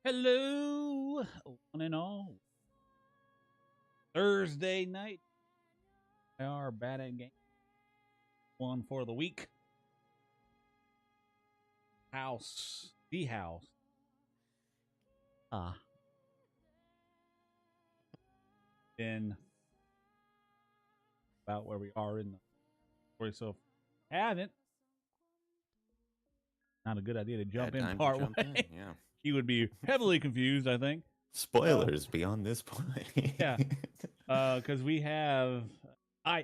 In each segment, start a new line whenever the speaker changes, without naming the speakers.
Hello, one and all. Thursday night, our bad at game one for the week. The house. Ah, been about where we are in the story. So, if you haven't, not a good idea to jump
Bad
in
time to
part
jump
way.
in, yeah.
He would be heavily confused, I think.
Spoilers beyond this point.
Yeah, because we have, I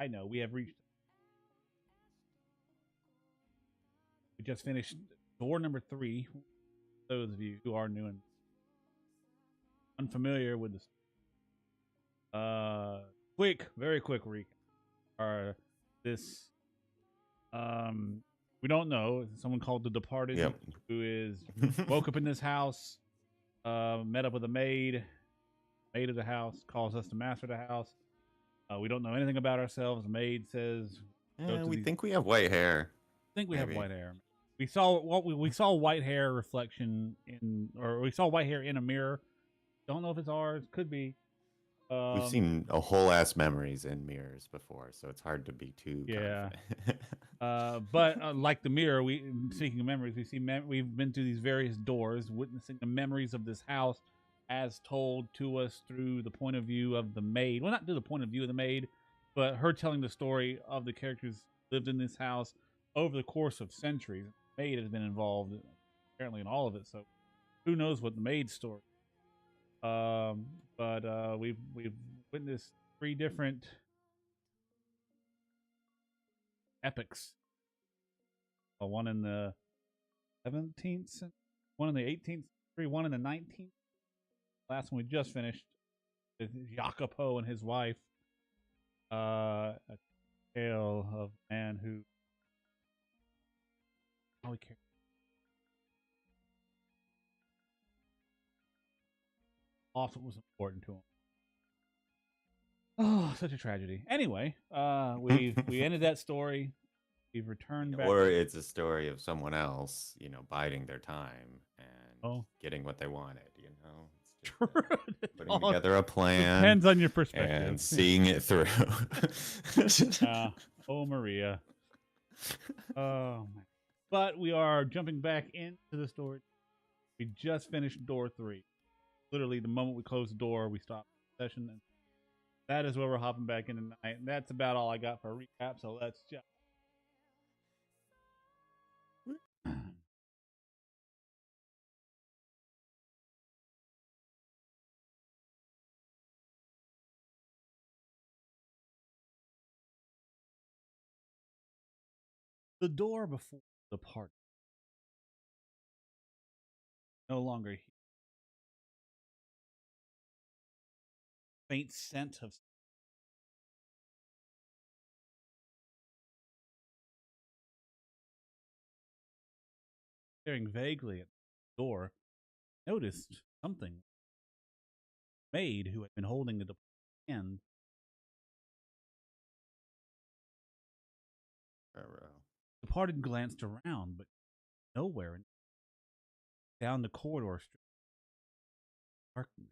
know we have reached. We just finished door number 3. Those of you who are new and unfamiliar with this, very quick recap. This, we don't know. Someone called the Departed,
Yep.
who is woke up in this house, met up with a maid of the house, calls us the master of the house. We don't know anything about ourselves. The maid says,
We think we have white hair.
I think we have
Maybe.
white hair. We saw we saw white hair reflection in, or we saw white hair in a mirror. Don't know if it's ours. Could be.
We've seen a whole ass memories in mirrors before, so it's hard to be too
Yeah.
confident.
But like the mirror, speaking of memories, we've been through these various doors, witnessing the memories of this house as told to us through the point of view of the maid. Well, not through the point of view of the maid, but her telling the story of the characters lived in this house over the course of centuries. The maid has been involved apparently in all of it, so who knows what the maid's story. But we've witnessed 3 different epics. One in the 17th century, one in the 18th century, one in the 19th. Last one we just finished with Jacopo and his wife. A tale of a man who probably cared. Often was important to him. Oh, such a tragedy. Anyway, we ended that story. We've returned back.
Or it's a story of someone else, biding their time and
Oh.
getting what they wanted, It's just, putting
Oh,
together a plan.
depends on your perspective.
And seeing it through.
Oh, Maria. Oh, man. But we are jumping back into the story. We just finished door 3. Literally, the moment we closed the door, we stopped the session. And that is where we're hopping back in tonight. And that's about all I got for a recap. So let's jump. The door before the party no longer here. Faint scent of staring vaguely at the door, noticed something. Maid who had been holding the hand. Departed glanced around, but nowhere. Down the corridor, darkness.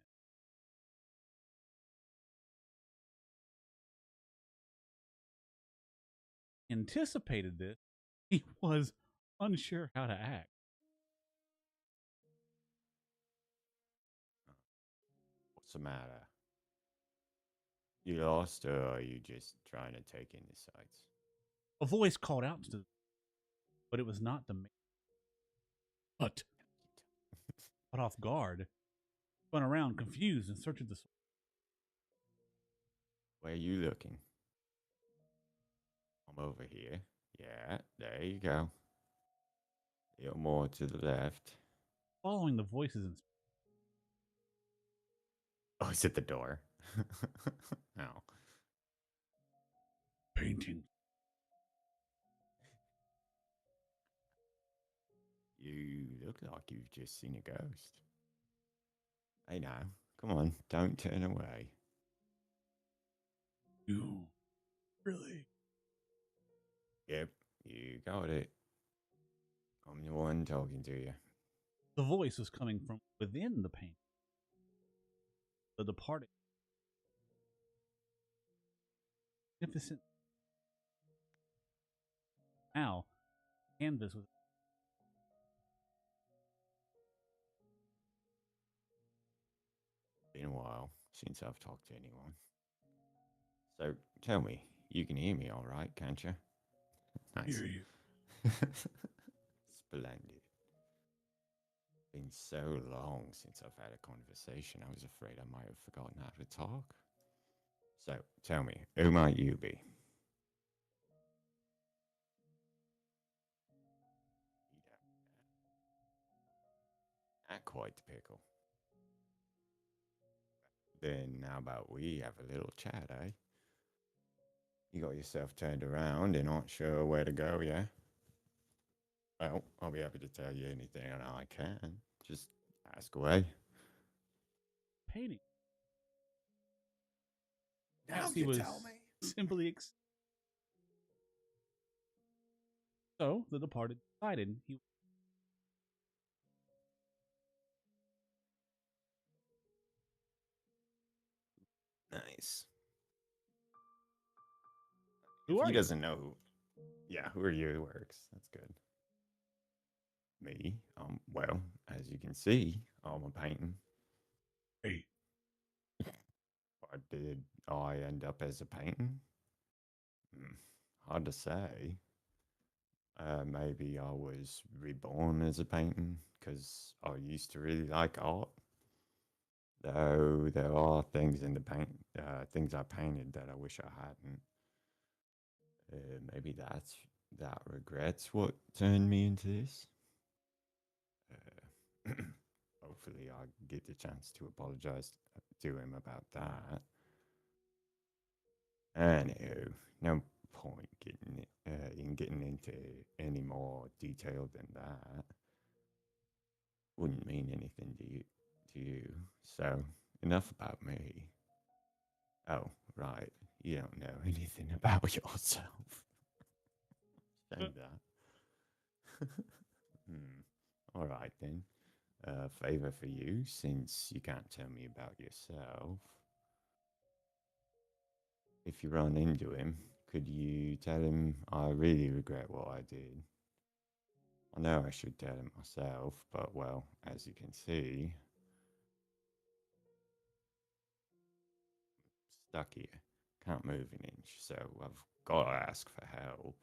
Anticipated this, he was unsure how to act.
What's the matter? You lost, or are you just trying to take in the sights?
A voice called out to them, but it was not the maid. But, caught off guard, spun around, confused, in search of the sword.
Where are you looking? I'm over here. Yeah, there you go. A little more to the left.
Following the voices and
Oh, it's at the door. No.
painting.
You look like you've just seen a ghost. Hey now, come on, don't turn away.
You really?
Yep, you got it. I'm the one talking to you.
The voice was coming from within the painting. The departed, magnificent now canvas was
Been a while since I've talked to anyone. So tell me, you can hear me all right, can't you? Nice.
hear you.
Splendid. Been so long since I've had a conversation, I was afraid I might have forgotten how to talk. So tell me, who might you be? You don't. Not quite the pickle. Then how about we have a little chat, eh? You got yourself turned around and aren't sure where to go, yeah? Well, I'll be happy to tell you anything I can. Just ask away.
Painting.
Now
He
you
was
tell me.
simply so the departed decided he.
Nice.
Who
If
are
he
you?
doesn't know who, yeah, who are you? It works. That's good. Me, well, as you can see, I'm a painting.
Hey,
Or did I end up as a painting? Hmm, hard to say. Maybe I was reborn as a painting because I used to really like art. Though there are things in the things I painted that I wish I hadn't. Maybe that regrets what turned me into this. Uh, hopefully, I get the chance to apologize to him about that. Anywho, no point in getting into any more detail than that. Wouldn't mean anything to you. So enough about me. Oh, right. You don't know anything about yourself.
uh,
Shame that. Hmm. All right then. Favor for you, since you can't tell me about yourself. If you run into him, could you tell him I really regret what I did? I know I should tell him myself, but well, as you can see, stuck here. Can't move an inch, so I've got to ask for help.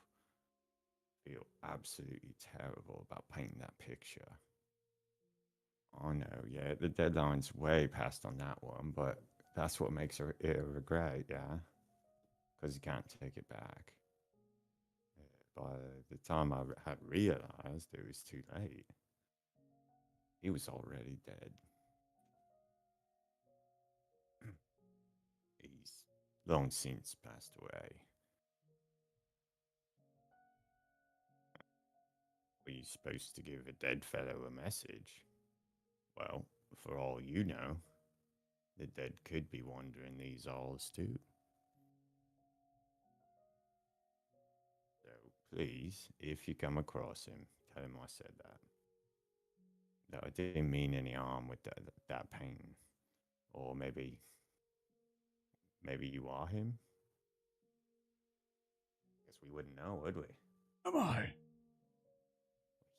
Feel absolutely terrible about painting that picture. I know, yeah, the deadline's way past on that one, but that's what makes it a regret, yeah? Because you can't take it back. By the time I had realized it was too late, he was already dead. He's long since passed away. Were you supposed to give a dead fellow a message? Well, for all you know, the dead could be wandering these halls too. So please, if you come across him, tell him I said that. That I didn't mean any harm with that painting. Or maybe you are him? Guess we wouldn't know, would we?
am I?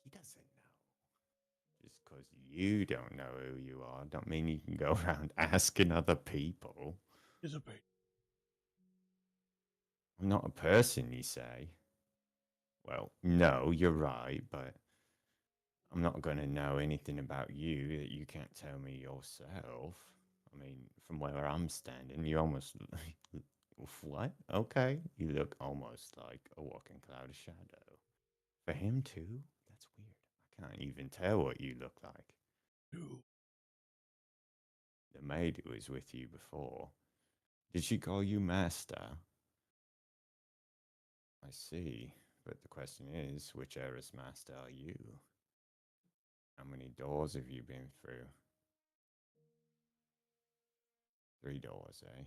He doesn't know. Just because you don't know who you are, don't mean you can go around asking other people.
Dissipate.
I'm not a person, you say. Well, no, you're right, but I'm not going to know anything about you that you can't tell me yourself. I mean, from where I'm standing, you almost. What? Okay. You look almost like a walking cloud of shadow. For him, too? That's weird. I can't even tell what you look like.
You.
The maid who was with you before. Did she call you master? I see. But the question is, which Eris master are you? How many doors have you been through? 3 doors, eh?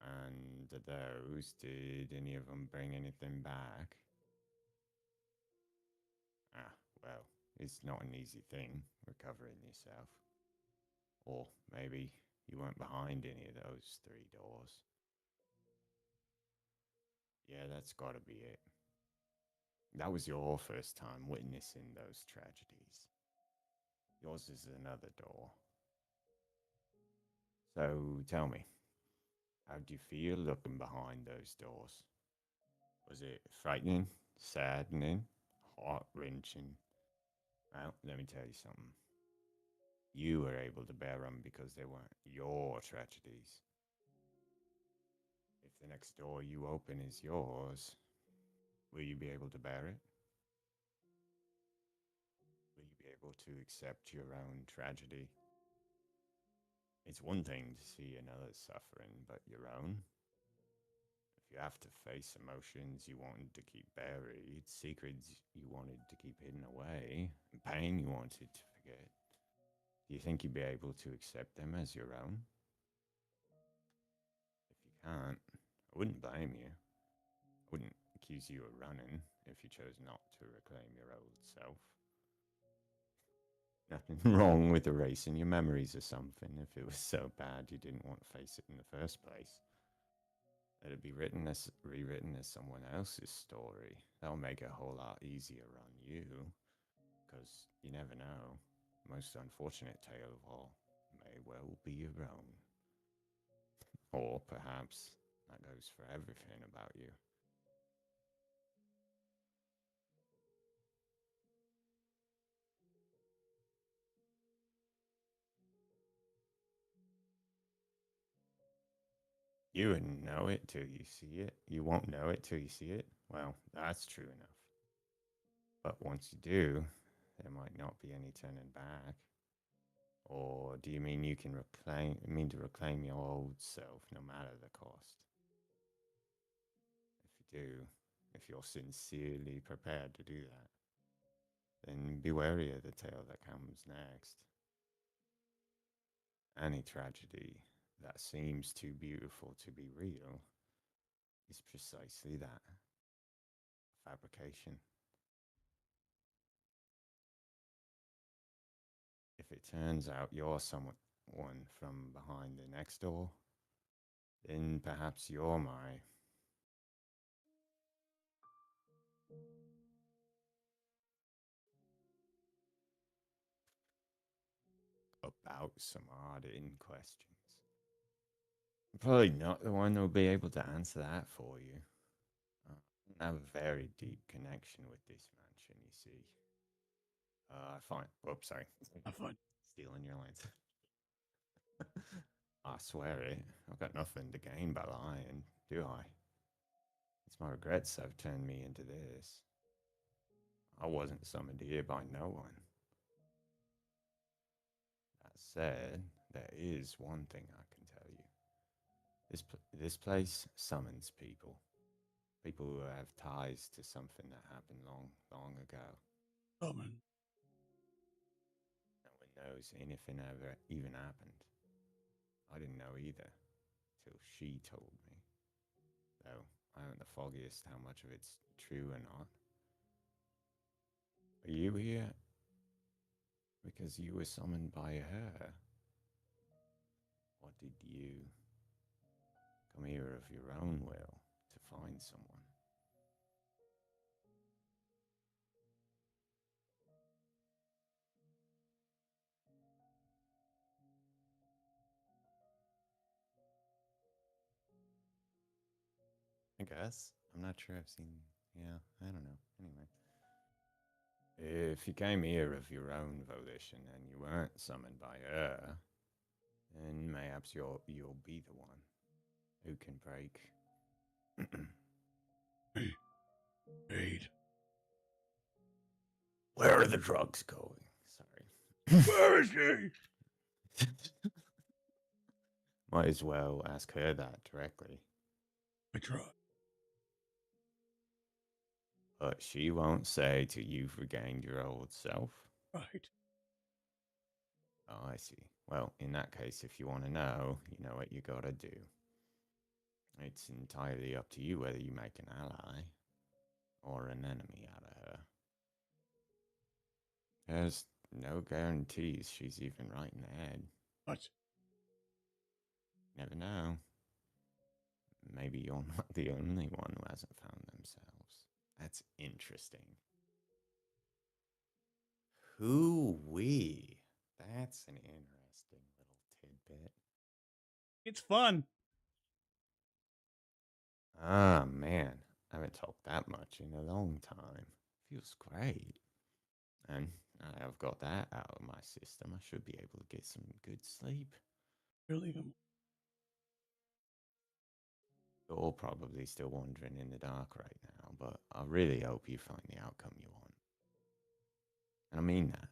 And those, did any of them bring anything back? Ah, well, It's not an easy thing, recovering yourself. Or maybe you weren't behind any of those three doors. Yeah, that's gotta be it. That was your first time witnessing those tragedies. Yours is another door. So tell me, how do you feel looking behind those doors? Was it frightening, saddening, heart wrenching? Well, let me tell you something. You were able to bear them because they weren't your tragedies. If the next door you open is yours, will you be able to bear it? Will you be able to accept your own tragedy? It's one thing to see another suffering, but your own? If you have to face emotions you wanted to keep buried, secrets you wanted to keep hidden away, and pain you wanted to forget, do you think you'd be able to accept them as your own? If you can't, I wouldn't blame you. I wouldn't accuse you of running if you chose not to reclaim your old self. Nothing wrong with erasing your memories or something if it was so bad you didn't want to face it in the first place. Let it be rewritten as someone else's story. That'll make it a whole lot easier on you, because you never know. The most unfortunate tale of all may well be your own. Or perhaps that goes for everything about you. You wouldn't know it till you see it. You won't know it till you see it. Well, that's true enough. But once you do, there might not be any turning back. Or do you mean you can mean to reclaim your old self no matter the cost? If you do, if you're sincerely prepared to do that, then be wary of the tale that comes next. Any tragedy that seems too beautiful to be real is precisely that, fabrication. If it turns out you're someone from behind the next door, then perhaps you're my about some odd in questions. I'm probably not the one who'll be able to answer that for you. I have a very deep connection with this mansion, you see. Fine. Oops, sorry.
Have fun.
Stealing your lines. I swear it. I've got nothing to gain by lying, do I? It's my regrets have turned me into this. I wasn't summoned here by no one. That said, there is one thing I can tell you. This place summons people. People who have ties to something that happened long ago.
Summon.
No one knows anything ever even happened. I didn't know either till she told me. Though I haven't the foggiest how much of it's true or not. Are you here because you were summoned by her? Or did you come here of your own will to find someone? I guess. I'm not sure I've seen. Yeah, I don't know. Anyway. If you came here of your own volition and you weren't summoned by her, then perhaps you'll be the one who can break.
Hey, Aid.
Where are the drugs going? Sorry.
Where is she?
Might as well ask her that directly.
I try.
But she won't say till you've regained your old self.
Right.
Oh, I see. Well, in that case, if you want to know, you know what you gotta do. It's entirely up to you whether you make an ally or an enemy out of her. There's no guarantees she's even right in the head.
What?
Never know. Maybe you're not the only one who hasn't found themselves. That's interesting. Who we? That's an interesting little tidbit.
It's fun.
Ah, man. I haven't talked that much in a long time. Feels great. And I've got that out of my system. I should be able to get some good sleep.
You're leaving.
You're probably still wandering in the dark right now, but I really hope you find the outcome you want. And I mean that.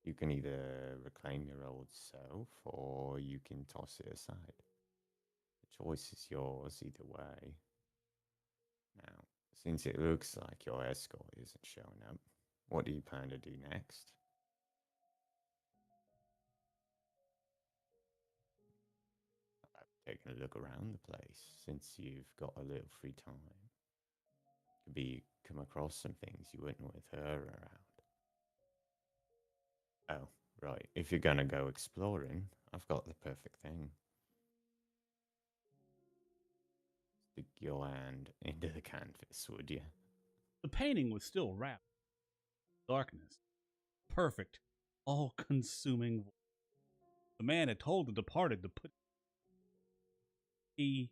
You can either reclaim your old self or you can toss it aside. The choice is yours either way. Now, since it looks like your escort isn't showing up, what do you plan to do next? I've taken a look around the place since you've got a little free time. Could be come across some things you wouldn't with her around. Oh, right. If you're gonna go exploring, I've got the perfect thing. Stick your hand into the canvas, would you?
The painting was still wrapped in darkness. Perfect. All consuming. The man had told the departed to put the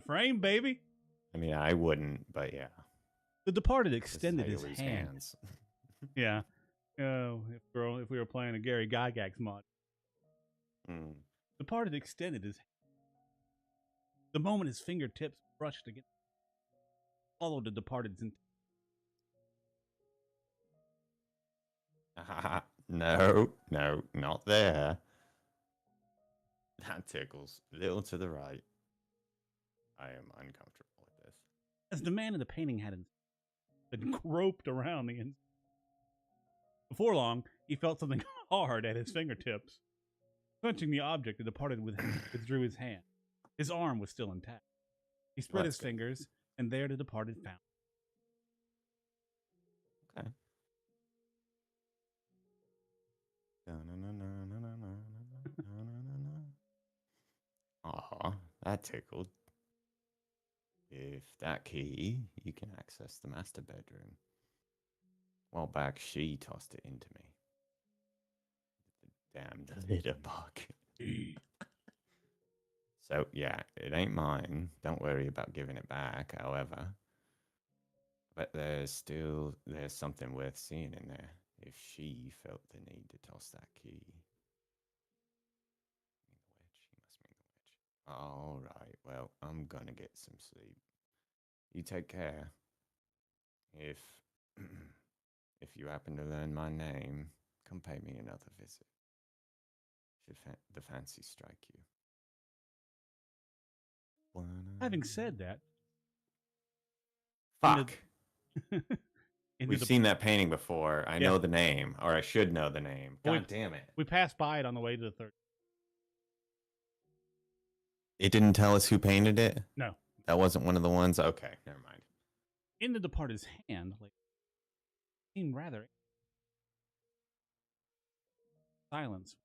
frame, baby.
I mean, I wouldn't, but yeah.
The departed
This is how
extended
you
his
lose
hand.
hands.
Yeah. If we were playing a Gary Gygax mod.
Mm.
Departed extended his hand. The moment his fingertips brushed against followed the departed's
No, no, not there. That tickles. Little to the right. I am uncomfortable with this.
as the man in the painting had groped around the inside. Before long, he felt something hard at his fingertips. Touching the object, the departed withdrew his hand. His arm was still intact. He spread his
That's good.
fingers, and there the departed found.
Okay. Aw, that tickled. If that key, you can access the master bedroom. A while back, she tossed it into me. The damned little bug. So, yeah, it ain't mine. Don't worry about giving it back, however. But there's something worth seeing in there. If she felt the need to toss that key. He must mean the witch. All right, well, I'm gonna get some sleep. You take care. If if you happen to learn my name, come pay me another visit. Should the fancy strike you?
Having said that,
Fuck.
into
We've
the
seen that painting before. I
Yeah.
know the name, or I should know the name.
Well,
God damn it.
we passed by it on the way to the third.
It didn't tell us who painted it?
No,
That wasn't one of the ones? Okay, never mind.
in the departed's hand, like seemed rather silence.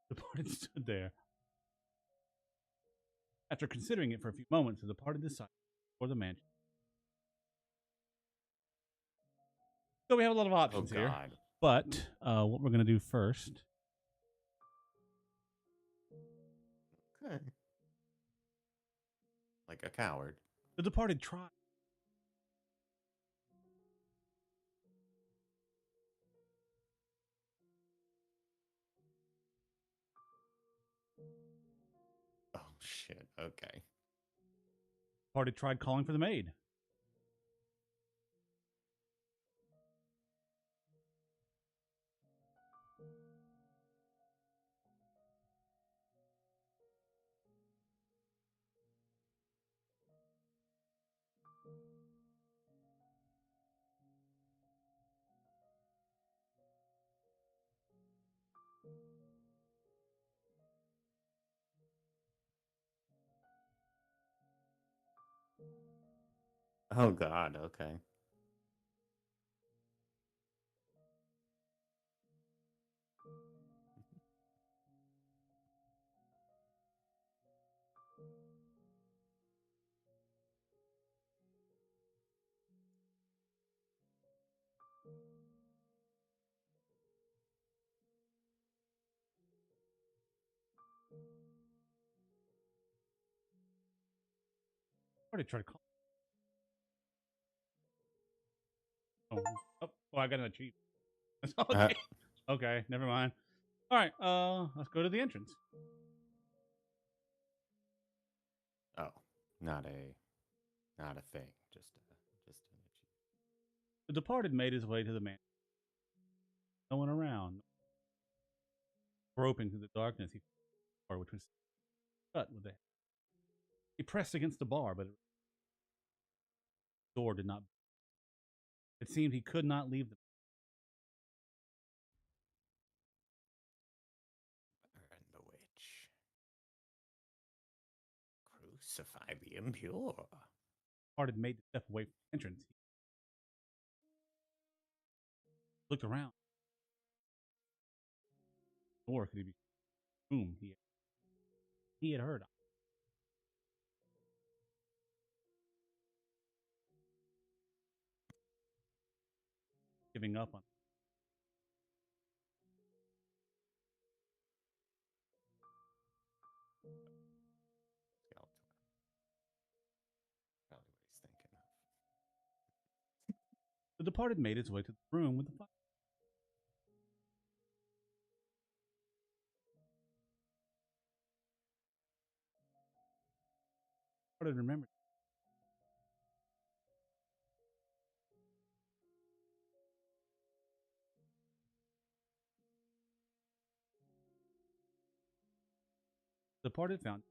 The departed stood there. After considering it for a few moments, the departed decided for the mansion. So we have a lot of options here.
God.
But what we're going to do first.
Okay. Like a coward.
The departed tried.
Oh, shit. Okay.
Departed tried calling for the maid.
Oh God. Okay.
already tried to call. Oh, I got an achievement.
Uh,
Okay. Okay, never mind. All right, let's go to the entrance.
oh, not a not a thing. Just an itchy.
The departed made his way to the man. No one around. Groping through the darkness, he found the door, which was shut with a. He pressed against the bar, but the door did not. It seemed he could not leave the.
Burn the witch. Crucify the impure.
Departed made to step away from the entrance. He looked around. Nor could he be whom he had heard of, giving up on.
Skeletal. Probably what he's thinking of.
The departed made his way to the room with the fire. Departed remembered. The departed found.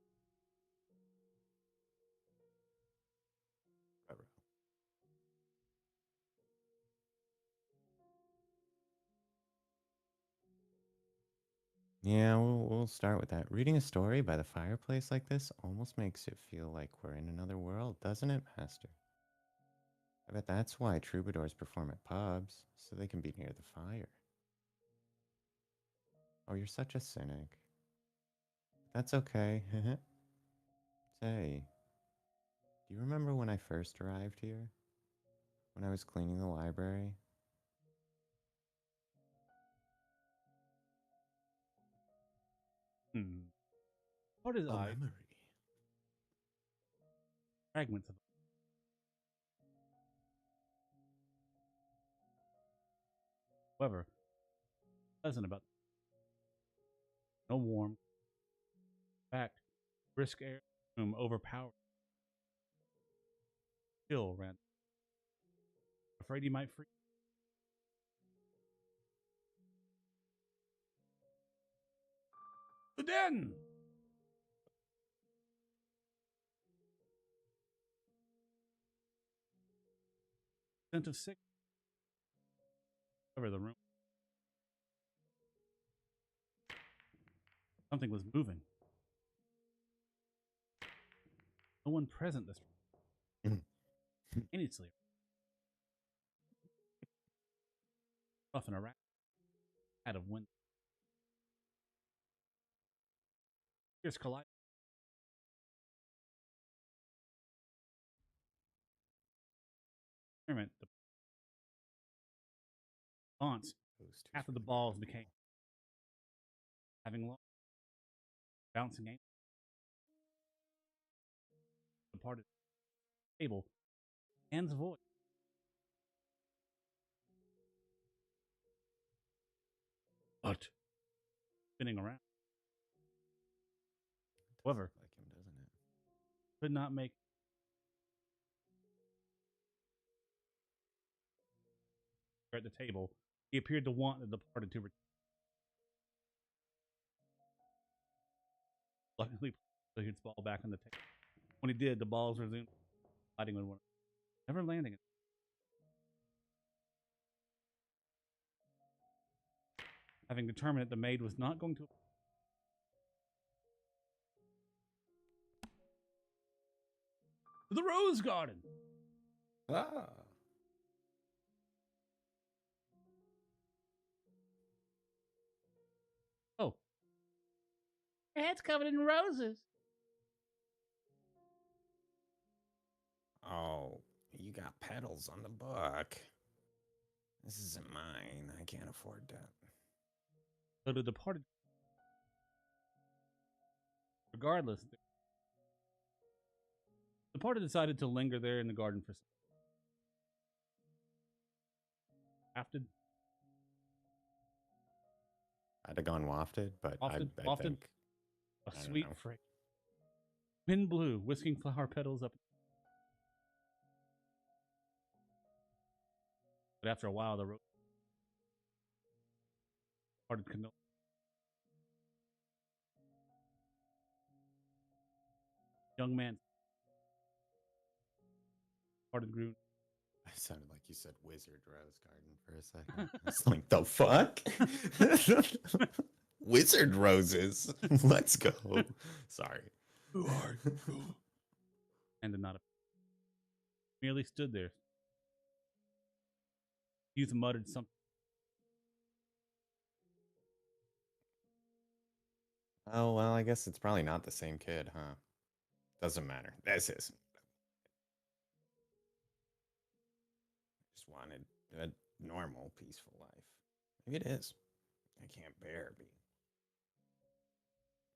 Ruh-roh. Yeah, we'll start with that. Reading a story by the fireplace like this almost makes it feel like we're in another world, doesn't it, Master? I bet that's why troubadours perform at pubs, so they can be near the fire. Oh, you're such a cynic. That's okay. Say, do you remember when I first arrived here? When I was cleaning the library?
Departed's
A
eyes,
memory.
fragments of. However, pleasant about. No warm. In fact, brisk air room overpowered. Chill ran. Afraid he might freeze. The den. Scent of sick. However, the room. Something was moving. No one present this instantaneously. Off in a rat out of wind. Fierce collide. Experiment. The response.
Those two's
Half of the
really
balls became
memorable.
having long bouncing game. Departed table. Anne's voice. But spinning around.
It does
However,
look like him, doesn't it?
could not make her at the table. He appeared to want the departed to return. Luckily, put his ball back on the table. When he did, the balls resumed fighting with one another, never landing it. Having determined that the maid was not going to the rose garden.
Ah.
Oh, your head's covered in roses.
Oh, you got petals on the book. This isn't mine. I can't afford that.
So the departed, regardless, the departed decided to linger there in the garden for some. After
I'd have gone wafted, but
often,
I
often
think
a
I don't
sweet
know.
fragrance. Wind blew, whisking flower petals up. But after a while, the rose departed could no. Young man departed grew.
It sounded like you said Wizard Rose Garden for a second. It's like the fuck? Wizard roses. Let's go. Sorry.
Who are you? And did not appear. Merely stood there. Youth muttered something.
Oh well, I guess it's probably not the same kid, huh? Doesn't matter. This is just wanted a normal, peaceful life. Maybe it is. I can't bear being.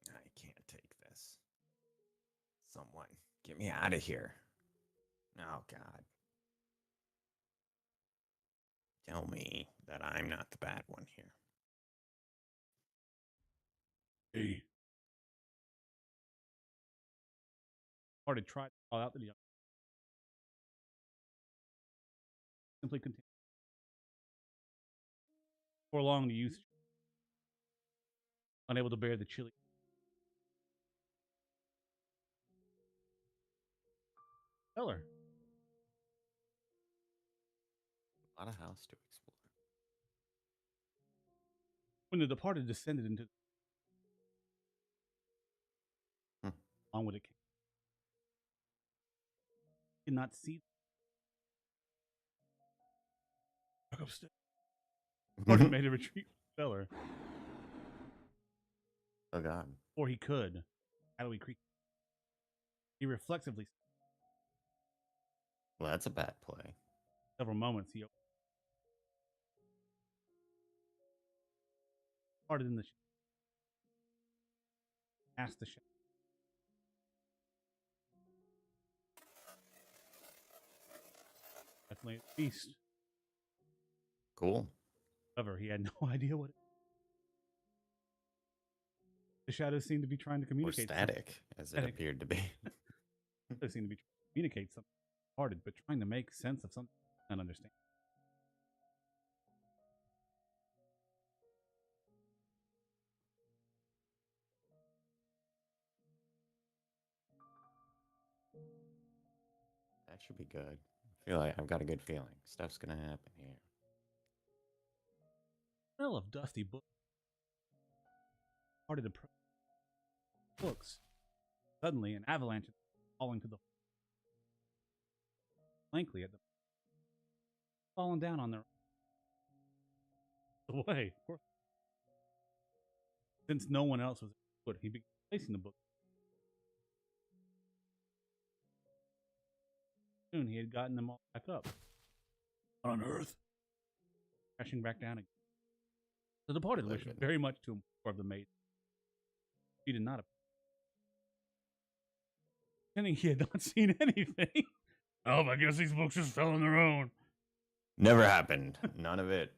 I can't take this. Someone, get me out of here. Oh God. Tell me that I'm not the bad one here.
Hey. Departed tried to call out to the young. Simply continued. For long, the youth, unable to bear the chilly. Tell her.
A lot of house to explore.
When the departed descended into
Hmm.
along with it came, he did not see the upstairs. Departed made a retreat from the cellar
Oh God.
before he could. How do we creak? He reflexively,
Well, that's a bad play.
several moments, he departed in the asked the shadow. Definitely a beast.
Cool.
However, he had no idea what it. The shadows seemed to be trying to
Or
communicate
static, as it
Static.
appeared to be.
They seemed to be trying to communicate something departed, but trying to make sense of something I don't understand.
That should be good. I feel like I've got a good feeling. Stuff's gonna happen here.
Smell of dusty books. Departed approach books. Suddenly, an avalanche falling to the blankly at the falling down on their way. Of course, since no one else was good, he began placing the book. Soon he had gotten them all back up. On Earth, crashing back down again. The departed wished
Living.
very much to more of the maid. She did not. Pretending he had not seen anything. Oh, I guess these books just fell on their own.
Never happened. None of it.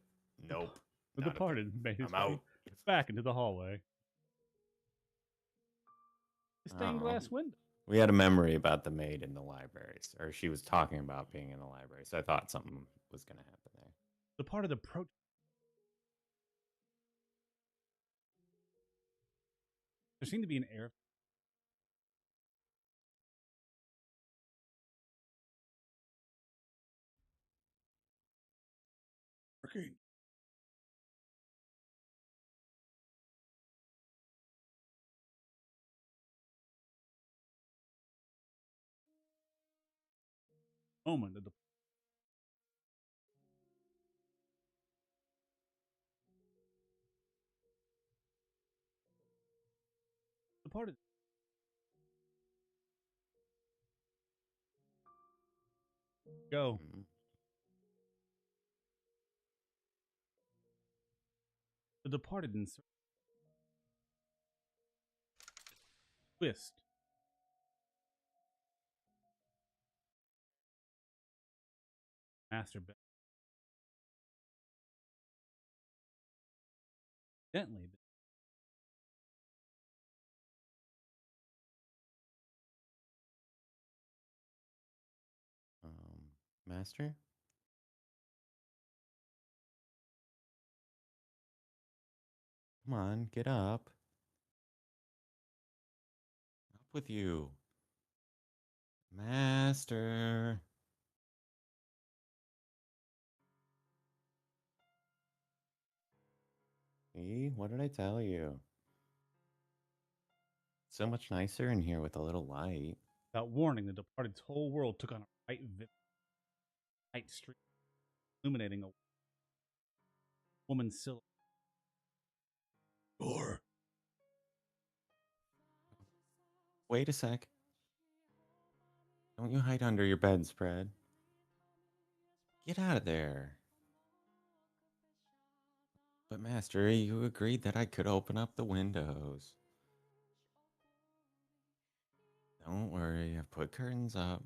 Nope.
The
Not a
departed made his
I'm
way
out.
back into the hallway. The stained
Oh.
glass window.
We had a memory about the maid in the library, or she was talking about being in the library, so I thought something was going to happen there.
Departed approached. There seemed to be an air. Working. Moment that the departed. Go.
Mm,
The departed in twist. Master gently.
Um, Master? Come on, get up. Up with you. Master. See, what did I tell you? So much nicer in here with a little light.
Without warning, the departed's whole world took on a bright, vivid light streak, illuminating a woman's silhouette. Door.
Wait a sec. Don't you hide under your bedspread. Get out of there. But, Master, you agreed that I could open up the windows. Don't worry, I've put curtains up.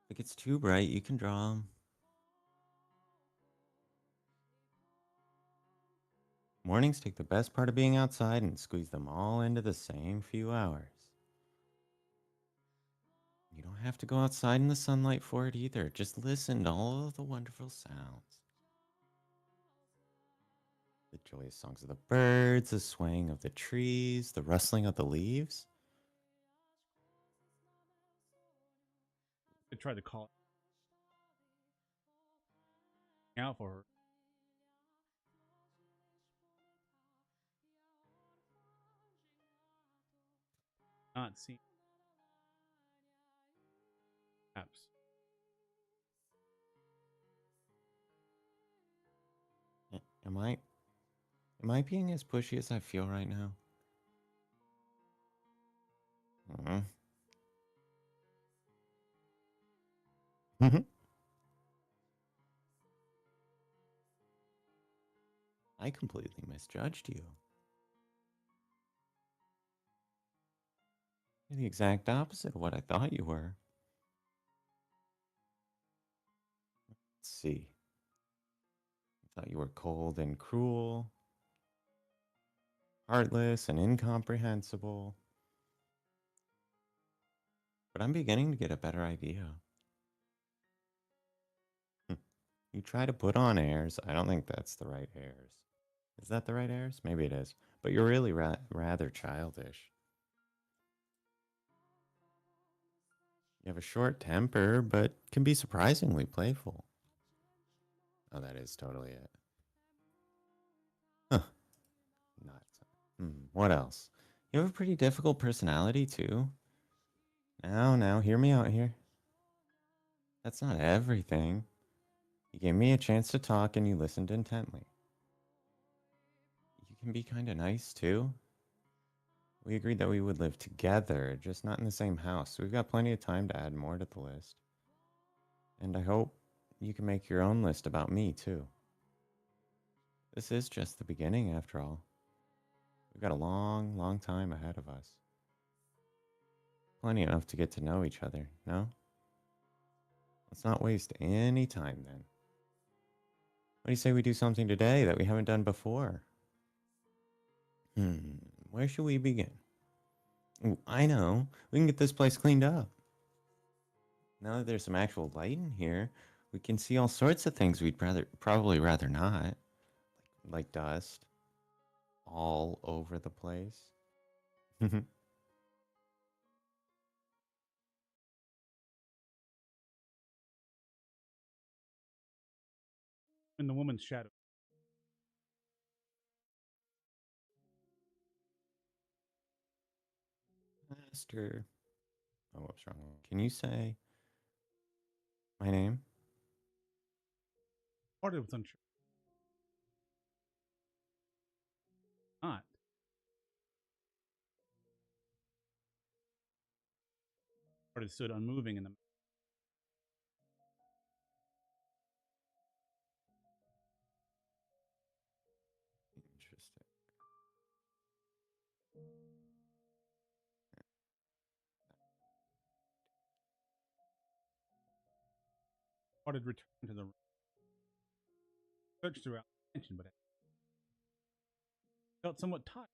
If it gets too bright, you can draw them. Mornings take the best part of being outside and squeeze them all into the same few hours. You don't have to go outside in the sunlight for it either. Just listen to all of the wonderful sounds. The joyous songs of the birds, the swaying of the trees, the rustling of the leaves.
I tried to call it out for her. Not seen. Perhaps.
Am I being as pushy as I feel right now? I completely misjudged you. You're the exact opposite of what I thought you were. Let's see. I thought you were cold and cruel, heartless and incomprehensible. But I'm beginning to get a better idea. You try to put on airs. I don't think that's the right airs. Is that the right airs? Maybe it is. But you're really rather childish. You have a short temper, but can be surprisingly playful. Oh, that is totally it. Huh. Nuts. What else? You have a pretty difficult personality, too. Now, hear me out here. That's not everything. You gave me a chance to talk and you listened intently. You can be kind of nice, too. We agreed that we would live together, just not in the same house. We've got plenty of time to add more to the list. And I hope you can make your own list about me, too. This is just the beginning, after all. We've got a long, long time ahead of us. Plenty enough to get to know each other, no? Let's not waste any time then. What do you say we do something today that we haven't done before? Where should we begin? Ooh, I know. We can get this place cleaned up. Now that there's some actual light in here, we can see all sorts of things we'd probably rather not. Like dust all over the place.
In the woman's shadow.
Master. Oh, what's wrong? Can you say my name?
Part of it was unsure. Not. Sort of stood unmoving in the
Interesting.
started returning to the room, searched throughout the mansion, but felt somewhat tired.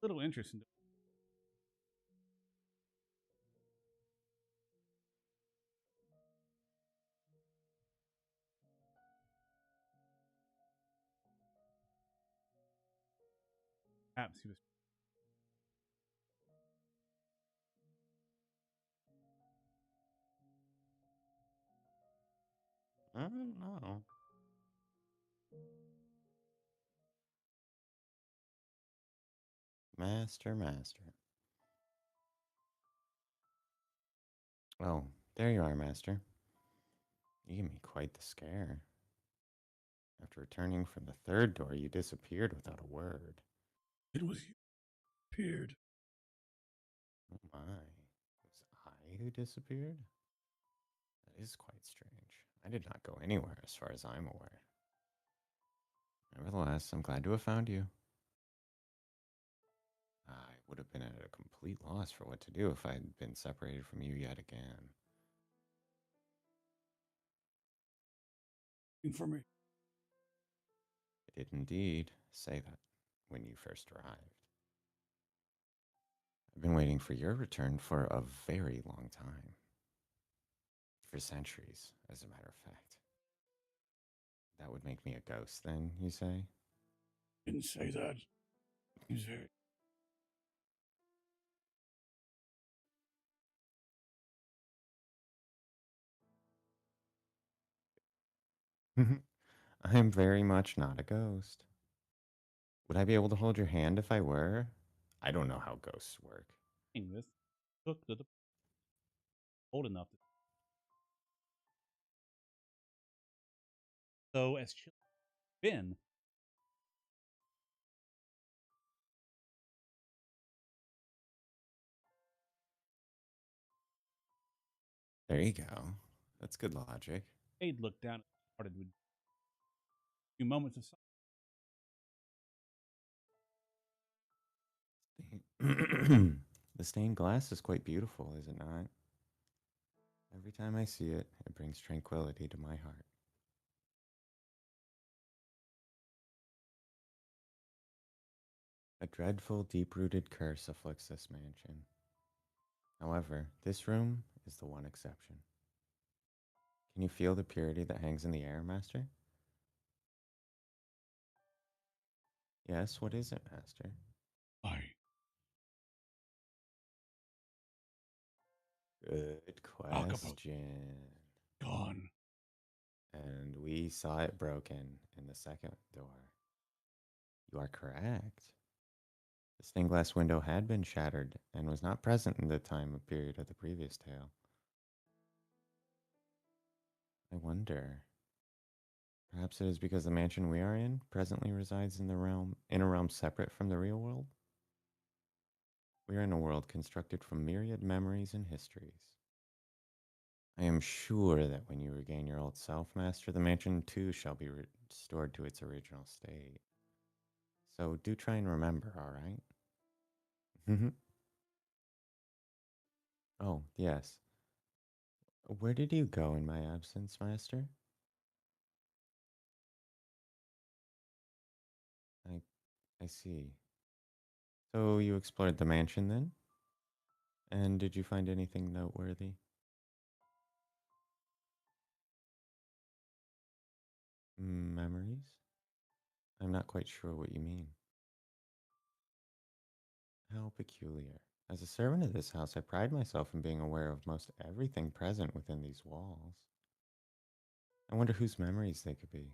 Little interest in perhaps he was
I don't know. Master, master. Oh, there you are, master. You gave me quite the scare. After returning from the third door, you disappeared without a word.
it was you appeared.
Oh my. Was I who disappeared? That is quite strange. I did not go anywhere as far as I'm aware. Nevertheless, I'm glad to have found you. I would have been at a complete loss for what to do if I had been separated from you yet again.
For me.
I did indeed say that when you first arrived. I've been waiting for your return for a very long time. For centuries, as a matter of fact. That would make me a ghost, then, you say?
Didn't say that. You said
I am very much not a ghost. Would I be able to hold your hand if I were? I don't know how ghosts work.
this took the old enough. So as chill been,
There you go. That's good logic.
Aid looked down and started with a few moments of silence.
The stained glass is quite beautiful, is it not? Every time I see it, it brings tranquility to my heart. A dreadful, deep rooted curse afflicts this mansion. However, this room is the one exception. Can you feel the purity that hangs in the air, Master? Yes, what is it, Master?
I
Good
talk about
question.
gone.
And we saw it broken in the second door. You are correct. The stained glass window had been shattered and was not present in the time period of the previous tale. I wonder. Perhaps it is because the mansion we are in presently resides in a realm separate from the real world. We are in a world constructed from myriad memories and histories. I am sure that when you regain your old self, Master, the mansion too shall be restored to its original state. So do try and remember, all right? Oh, yes. Where did you go in my absence, Master? I I see. So you explored the mansion then? And did you find anything noteworthy? Memories? I'm not quite sure what you mean. How peculiar. As a servant of this house, I pride myself in being aware of most everything present within these walls. I wonder whose memories they could be.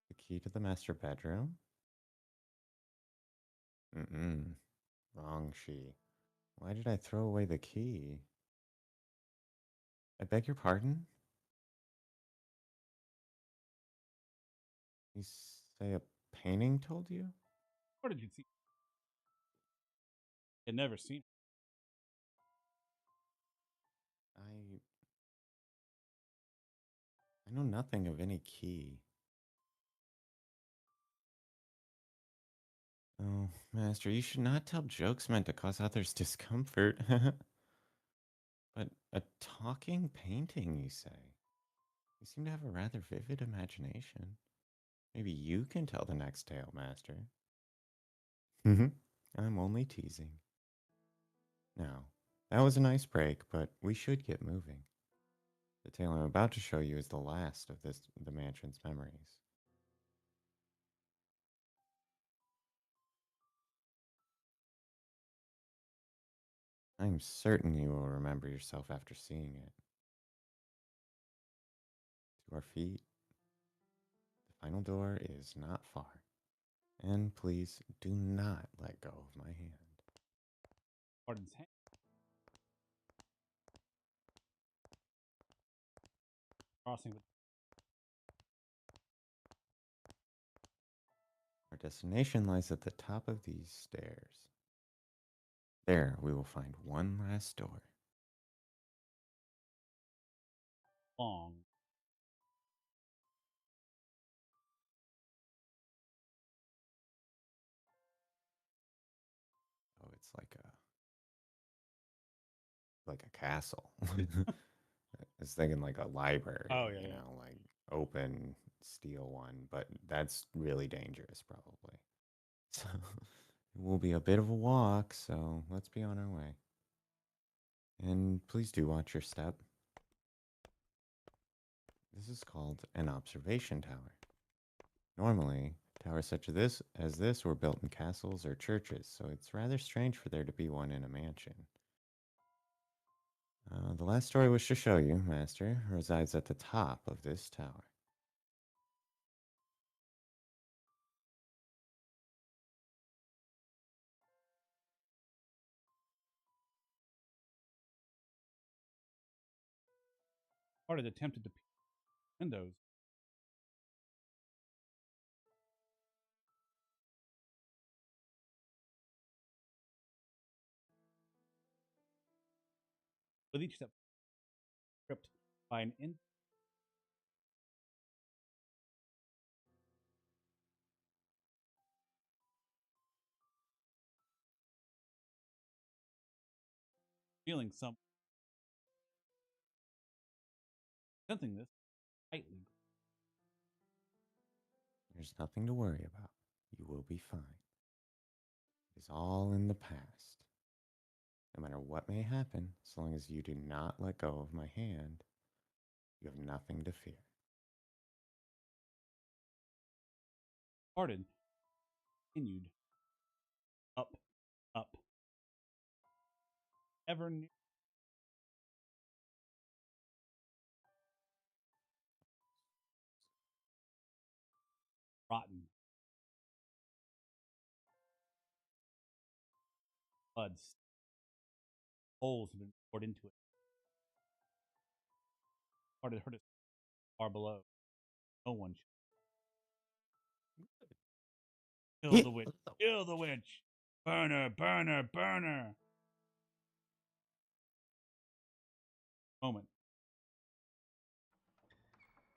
The key to the master bedroom? Mm-mm. Wrong she. Why did I throw away the key? I beg your pardon? You say a painting told you?
Where did you see? Had never seen it.
I know nothing of any key. Oh, Master, you should not tell jokes meant to cause others discomfort. But a talking painting, you say? You seem to have a rather vivid imagination. Maybe you can tell the next tale, Master. I'm only teasing. Now, that was a nice break, but we should get moving. The tale I'm about to show you is the last of the mansion's memories. I'm certain you will remember yourself after seeing it. To our feet, the final door is not far. And please do not let go of my hand.
Arden's hand. Crossing with
Our destination lies at the top of these stairs. There we will find one last door.
long.
Oh, it's like a castle. I was thinking like a library,
Oh yeah, yeah.
like open steel one, but that's really dangerous probably. So it will be a bit of a walk, so let's be on our way. And please do watch your step. This is called an observation tower. Normally, towers such as this were built in castles or churches, so it's rather strange for there to be one in a mansion. The last story I wish to show you, Master, resides at the top of this tower.
Arden attempted to peek windows. With each step tripped by an feeling something this tightly.
There's nothing to worry about. You will be fine. It is all in the past. No matter what may happen, as long as you do not let go of my hand, you have nothing to fear.
Arden continued up, up, ever near. Rotten blood. Holes had been poured into it. Arden heard it far below. No one should kill
Yeah.
the witch. Kill the witch. Burn her, burn her, burn her. Moment.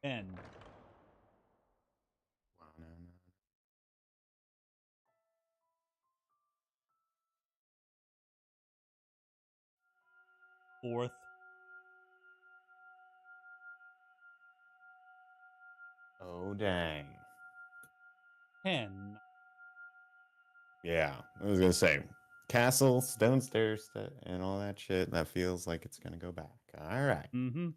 End.
Wow, no, no.
Fourth.
Oh, dang.
10.
Yeah, I was gonna say, castle, stone stairs, and all that shit. That feels like it's gonna go back. All right.
Mm-hmm.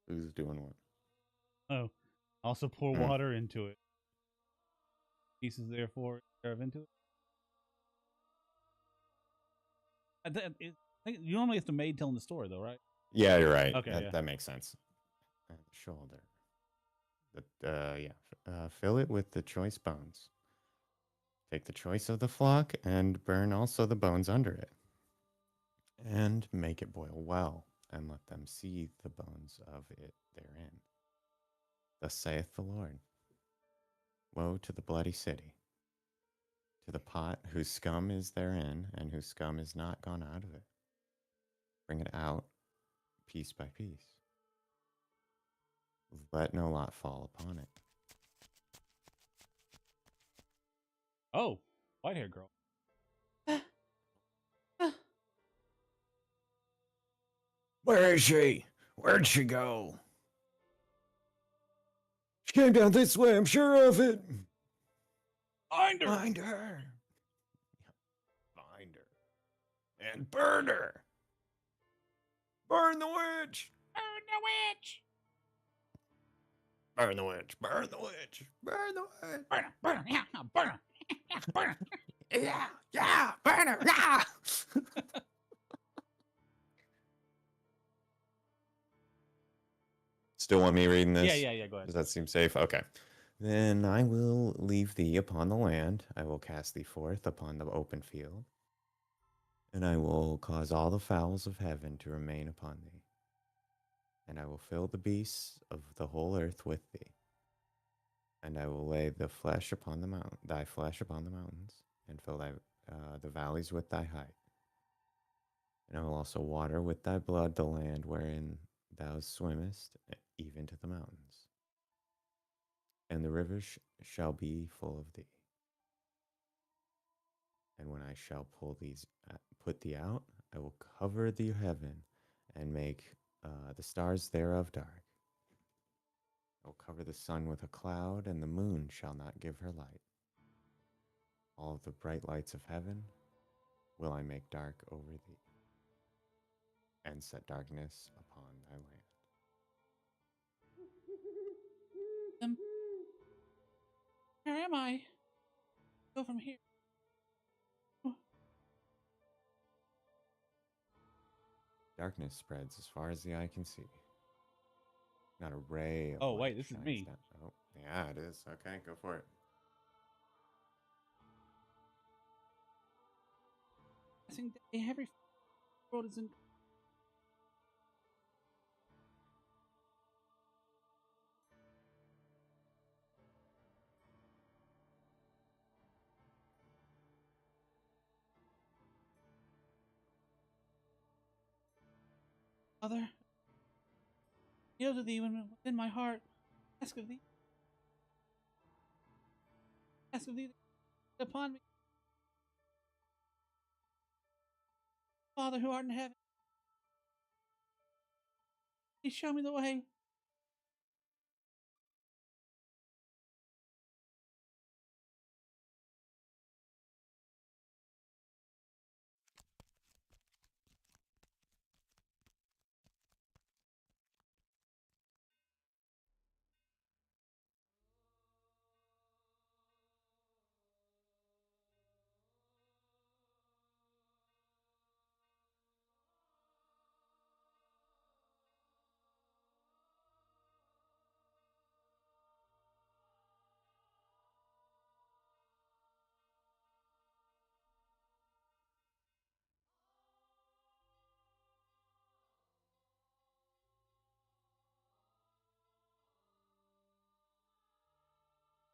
Who's doing what?
Oh. Also pour
Hmm.
water into it. Pieces therefore serve into it. I think you normally have the maid telling the story though, right?
Yeah, you're right.
Okay,
That
yeah.
that makes sense. And the shoulder. Yeah. Fill it with the choice bones. Take the choice of the flock and burn also the bones under it, and make it boil well, and let them see the bones of it therein. Thus saith the Lord. Woe to the bloody city, to the pot whose scum is therein, and whose scum is not gone out of it. Bring it out piece by piece. Let no lot fall upon it.
Oh, white hair girl.
Where is she? Where'd she go? She came down this way, I'm sure of it.
Find her.
Find her. Find her. And burn her. Burn the witch.
Burn the witch.
Burn the witch. Burn the witch. Burn the witch.
Burn her. Burn her. Yeah, burn her. Yeah, burn her.
Yeah, burn her. Yeah. Still want me reading this?
Yeah. Go ahead.
Does that seem safe? Okay. Then I will leave thee upon the land. I will cast thee forth upon the open field. And I will cause all the fowls of heaven to remain upon thee. And I will fill the beasts of the whole earth with thee. And I will lay the flesh upon the mount, thy flesh upon the mountains, and fill thy the valleys with thy height. And I will also water with thy blood the land wherein thou swimmest, even to the mountains. And the rivers shall be full of thee. And when I shall put thee out, I will cover the heaven and make the stars thereof dark. I will cover the sun with a cloud, and the moon shall not give her light. All of the bright lights of heaven will I make dark over thee, and set darkness upon thy land.
Where am I? Go from here.
Darkness spreads as far as the eye can see. Not a ray of
Oh,
light
wait, this is
shines
me.
down. Oh, yeah, it is. Okay, go for it.
Passing day, every road is in. Father, kneel to thee when within my heart. Ask of thee. Ask of thee upon me. Father who art in heaven, please show me the way.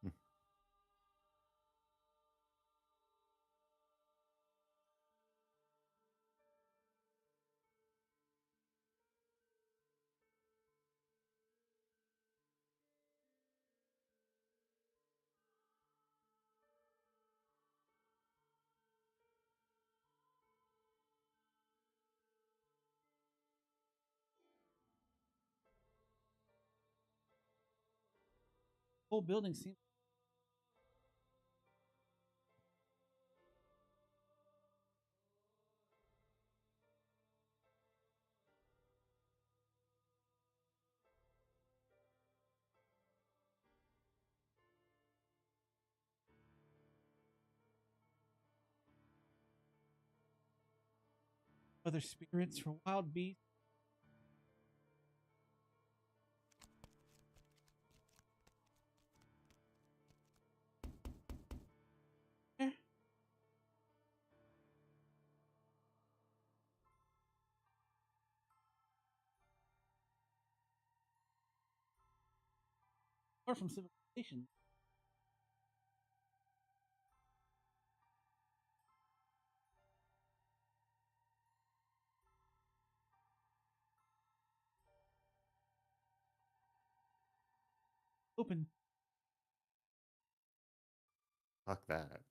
Hmm.
The whole building seems. Whether spirits or wild beasts. There. Far from civilization. Open.
Fuck that.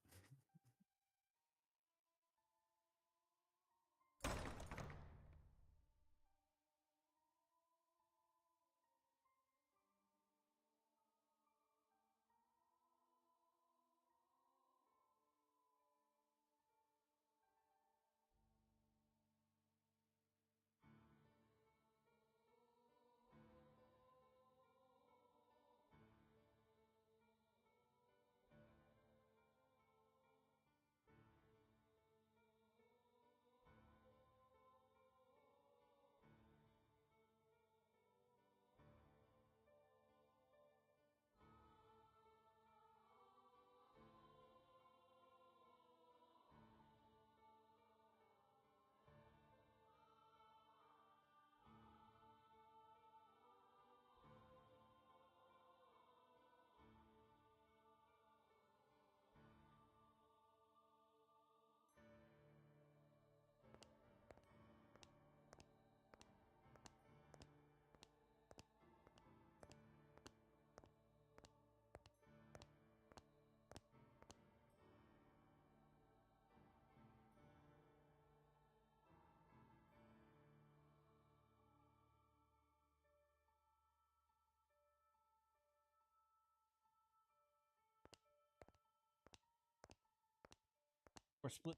Or split.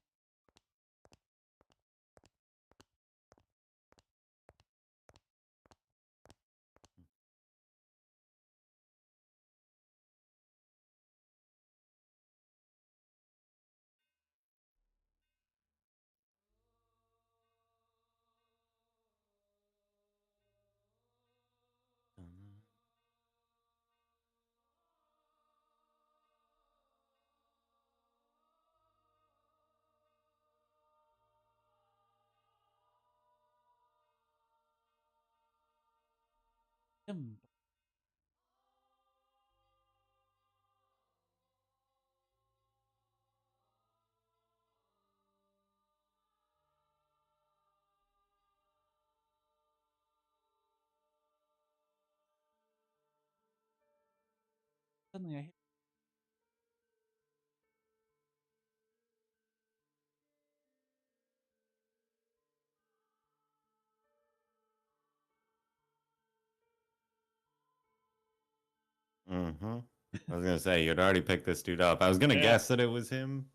Him. Suddenly I hit.
Mm-hmm. I was gonna say you'd already picked this dude up. I was gonna
Yeah.
guess that it was him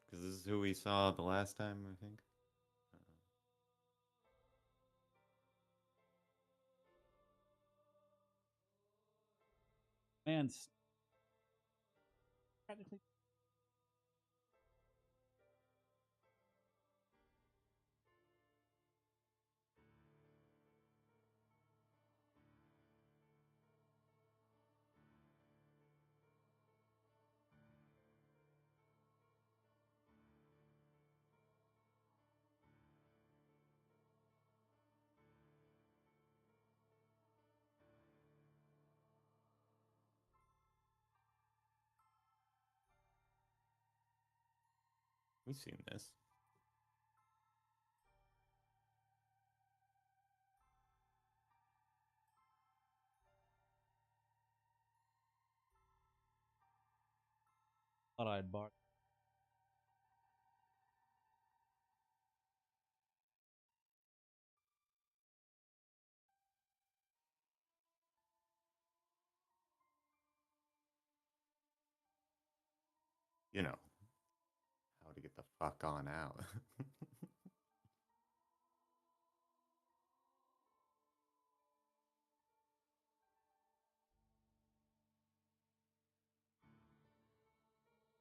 because this is who we saw the last time, I think.
Man's practically
We've seen this.
thought I'd bark.
You know how to get the fuck on out.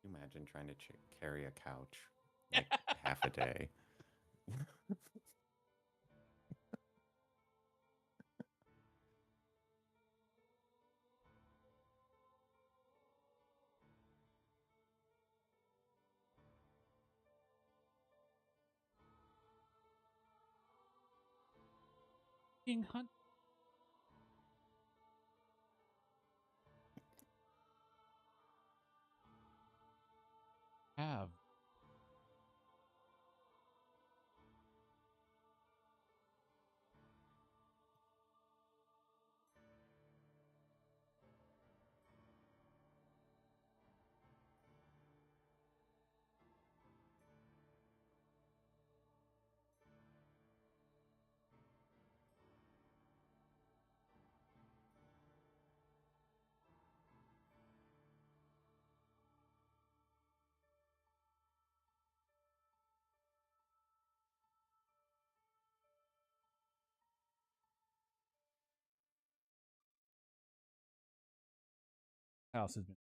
Imagine trying to carry a couch like half a day.
Being hunt. House has been.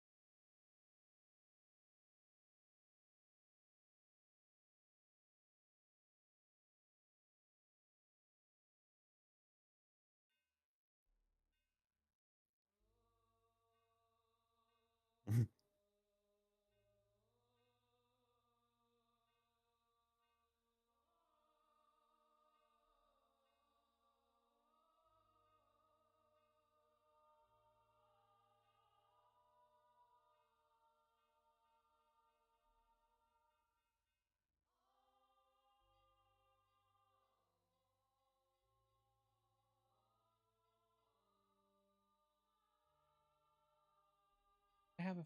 I have a.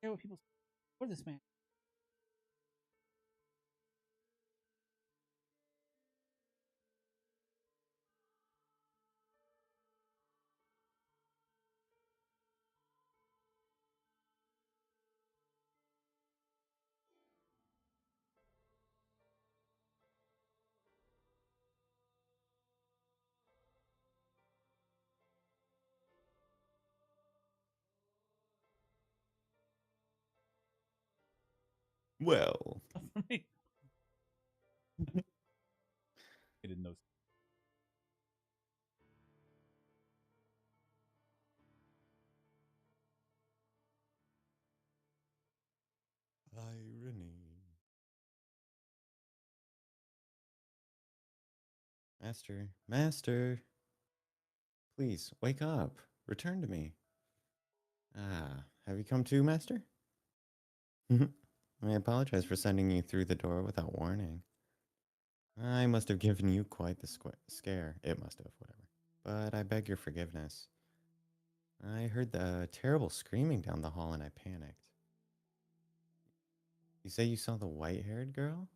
Care what people. What is this man?
Well,
For me, I didn't know.
irony. Master, Master, please wake up. Return to me. Ah, have you come to, Master? I apologize for sending you through the door without warning. I must have given you quite the scare. It must have, whatever. But I beg your forgiveness. I heard the terrible screaming down the hall and I panicked. You say you saw the white haired girl?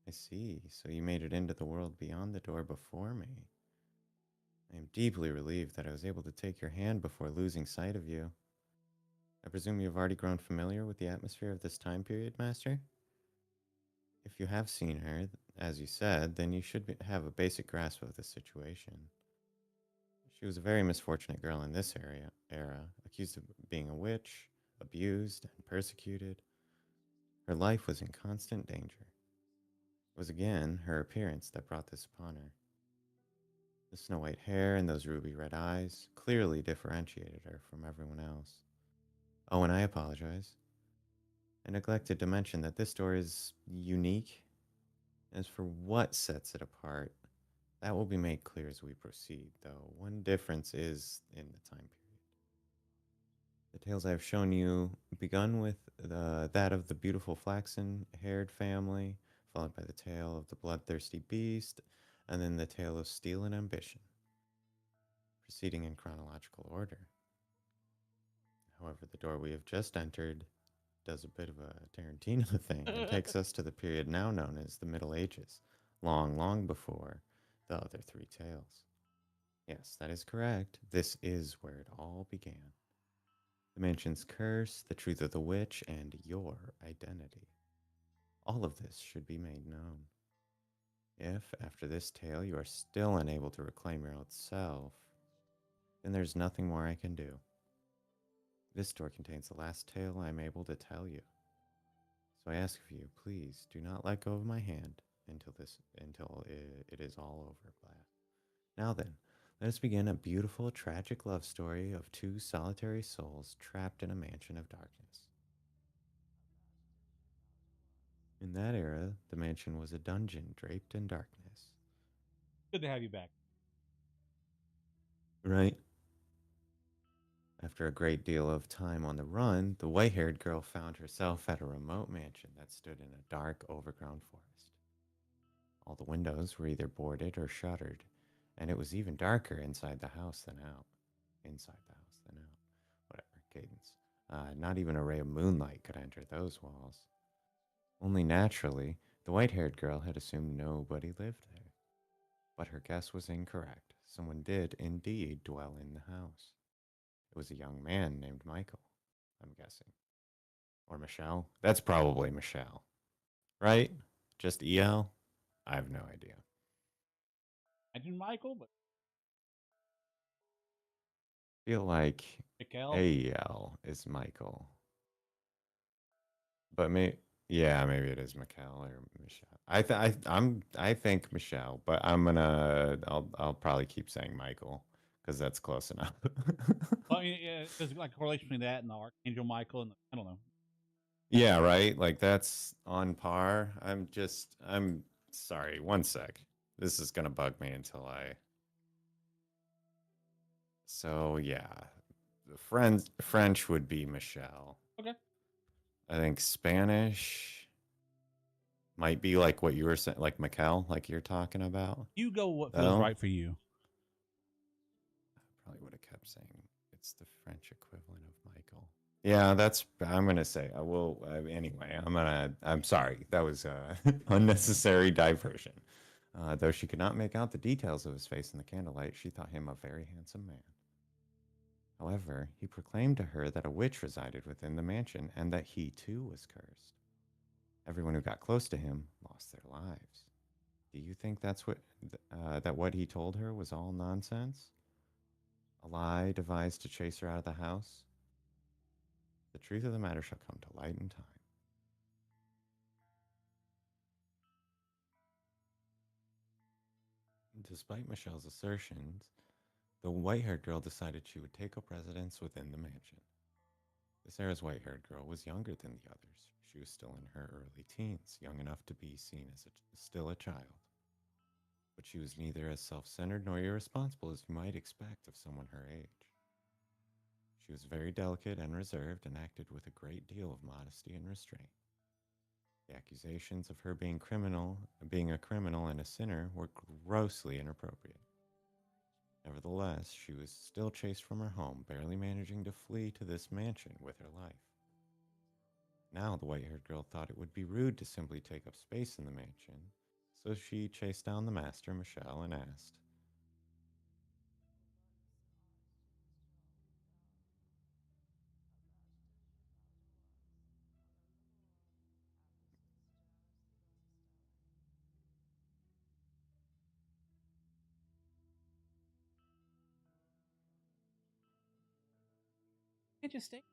I see. So you made it into the world beyond the door before me. I am deeply relieved that I was able to take your hand before losing sight of you. I presume you've already grown familiar with the atmosphere of this time period, Master? If you have seen her, as you said, then you should have a basic grasp of the situation. She was a very misfortunate girl in this era, accused of being a witch, abused, and persecuted. Her life was in constant danger. It was again her appearance that brought this upon her. The snow white hair and those ruby red eyes clearly differentiated her from everyone else. Oh, and I apologize. I neglected to mention that this door is unique. As for what sets it apart, that will be made clear as we proceed, though one difference is in the time period. The tales I have shown you begun with that of the beautiful flaxen haired family, followed by the tale of the bloodthirsty beast, and then the tale of steel and ambition, proceeding in chronological order. However, the door we have just entered does a bit of a Tarantino thing and takes us to the period now known as the Middle Ages, long, long before the other three tales. Yes, that is correct. This is where it all began. The mansion's curse, the truth of the witch, and your identity. All of this should be made known. If, after this tale, you are still unable to reclaim your old self, then there's nothing more I can do. This door contains the last tale I am able to tell you. So I ask of you, please do not let go of my hand until it is all over. Now then, let us begin a beautiful, tragic love story of two solitary souls trapped in a mansion of darkness. In that era, the mansion was a dungeon draped in darkness.
Good to have you back.
Right? After a great deal of time on the run, the white haired girl found herself at a remote mansion that stood in a dark, overgrown forest. All the windows were either boarded or shuttered, and it was even darker inside the house than out. Inside the house than out. Whatever, cadence. Not even a ray of moonlight could enter those walls. Only naturally, the white haired girl had assumed nobody lived there. But her guess was incorrect. Someone did indeed dwell in the house. It was a young man named Michael, I'm guessing. Or Michelle. That's probably Michelle. Right? Just EL? I have no idea.
imagine Michael, but
Feel like
Mikkel.
AEL is Michael, but yeah, maybe it is Michael or Michelle. I think Michelle, but I'll probably keep saying Michael because that's close enough.
Well, I mean, yeah, there's like a correlation between that and the Archangel Michael, and I don't know.
Yeah, right. Like that's on par. I'm sorry. One sec. This is gonna bug me until I. So yeah, the French would be Michelle.
Okay,
I think Spanish might be like what you were saying, like Mikel, like you're talking about.
you go what feels
Though
right for you.
I probably would have kept saying it's the French equivalent of Michael. Yeah, that's. I'm gonna say. I will. Anyway, I'm gonna. I'm sorry. That was unnecessary diversion. Though she could not make out the details of his face in the candlelight, she thought him a very handsome man. However, he proclaimed to her that a witch resided within the mansion and that he too was cursed. Everyone who got close to him lost their lives. Do you think that what he told her was all nonsense? A lie devised to chase her out of the house? The truth of the matter shall come to light in time. Despite Michelle's assertions, the white haired girl decided she would take up residence within the mansion. The Sarah's white haired girl was younger than the others. She was still in her early teens, young enough to be seen as still a child. But she was neither as self centered nor irresponsible as you might expect of someone her age. She was very delicate and reserved and acted with a great deal of modesty and restraint. The accusations of her being a criminal and a sinner were grossly inappropriate. Nevertheless, she was still chased from her home, barely managing to flee to this mansion with her life. Now the white haired girl thought it would be rude to simply take up space in the mansion, so she chased down the master, Michelle, and asked,
Can't just stay.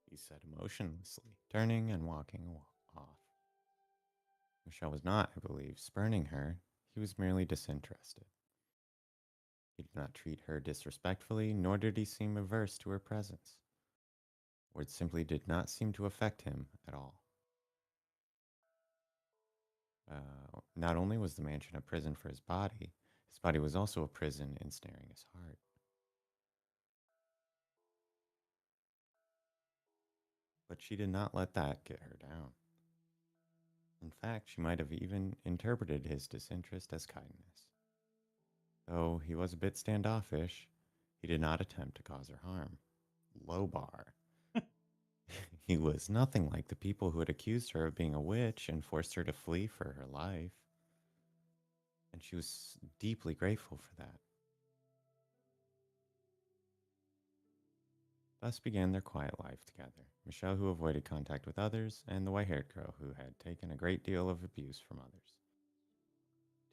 he said emotionlessly, turning and walking off. Michelle was not, I believe, spurning her. He was merely disinterested. He did not treat her disrespectfully, nor did he seem averse to her presence. Words simply did not seem to affect him at all. Not only was the mansion a prison for his body was also a prison ensnaring his heart. But she did not let that get her down. In fact, she might have even interpreted his disinterest as kindness. Though he was a bit standoffish, he did not attempt to cause her harm. Low bar. He was nothing like the people who had accused her of being a witch and forced her to flee for her life, and she was deeply grateful for that. Thus began their quiet life together. Michelle, who avoided contact with others, and the white haired girl, who had taken a great deal of abuse from others.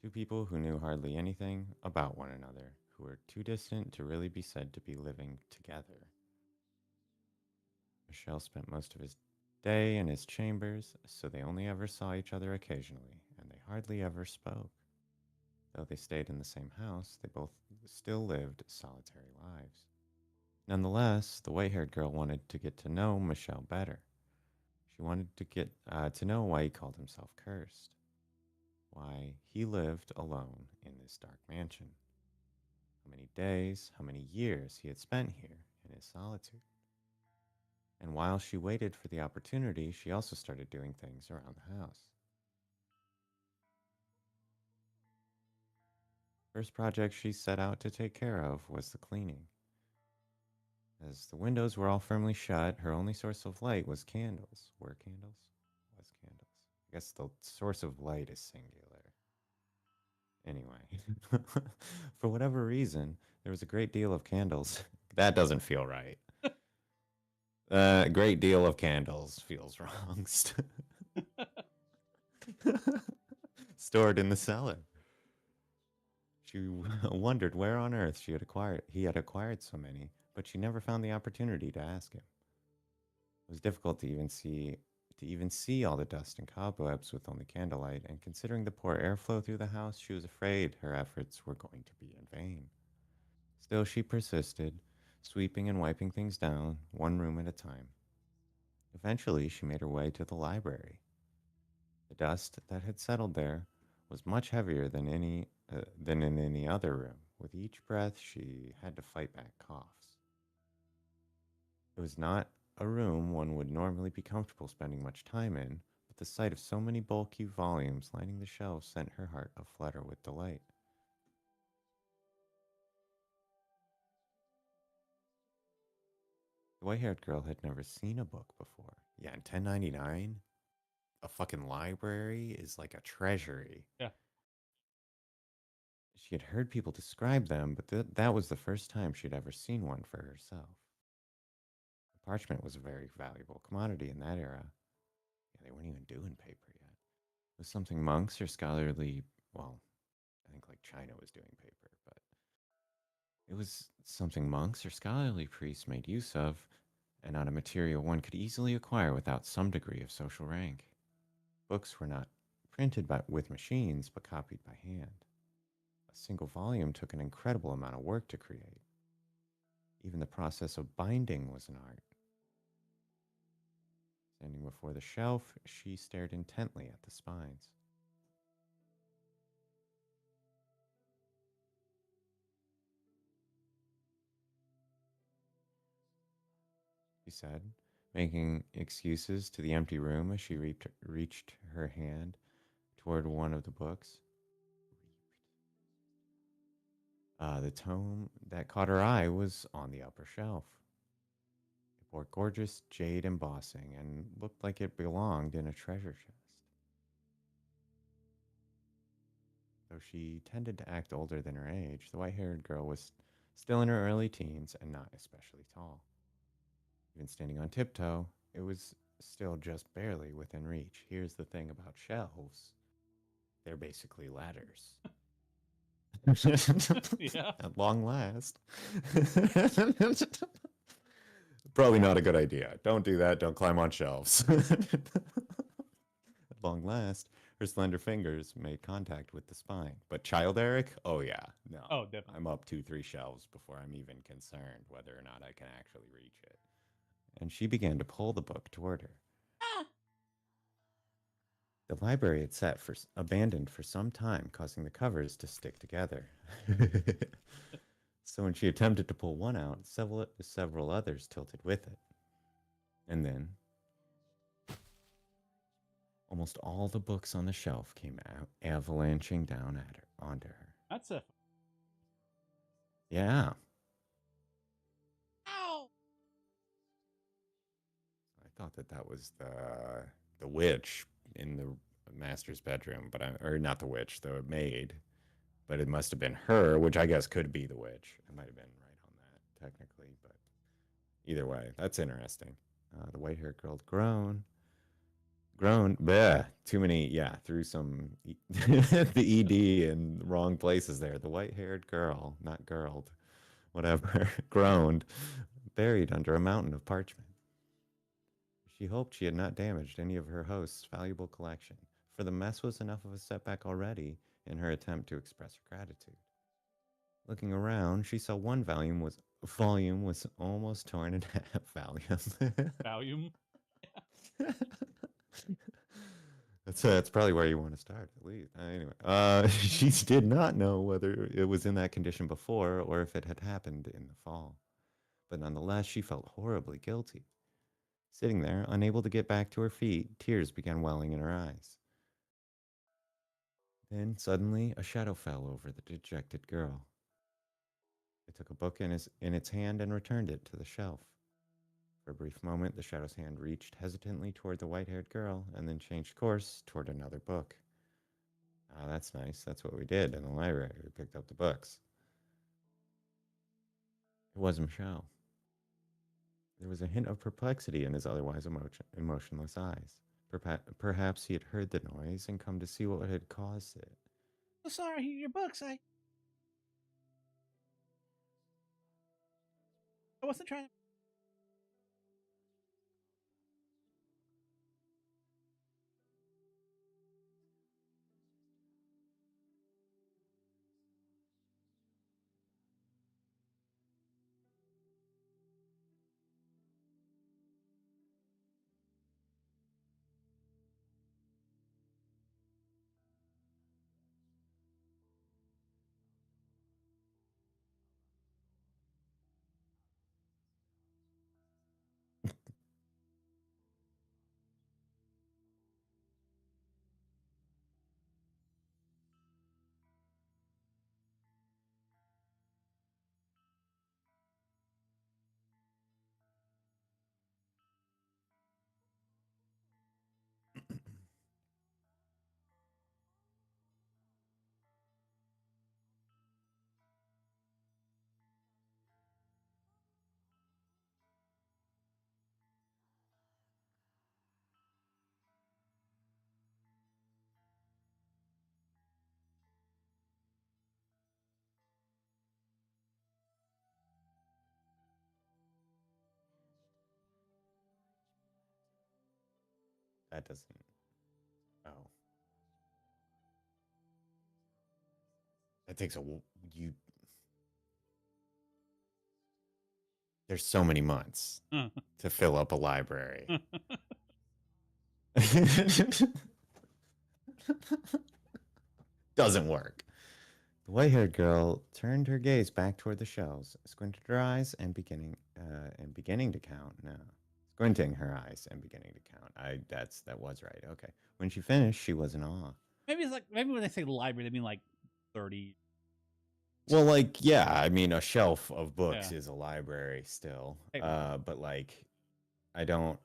Two people who knew hardly anything about one another, who were too distant to really be said to be living together. Michelle spent most of his day in his chambers, so they only ever saw each other occasionally, and they hardly ever spoke. Though they stayed in the same house, they both still lived solitary lives. Nonetheless, the white haired girl wanted to get to know Michelle better. She wanted to get to know why he called himself cursed, why he lived alone in this dark mansion, how many days, how many years he had spent here in his solitude. And while she waited for the opportunity, she also started doing things around the house. First project she set out to take care of was the cleaning. As the windows were all firmly shut, her only source of light was candles. Were candles? Was candles. I guess the source of light is singular. Anyway, for whatever reason, there was a great deal of candles. That doesn't feel right. A great deal of candles feels wrong. Stored in the cellar. She wondered where on earth he had acquired so many, but she never found the opportunity to ask him. It was difficult to even see all the dust and cobwebs with only candlelight, and considering the poor airflow through the house, she was afraid her efforts were going to be in vain. Still, she persisted, sweeping and wiping things down, one room at a time. Eventually, she made her way to the library. The dust that had settled there was much heavier than in any other room. With each breath, she had to fight back coughs. It was not a room one would normally be comfortable spending much time in, but the sight of so many bulky volumes lining the shelves sent her heart aflutter with delight. The white haired girl had never seen a book before. Yeah, in 1099, a fucking library is like a treasury.
Yeah.
She had heard people describe them, but that was the first time she'd ever seen one for herself. Parchment was a very valuable commodity in that era. Yeah, they weren't even doing paper yet. It was something monks or scholarly, well, I think like China was doing paper, but it was something monks or scholarly priests made use of, and not a material one could easily acquire without some degree of social rank. Books were not printed with machines, but copied by hand. A single volume took an incredible amount of work to create. Even the process of binding was an art. Standing before the shelf, she stared intently at the spines. She said, making excuses to the empty room as she reached her hand toward one of the books. The tome that caught her eye was on the upper shelf. It bore gorgeous jade embossing and looked like it belonged in a treasure chest. Though she tended to act older than her age, the white haired girl was still in her early teens and not especially tall. Even standing on tiptoe, it was still just barely within reach. Here's the thing about shelves, they're basically ladders.
Yeah.
At long last. Probably not a good idea. Don't do that. Don't climb on shelves. At long last, her slender fingers made contact with the spine. But child Eric? Oh, yeah. No.
Oh, definitely.
I'm up 2, 3 shelves before I'm even concerned whether or not I can actually reach it. And she began to pull the book toward her. The library had sat abandoned for some time, causing the covers to stick together. So when she attempted to pull one out, several others tilted with it. And then almost all the books on the shelf came out, avalanching down at her onto her.
That's a.
Yeah,
Ow!
I thought that was the witch in the master's bedroom, but or not the witch, the maid, but it must have been her, which I guess could be the witch. I might have been right on that technically, but either way, that's interesting. The white haired girl groaned. Bleh, too many. Yeah, threw some the ed in wrong places there. The white haired girl, not girled, whatever, groaned, buried under a mountain of parchment. She hoped she had not damaged any of her host's valuable collection, for the mess was enough of a setback already in her attempt to express her gratitude. Looking around, she saw one volume was almost torn in half.
Volume.
That's probably where you want to start, at least. Anyway, she did not know whether it was in that condition before or if it had happened in the fall. But nonetheless, she felt horribly guilty. Sitting there, unable to get back to her feet, tears began welling in her eyes. Then suddenly, a shadow fell over the dejected girl. It took a book in its hand and returned it to the shelf. For a brief moment, the shadow's hand reached hesitantly toward the white haired girl and then changed course toward another book. Oh, that's nice. That's what we did in the library. We picked up the books. It was Michelle. There was a hint of perplexity in his otherwise emotionless eyes. Perhaps he had heard the noise and come to see what had caused it.
Oh, sorry, your books. I wasn't trying to.
That doesn't. Oh, that takes a you. There's so many months to fill up a library. Doesn't work. The white-haired girl turned her gaze back toward the shelves, squinted her eyes and beginning to count. No, squinting her eyes and beginning to count. That was right. Okay. When she finished, she was in awe.
Maybe it's like maybe when they say library, they mean like 30.
Well, like, yeah, I mean, a shelf of books
Yeah.
is a library still.
Hey.
But like, I don't.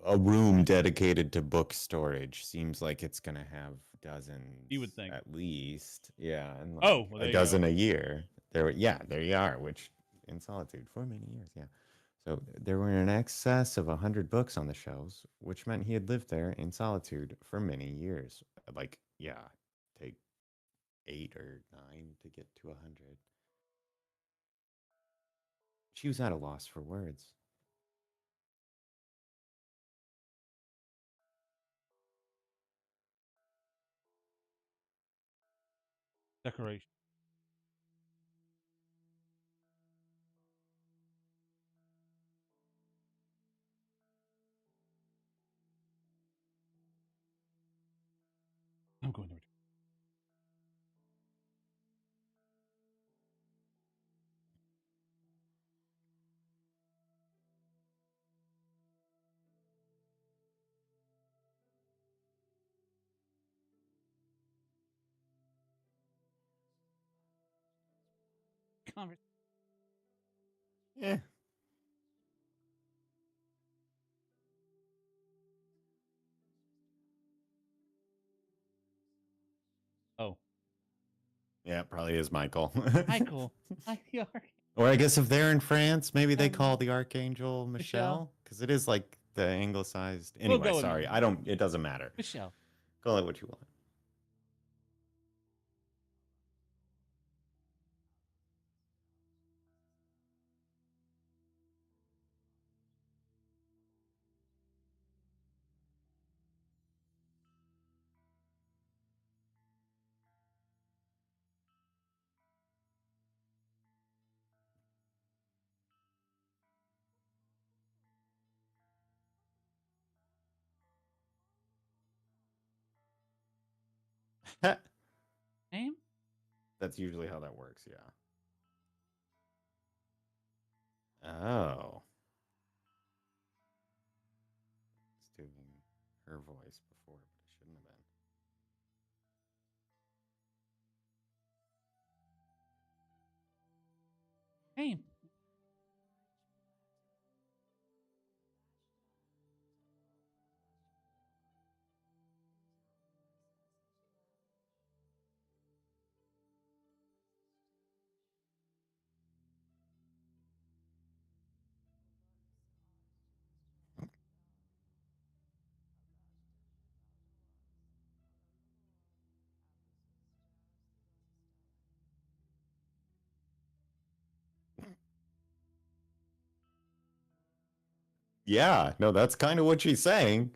A room dedicated to book storage seems like it's gonna have dozens.
You would think.
At least, yeah, and like
Oh, well,
a
there you
dozen
go.
a year. There you are. Which in solitude for many years, yeah. So there were in excess of 100 books on the shelves, which meant he had lived there in solitude for many years. Like, yeah, take 8 or 9 to get to 100. She was at a loss for words.
Decoration. I'm going to return. Conversation.
Yeah.
Oh,
Yeah, probably is Michael.
Michael. Hi,
Or I guess if they're in France, maybe they call
um,
the archangel
Michelle.
Michelle because it is like the anglicized.
We'll
Anyway,
go with
sorry, I don't. It doesn't matter.
Michelle.
Call it what you want.
Name?
That's usually how that works. Yeah. Oh, it's doing her voice before, but it shouldn't have
Name.
Yeah, no, that's kind of what she's saying.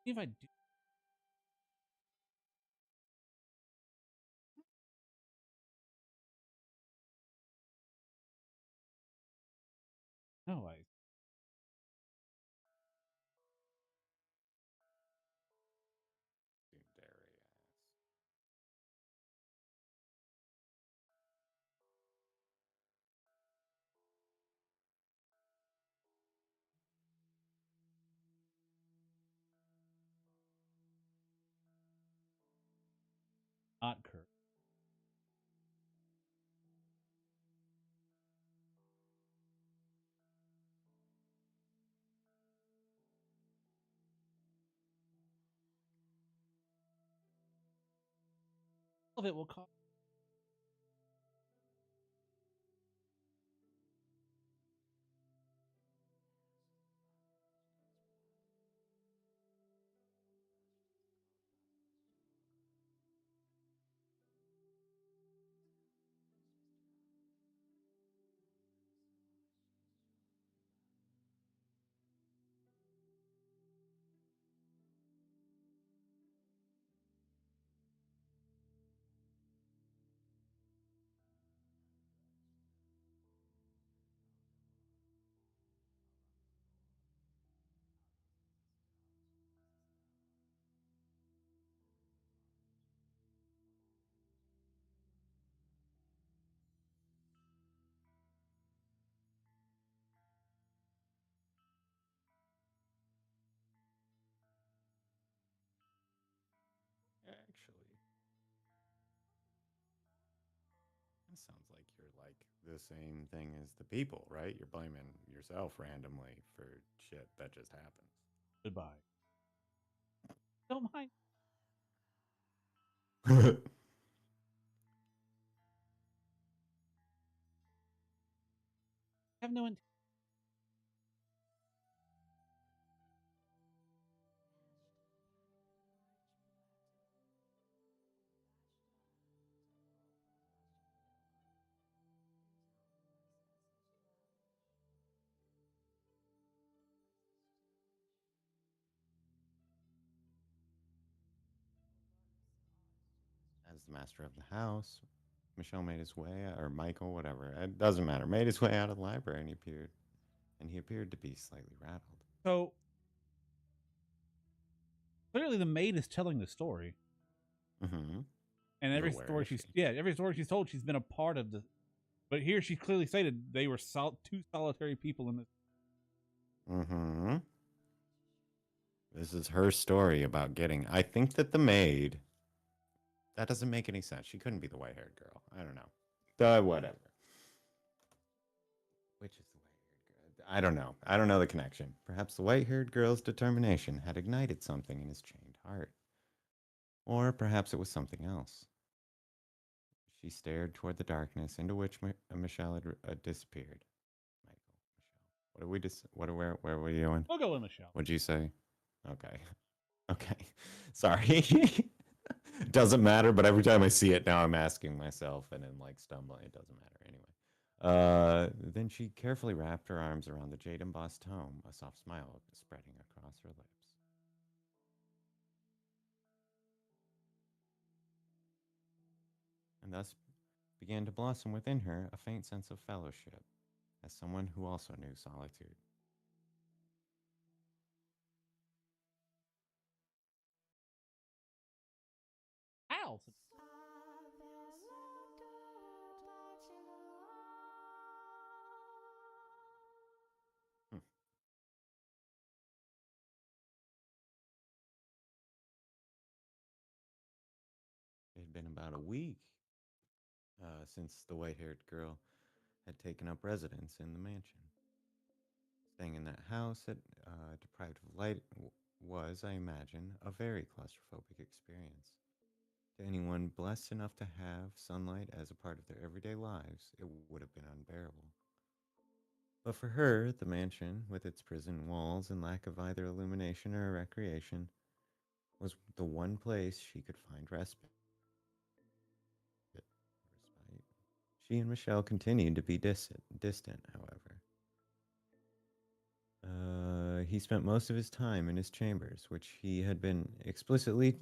If I do, no, I not Kurt. All of it will cost.
Actually, that sounds like you're like the same thing as the people, right? You're blaming yourself randomly for shit that just happens.
Goodbye. Don't mind. I have no intent.
As the master of the house, Michelle made his way, or Michael, whatever, it doesn't matter, made his way out of the library and he appeared to be slightly rattled.
So clearly, the maid is telling the story,
Mm-hmm.
and
But
every
where
story
is she?
she's yeah, every story she's told, she's been a part of the. But here, she clearly stated they were two solitary people in this.
Mm-hmm. This is her story about getting. I think that the maid. That doesn't make any sense. She couldn't be the white haired girl. I don't know. Whatever. Which is the white haired girl? I don't know. I don't know the connection. Perhaps the white haired girl's determination had ignited something in his chained heart. Or perhaps it was something else. She stared toward the darkness into which Michelle had disappeared. Michael, Michelle. What did we just? Where were you going?
We'll go with Michelle.
What'd you say? Okay. Okay. Sorry. Doesn't matter, but every time I see it now, I'm asking myself and then like stumbling. It doesn't matter anyway. Then she carefully wrapped her arms around the jade embossed tome, a soft smile spreading across her lips. And thus began to blossom within her a faint sense of fellowship, as someone who also knew solitude.
Ow!
Hmm. It had been about a week since the white haired girl had taken up residence in the mansion. Staying in that house at deprived of light was, I imagine, a very claustrophobic experience. To anyone blessed enough to have sunlight as a part of their everyday lives, it would have been unbearable. But for her, the mansion, with its prison walls and lack of either illumination or recreation, was the one place she could find respite. She and Michelle continued to be distant, however. He spent most of his time in his chambers, which he had explicitly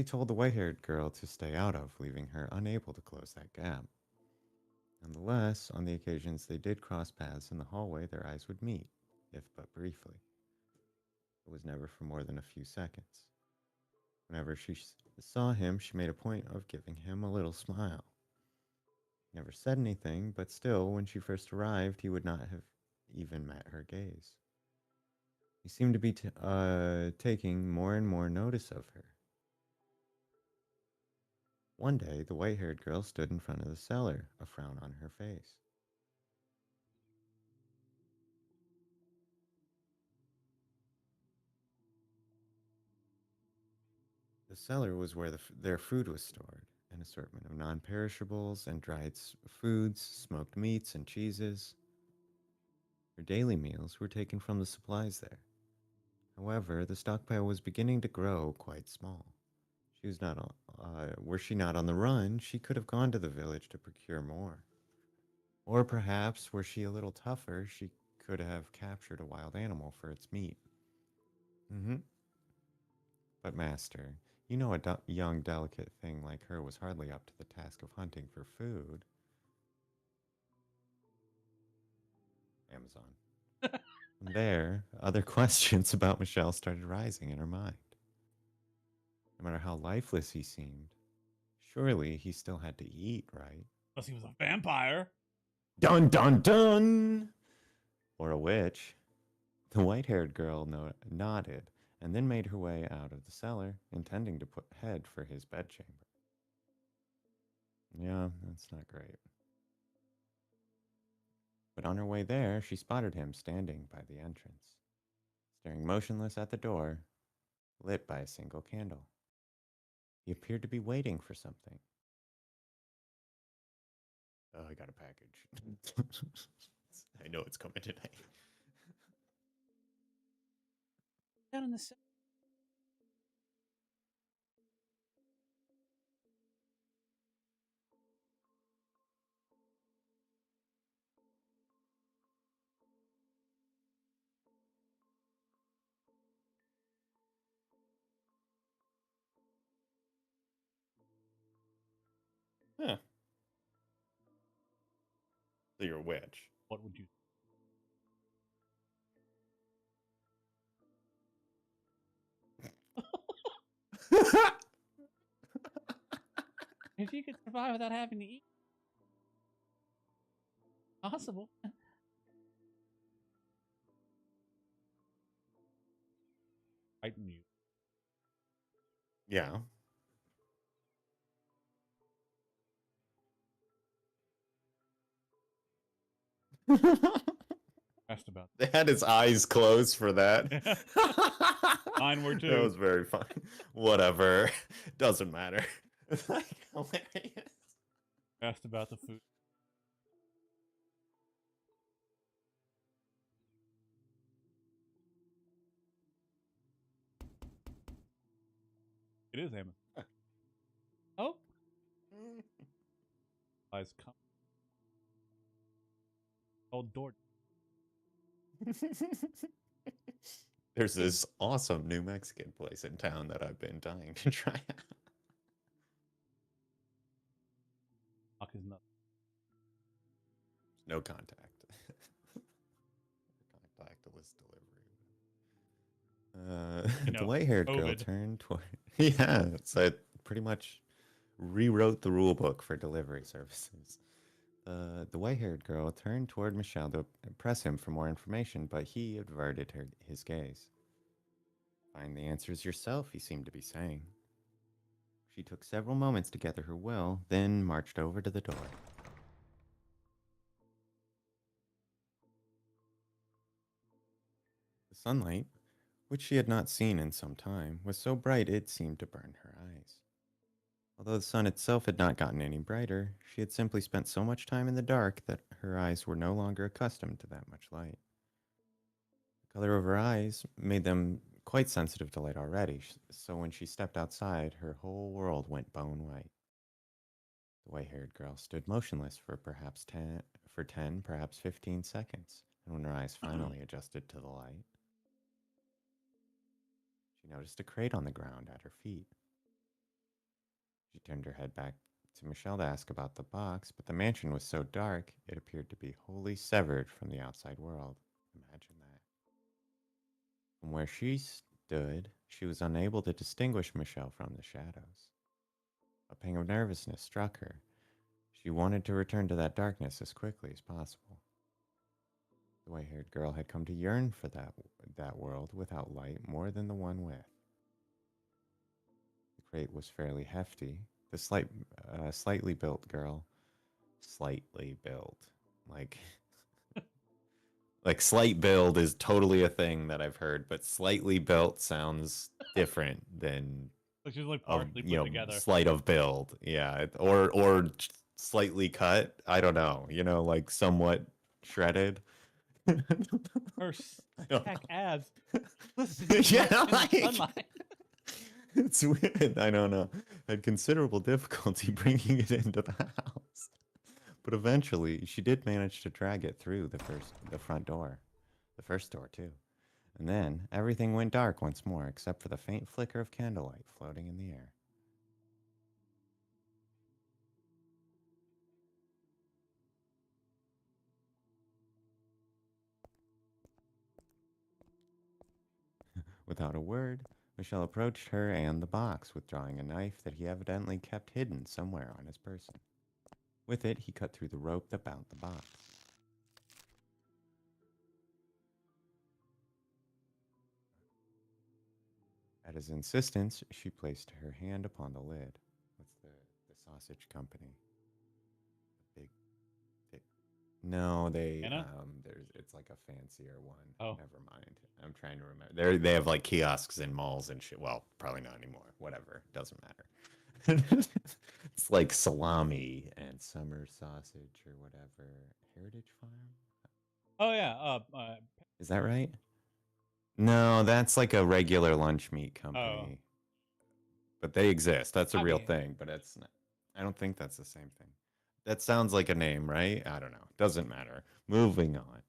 told the white-haired girl to stay out of, leaving her unable to close that gap. Nonetheless, on the occasions they did cross paths in the hallway, their eyes would meet, if but briefly. It was never for more than a few seconds. Whenever she saw him, she made a point of giving him a little smile. He never said anything, but still, when she first arrived, he would not have even met her gaze. He seemed to be taking more and more notice of her. One day, the white haired girl stood in front of the cellar, a frown on her face. The cellar was where their food was stored, an assortment of non perishables and dried foods, smoked meats, and cheeses. Her daily meals were taken from the supplies there. However, the stockpile was beginning to grow quite small. She was not on, were she not on the run, she could have gone to the village to procure more. Or perhaps, were she a little tougher, she could have captured a wild animal for its meat. Mm-hmm. But, Master, you know a young, delicate thing like her was hardly up to the task of hunting for food. Amazon. From there, other questions about Michelle started rising in her mind. No matter how lifeless he seemed, surely he still had to eat, right?
Unless he was a vampire.
Dun dun dun! Or a witch. The white haired girl nodded and then made her way out of the cellar, intending to head for his bedchamber. Yeah, that's not great. But on her way there, she spotted him standing by the entrance, staring motionless at the door, lit by a single candle. He appeared to be waiting for something. Oh, I got a package. I know it's coming tonight.
Down in the
Huh. So you're a witch.
what would you? If you could survive without having to eat, possible. Frighten you.
Yeah.
Asked about
They had his eyes closed for that.
that. Mine were
That
too.
was very fun. Whatever. Doesn't matter. It's like hilarious.
Asked about the food. It is Amazon. Oh, eyes come. Old door.
There's this awesome New Mexican place in town that I've been dying to try out.
Knock is nothing.
No contact. Contactless delivery.
You
The
know,
white haired girl
COVID.
turned toward. Yeah, so it pretty much rewrote the rule book for delivery services. The white haired girl turned toward Michelle to press him for more information, but he averted his gaze. Find the answers yourself, he seemed to be saying. She took several moments to gather her will, then marched over to the door. The sunlight, which she had not seen in some time, was so bright it seemed to burn her eyes. Although the sun itself had not gotten any brighter, she had simply spent so much time in the dark that her eyes were no longer accustomed to that much light. The color of her eyes made them quite sensitive to light already, so when she stepped outside, her whole world went bone white. The white-haired girl stood motionless for perhaps 10, perhaps 15 seconds, and when her eyes finally adjusted to the light, she noticed a crate on the ground at her feet. She turned her head back to Michelle to ask about the box, but the mansion was so dark it appeared to be wholly severed from the outside world. Imagine that. From where she stood, she was unable to distinguish Michelle from the shadows. A pang of nervousness struck her. She wanted to return to that darkness as quickly as possible. The white-haired girl had come to yearn for that world without light more than the one with. The crate was fairly hefty. The slightly built girl, slightly built, like like slight build is totally a thing that I've heard, but slightly built sounds different than
Which is like
of
partially put together.
slight of build, yeah, or slightly cut. I don't know, like somewhat shredded.
Her
I don't
stack
know.
abs. Listen
Yeah,
in the
like
sunlight.
it's weird. I don't know. I had considerable difficulty bringing it into the house, but eventually she did manage to drag it through the front door, the first door too. And then everything went dark once more, except for the faint flicker of candlelight floating in the air. Without a word, Michelle approached her and the box, withdrawing a knife that he evidently kept hidden somewhere on his person. With it, he cut through the rope that bound the box. At his insistence, she placed her hand upon the lid. What's the sausage company? The big, thick. No,
Anna?
there's it's like a fancier one.
Oh.
Never mind. I'm trying to remember. They have like kiosks in malls and shit. Well, probably not anymore. Whatever, doesn't matter. It's like salami and summer sausage or whatever. Heritage Farm?
Oh yeah.
Is that right? No, that's like a regular lunch meat
Oh.
company. But they exist. That's a
I
real
mean,
thing, but it's not, I don't think that's the same thing. That sounds like a name, right? I don't know. Doesn't matter. Moving on.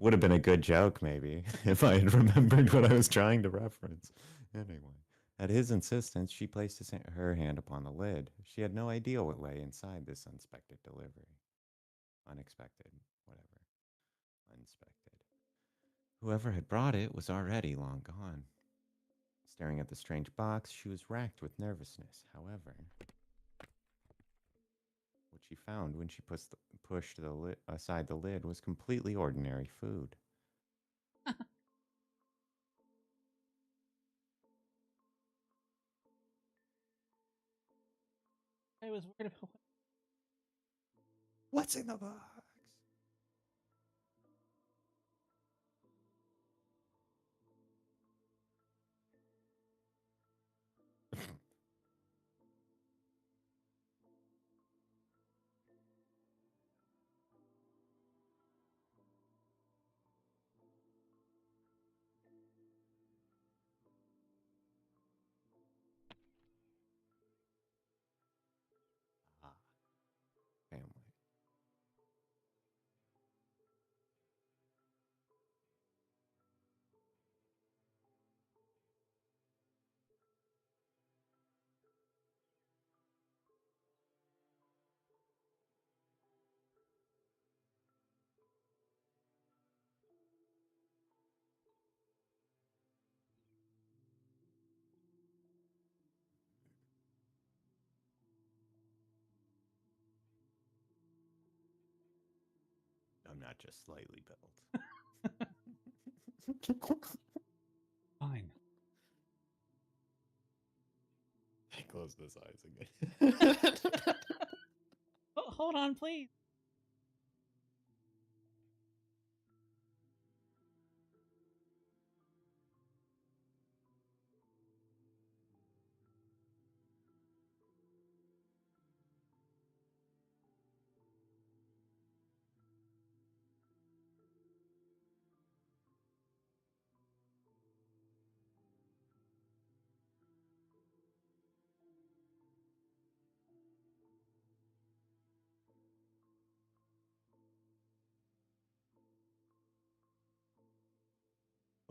Would have been a good joke, maybe, if I had remembered what I was trying to reference. Anyway, at his insistence, she placed her hand upon the lid. She had no idea what lay inside this unexpected delivery. Unexpected, whatever. Unexpected. Whoever had brought it was already long gone. Staring at the strange box, she was racked with nervousness. However, what she found when she pushed aside the lid was completely ordinary food.
I was worried about.
What's in the box? Ah, family. I'm not just slightly built.
Fine.
I closed his eyes again.
Oh, hold on, please.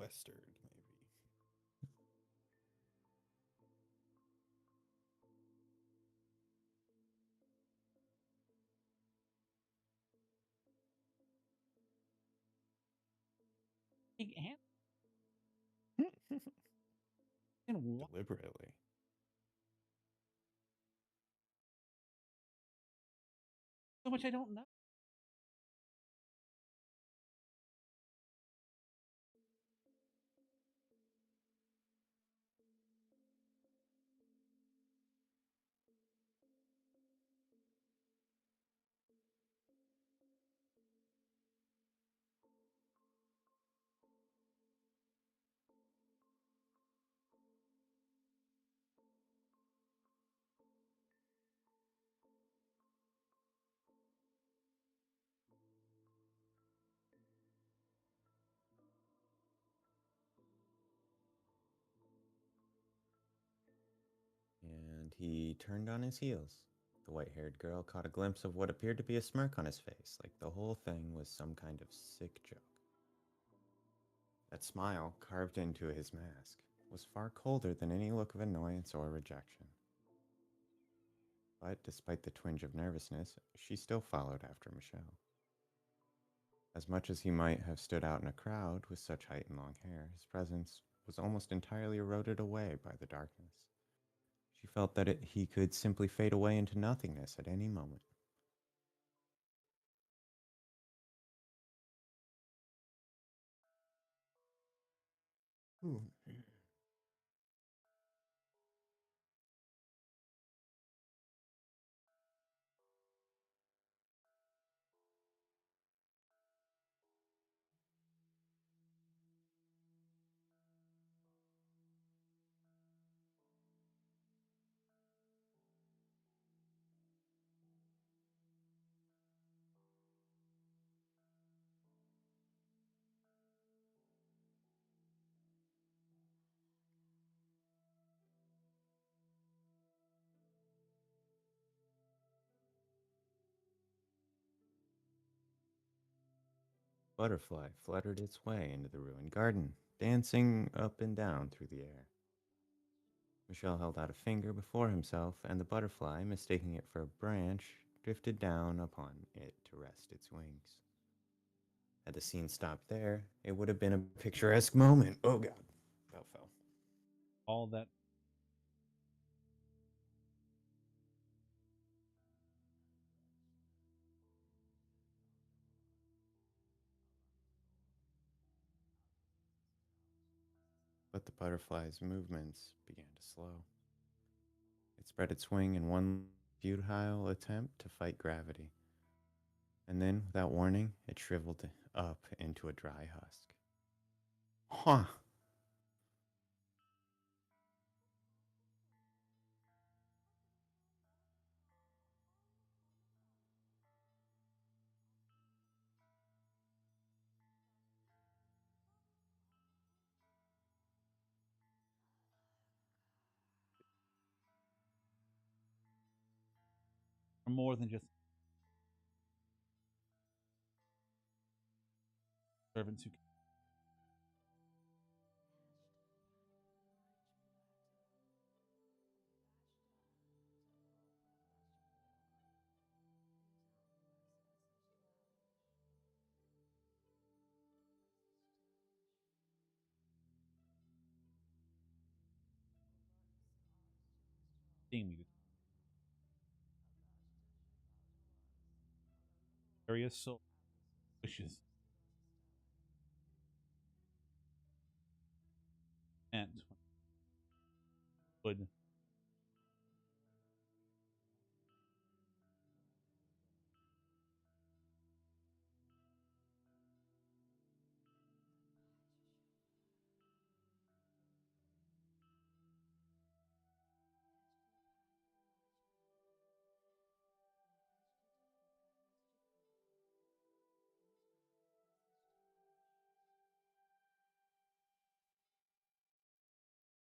sequestered, maybe.
Big hand and what?
Deliberately.
So much I don't know.
And he turned on his heels. The white haired girl caught a glimpse of what appeared to be a smirk on his face, like the whole thing was some kind of sick joke. That smile, carved into his mask, was far colder than any look of annoyance or rejection. But despite the twinge of nervousness, she still followed after Michelle. As much as he might have stood out in a crowd with such height and long hair, his presence was almost entirely eroded away by the darkness. She felt that he could simply fade away into nothingness at any moment. Ooh. Butterfly fluttered its way into the ruined garden, dancing up and down through the air. Michel held out a finger before himself, and the butterfly, mistaking it for a branch, drifted down upon it to rest its wings. Had the scene stopped there, it would have been a picturesque moment. Oh god. About fell.
All that
But the butterfly's movements began to slow. It spread its wing in one futile attempt to fight gravity, and then, without warning, it shriveled up into a dry husk. Huh!
are more than just servants who sting me. Various soul wishes and would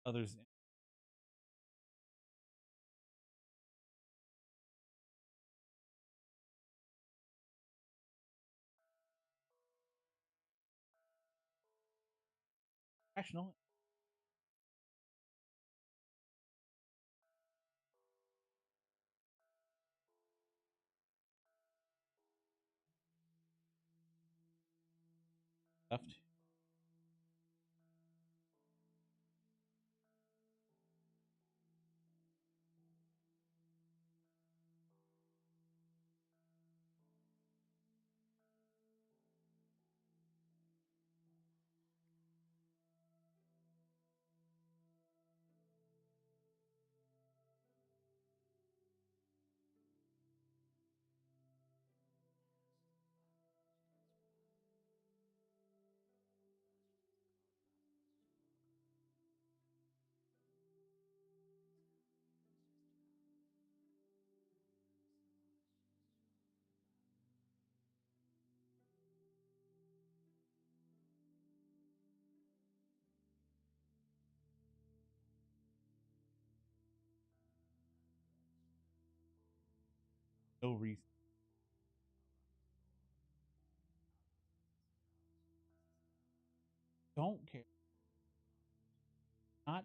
others rational. Left. No reason. Don't care. Not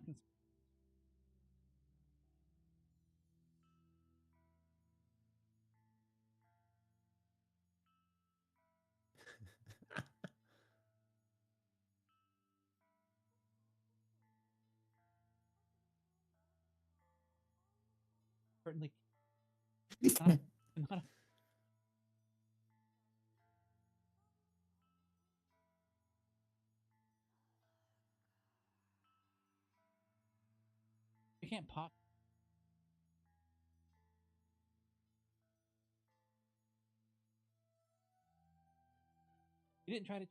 certainly not. Not. You can't pop. You didn't try to.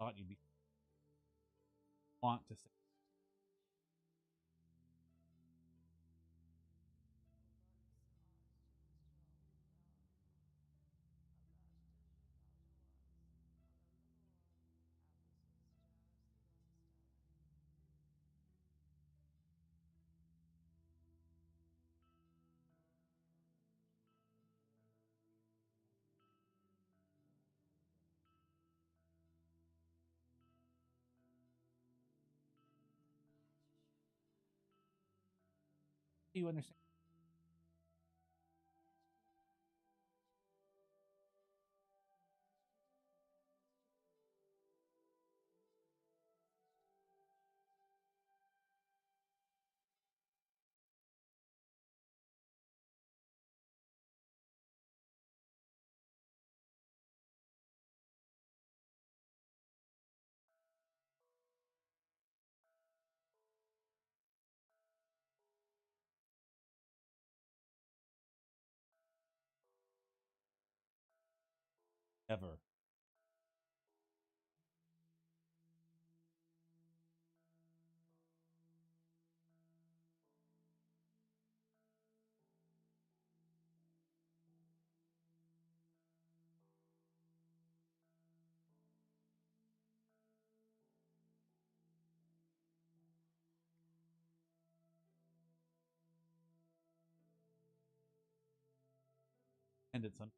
Thought you'd be want to say. You understand? Ever. Ended son.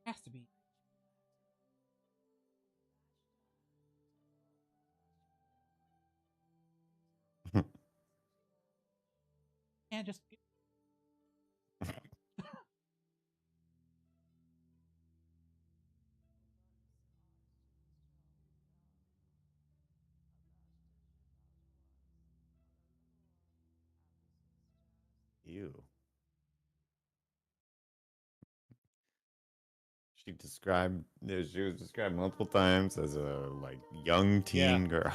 Has to be. Can't just.
Ew. She was described multiple times as a like young
Yeah,
teen girl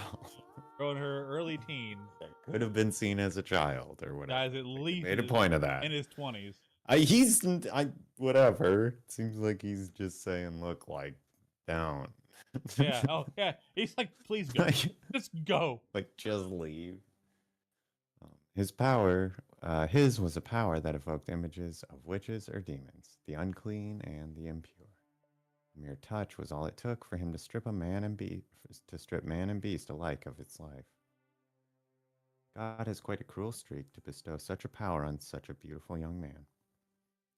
growing her early teens.
that could have been seen as a child or whatever.
Guy's at
Like they
least
made a point of
in
that.
his 20s.
I whatever. It seems like he's just saying, look, like, don't.
Yeah. Oh, yeah. He's like, please go.
like,
Just go.
like, just leave. His was a power that evoked images of witches or demons, the unclean and the impure. A mere touch was all it took for him to strip man and beast alike of its life. God has quite a cruel streak to bestow such a power on such a beautiful young man.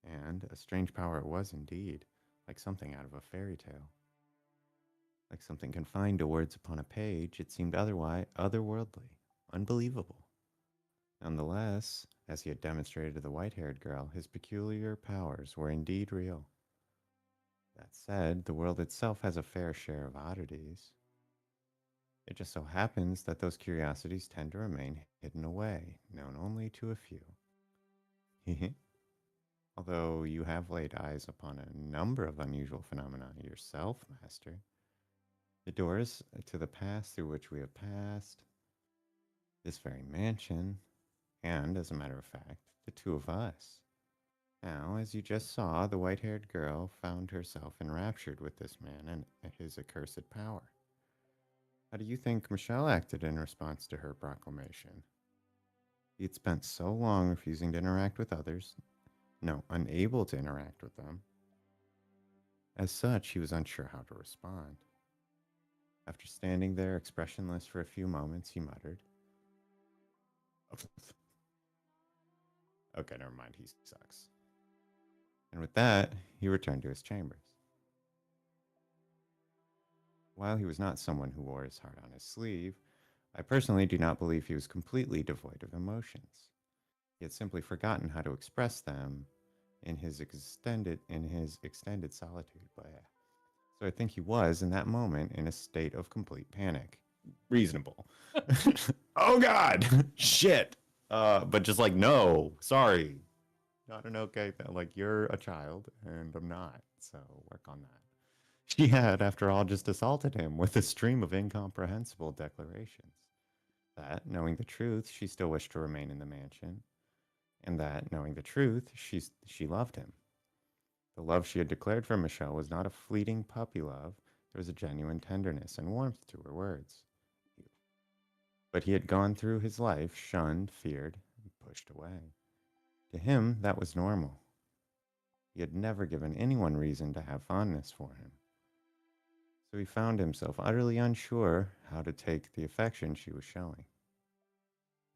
And a strange power it was indeed, like something out of a fairy tale. Like something confined to words upon a page, it seemed otherwise otherworldly, unbelievable. Nonetheless, as he had demonstrated to the white haired girl, his peculiar powers were indeed real. That said, the world itself has a fair share of oddities. It just so happens that those curiosities tend to remain hidden away, known only to a few. Although you have laid eyes upon a number of unusual phenomena yourself, Master. The doors to the past through which we have passed, this very mansion, and, as a matter of fact, the two of us. Now, as you just saw, the white haired girl found herself enraptured with this man and his accursed power. How do you think Michelle acted in response to her proclamation? He had spent so long refusing to interact with others, no, unable to interact with them. As such, he was unsure how to respond. After standing there expressionless for a few moments, he muttered, okay, never mind, he sucks. And with that, he returned to his chambers. While he was not someone who wore his heart on his sleeve, I personally do not believe he was completely devoid of emotions. He had simply forgotten how to express them in his extended solitude. But yeah. So I think he was in that moment in a state of complete panic. Reasonable. Oh God, shit. But just like no, sorry, not an okay thing. Like you're a child and I'm not. So work on that. She had, after all, just assaulted him with a stream of incomprehensible declarations. That, knowing the truth, she still wished to remain in the mansion, and that, knowing the truth, she loved him. The love she had declared for Michelle was not a fleeting puppy love, there was a genuine tenderness and warmth to her words. But he had gone through his life shunned, feared, and pushed away. To him, that was normal. He had never given anyone reason to have fondness for him. So he found himself utterly unsure how to take the affection she was showing.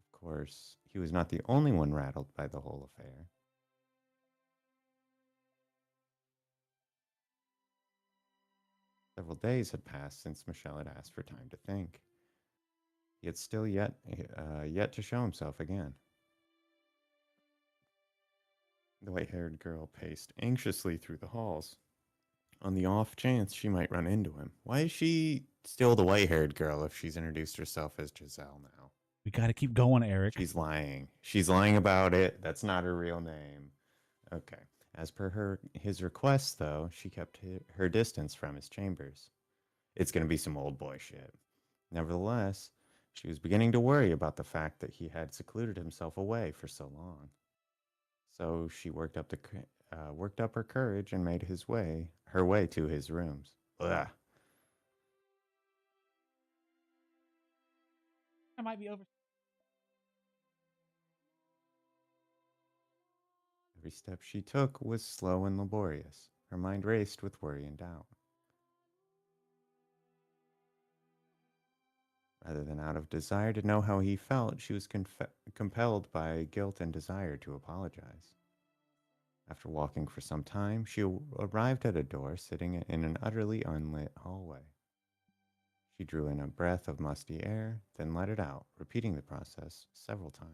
Of course, he was not the only one rattled by the whole affair. Several days had passed since Michelle had asked for time to think. He had still yet to show himself again. The white-haired girl paced anxiously through the halls, on the off chance she might run into him. Why is she still the white-haired girl if she's introduced herself as Giselle now?
We got to keep going, Eric.
She's lying. She's lying about it. That's not her real name. Okay. As per his request, though, she kept her distance from his chambers. It's going to be some old boy shit. Nevertheless, she was beginning to worry about the fact that he had secluded himself away for so long. So she worked up her courage and made her way to his rooms. Ugh.
I might be over.
Every step she took was slow and laborious. Her mind raced with worry and doubt. Rather than out of desire to know how he felt, she was compelled by guilt and desire to apologize. After walking for some time, she arrived at a door sitting in an utterly unlit hallway. She drew in a breath of musty air, then let it out, repeating the process several times.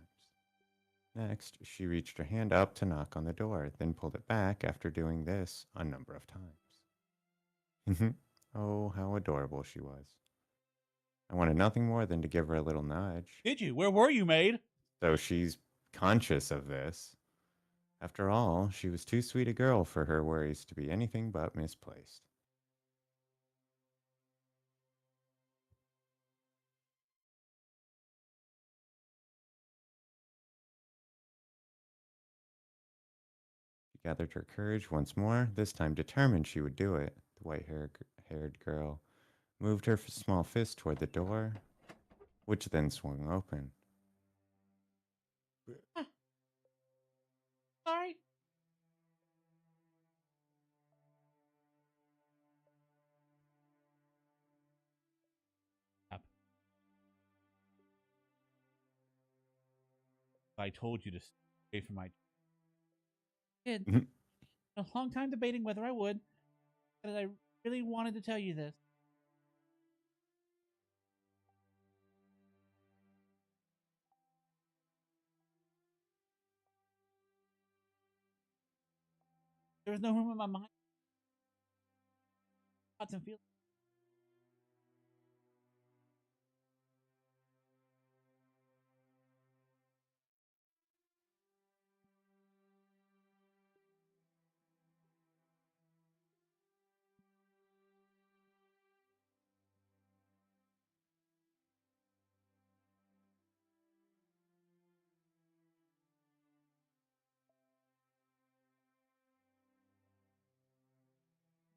Next, she reached her hand up to knock on the door, then pulled it back after doing this a number of times. Oh, how adorable she was. I wanted nothing more than to give her a little nudge.
Did you? Where were you, maid?
So she's conscious of this. After all, she was too sweet a girl for her worries to be anything but misplaced. She gathered her courage once more, this time determined she would do it. The white haired girl moved her small fist toward the door, which then swung open.
Sorry. I told you to stay from my kid. A long time debating whether I would, but I really wanted to tell you this. There was no room in my mind, thoughts and feelings.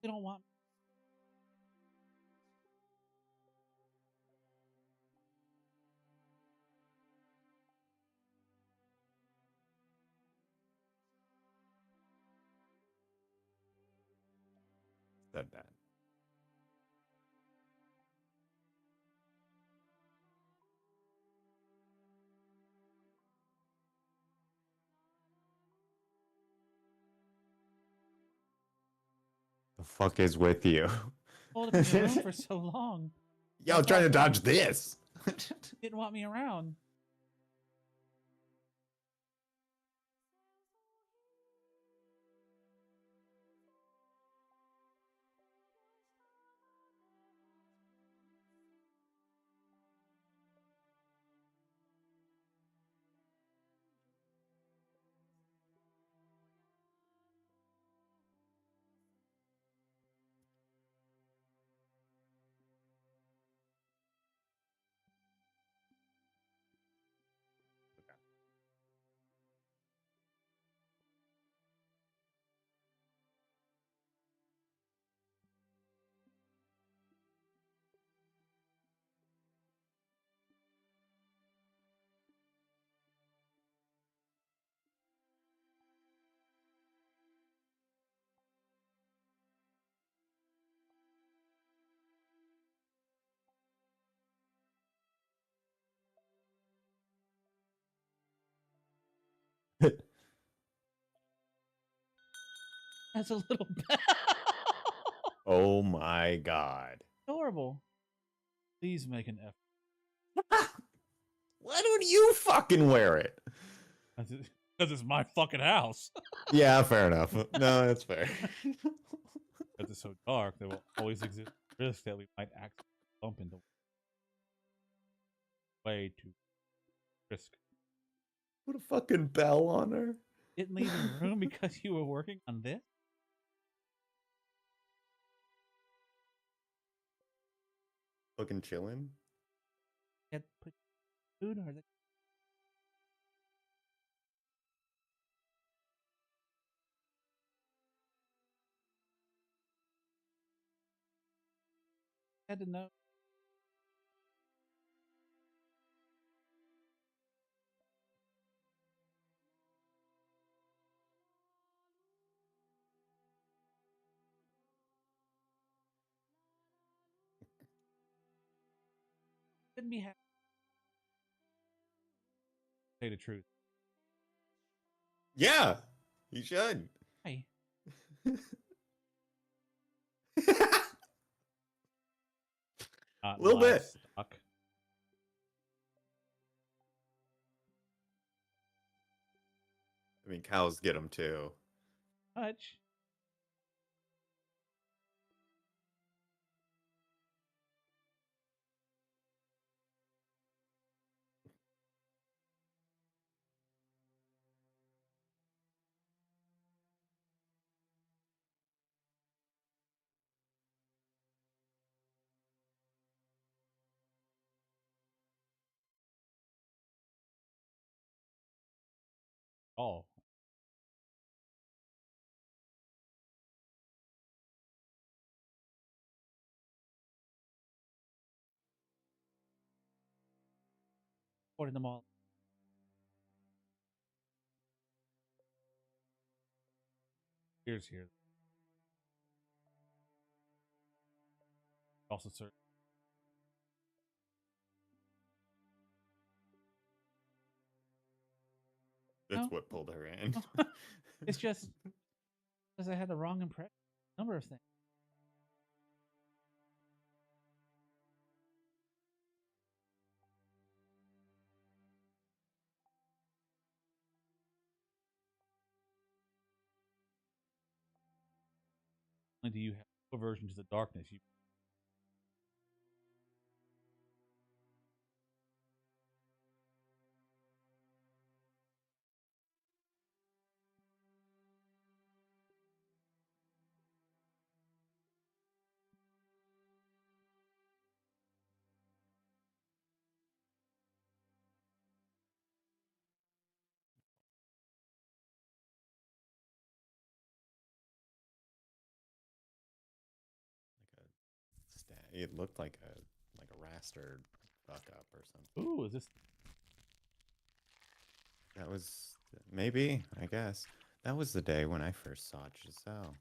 They don't want me.
Said that. The fuck is with you?
Hold up in your room for so long.
Yo, trying to dodge this.
Didn't want me around. That's a little bit
Oh my god.
adorable. Please make an effort.
Why don't you fucking wear it?
Because it's my fucking house.
Yeah, fair enough. No, that's fair.
Because it's so dark, there will always exist risk that we might accidentally bump into way to risk.
Put a fucking bell on her.
Didn't leave the room because you were working on this?
Fucking chilling.
Had put food or the had to know. Couldn't be happy. Say the truth.
Yeah, you should.
Why?
A
Not
little bit.
livestock.
I mean, cows get them too.
Much. Oh, putting them all. Here's here. Also, sir.
That's
No,
what pulled her in.
no. It's just because I had the wrong impression. Number of things. Only do you have aversion to the darkness? You
It looked like a raster fuck up or something.
ooh, is this?
That was maybe, I guess. That was the day when I first saw Giselle.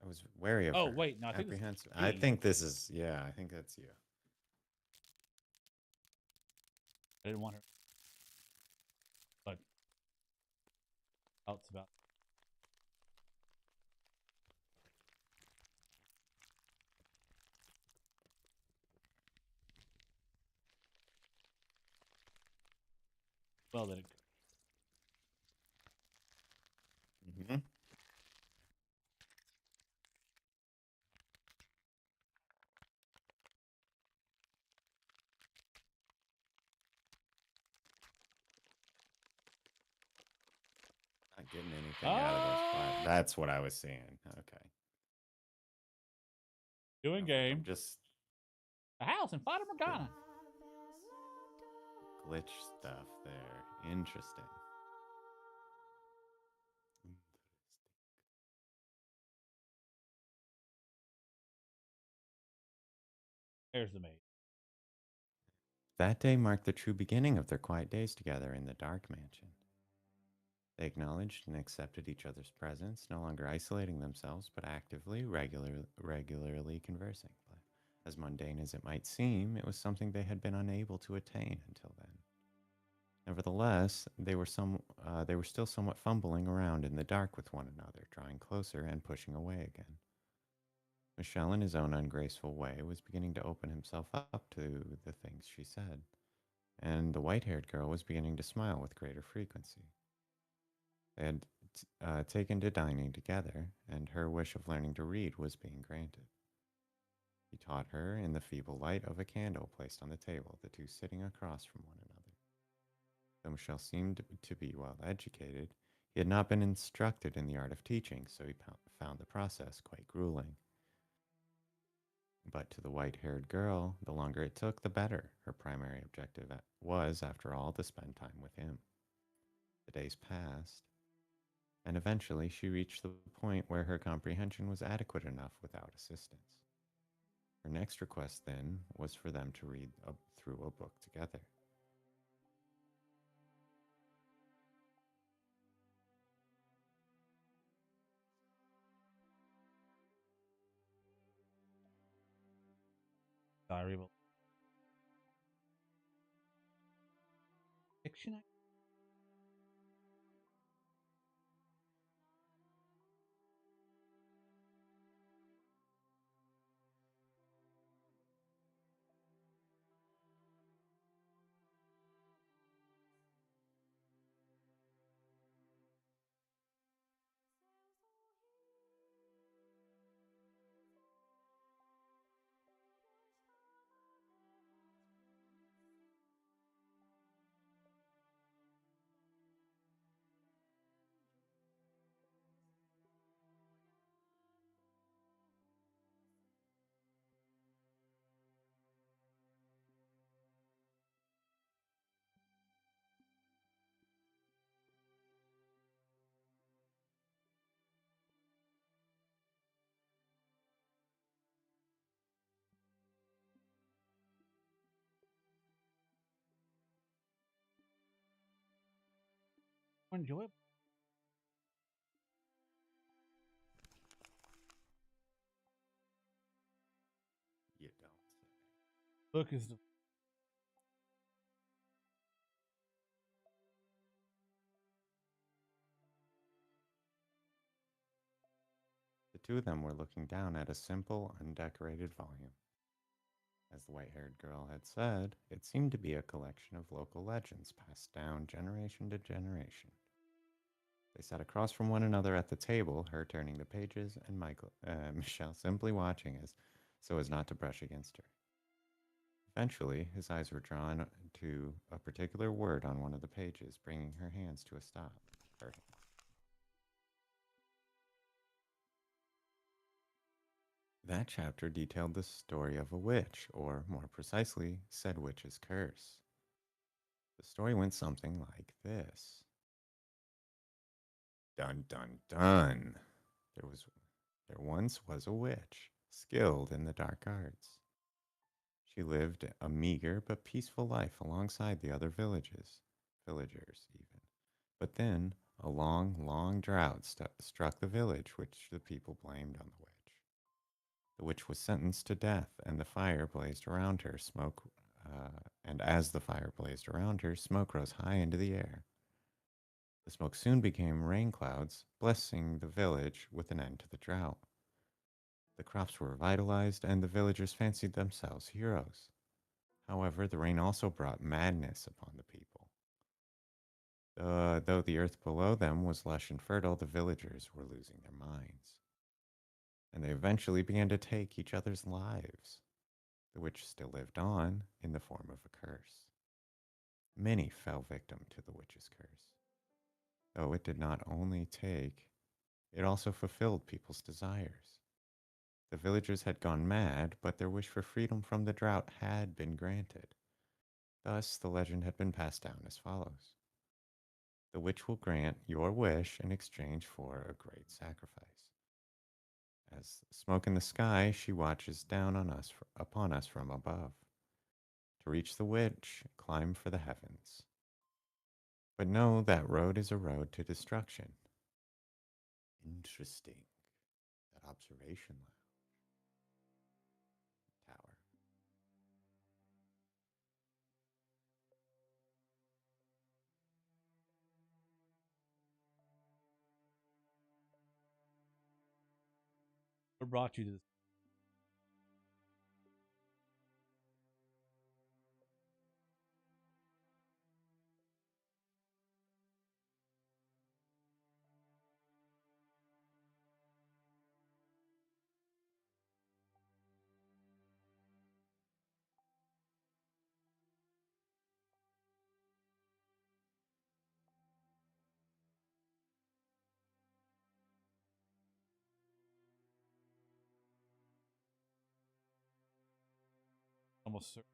I was wary of
Oh
her,
wait, no, I think this is
apprehensive. I
me.
think this is, yeah, I think that's you.
I didn't want her, but it's about. Well, then it.
Mm-hmm. Not getting anything out of those five.
Ah,
That's what I was seeing. Okay.
doing
I'm
game.
just
A house in Fata
the
Morgana.
glitch stuff there. Interesting.
There's the maid.
That day marked the true beginning of their quiet days together in the dark mansion. They acknowledged and accepted each other's presence, no longer isolating themselves, but actively, regularly conversing. As mundane as it might seem, it was something they had been unable to attain until then. Nevertheless, they were still somewhat fumbling around in the dark with one another, drawing closer and pushing away again. Michelle, in his own ungraceful way, was beginning to open himself up to the things she said, and the white haired girl was beginning to smile with greater frequency. They had taken to dining together, and her wish of learning to read was being granted. He taught her in the feeble light of a candle placed on the table, the two sitting across from one another. Though Michel seemed to be well educated, he had not been instructed in the art of teaching, so he found the process quite grueling. But to the white haired girl, the longer it took, the better. Her primary objective was, after all, to spend time with him. The days passed, and eventually she reached the point where her comprehension was adequate enough without assistance. Her next request, then, was for them to read through a book together.
Diary of a fiction. Enjoy it.
You don't say.
Book is the
The two of them were looking down at a simple, undecorated volume. As the white haired girl had said, it seemed to be a collection of local legends passed down generation to generation. They sat across from one another at the table, her turning the pages and Michelle simply watching so as not to brush against her. Eventually, his eyes were drawn to a particular word on one of the pages, bringing her hands to a stop. Her That chapter detailed the story of a witch, or more precisely, said witch's curse. The story went something like this. Dun dun dun. There was there once was a witch, skilled in the dark arts. She lived a meager but peaceful life alongside the other villagers even. But then a long, long drought struck the village, which the people blamed on the witch. The witch was sentenced to death, and the fire blazed around her. And as the fire blazed around her, smoke rose high into the air. The smoke soon became rain clouds, blessing the village with an end to the drought. The crops were revitalized, and the villagers fancied themselves heroes. However, the rain also brought madness upon the people. Though the earth below them was lush and fertile, the villagers were losing their minds, and they eventually began to take each other's lives. The witch still lived on in the form of a curse. Many fell victim to the witch's curse. Though it did not only take, it also fulfilled people's desires. The villagers had gone mad, but their wish for freedom from the drought had been granted. Thus, the legend had been passed down as follows. The witch will grant your wish in exchange for a great sacrifice. As smoke in the sky, she watches down upon us from above. To reach the witch, climb for the heavens. But know that road is a road to destruction. Interesting. That observation tower.
what brought you to this. Almost certain.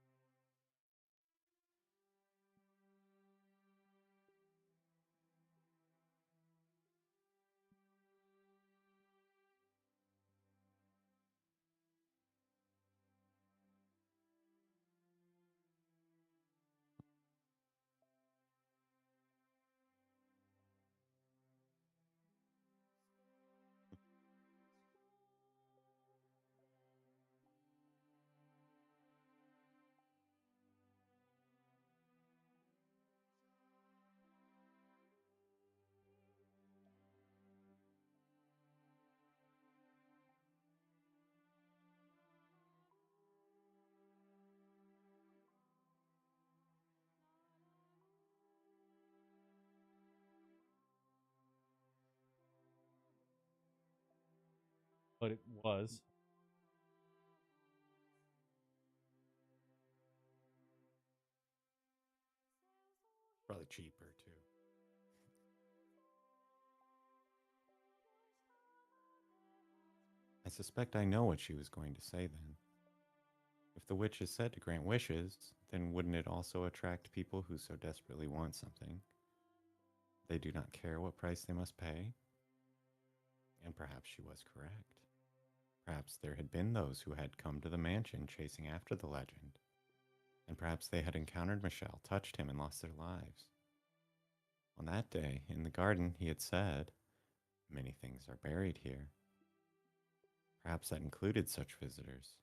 But it was.
Probably cheaper too. I suspect I know what she was going to say then. If the witch is said to grant wishes, then wouldn't it also attract people who so desperately want something? They do not care what price they must pay? And perhaps she was correct. Perhaps there had been those who had come to the mansion chasing after the legend, and perhaps they had encountered Michelle, touched him, and lost their lives. On that day, in the garden, he had said, "Many things are buried here." Perhaps that included such visitors.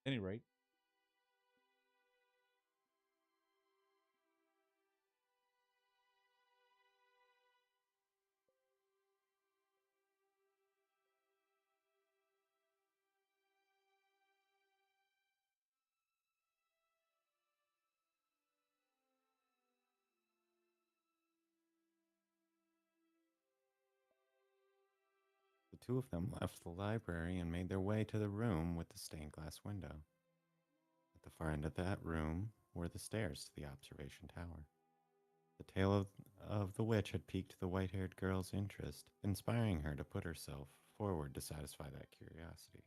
At any rate,
The two of them left the library and made their way to the room with the stained glass window. At the far end of that room were the stairs to the observation tower. The tale of the witch had piqued the white haired girl's interest, inspiring her to put herself forward to satisfy that curiosity.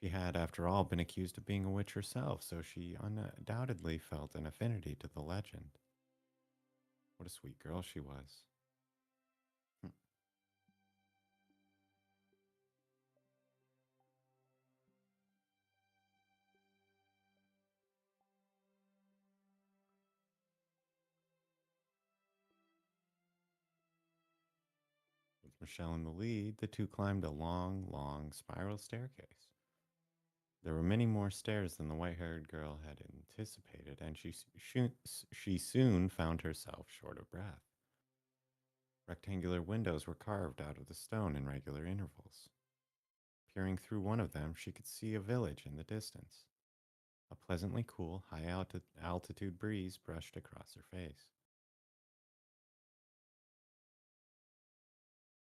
She had, after all, been accused of being a witch herself, so she undoubtedly felt an affinity to the legend. What a sweet girl she was. Hmm. With Michelle in the lead, the two climbed a long, long spiral staircase. There were many more stairs than the white haired girl had anticipated, and she soon found herself short of breath. Rectangular windows were carved out of the stone in regular intervals. Peering through one of them, she could see a village in the distance. A pleasantly cool, altitude breeze brushed across her face.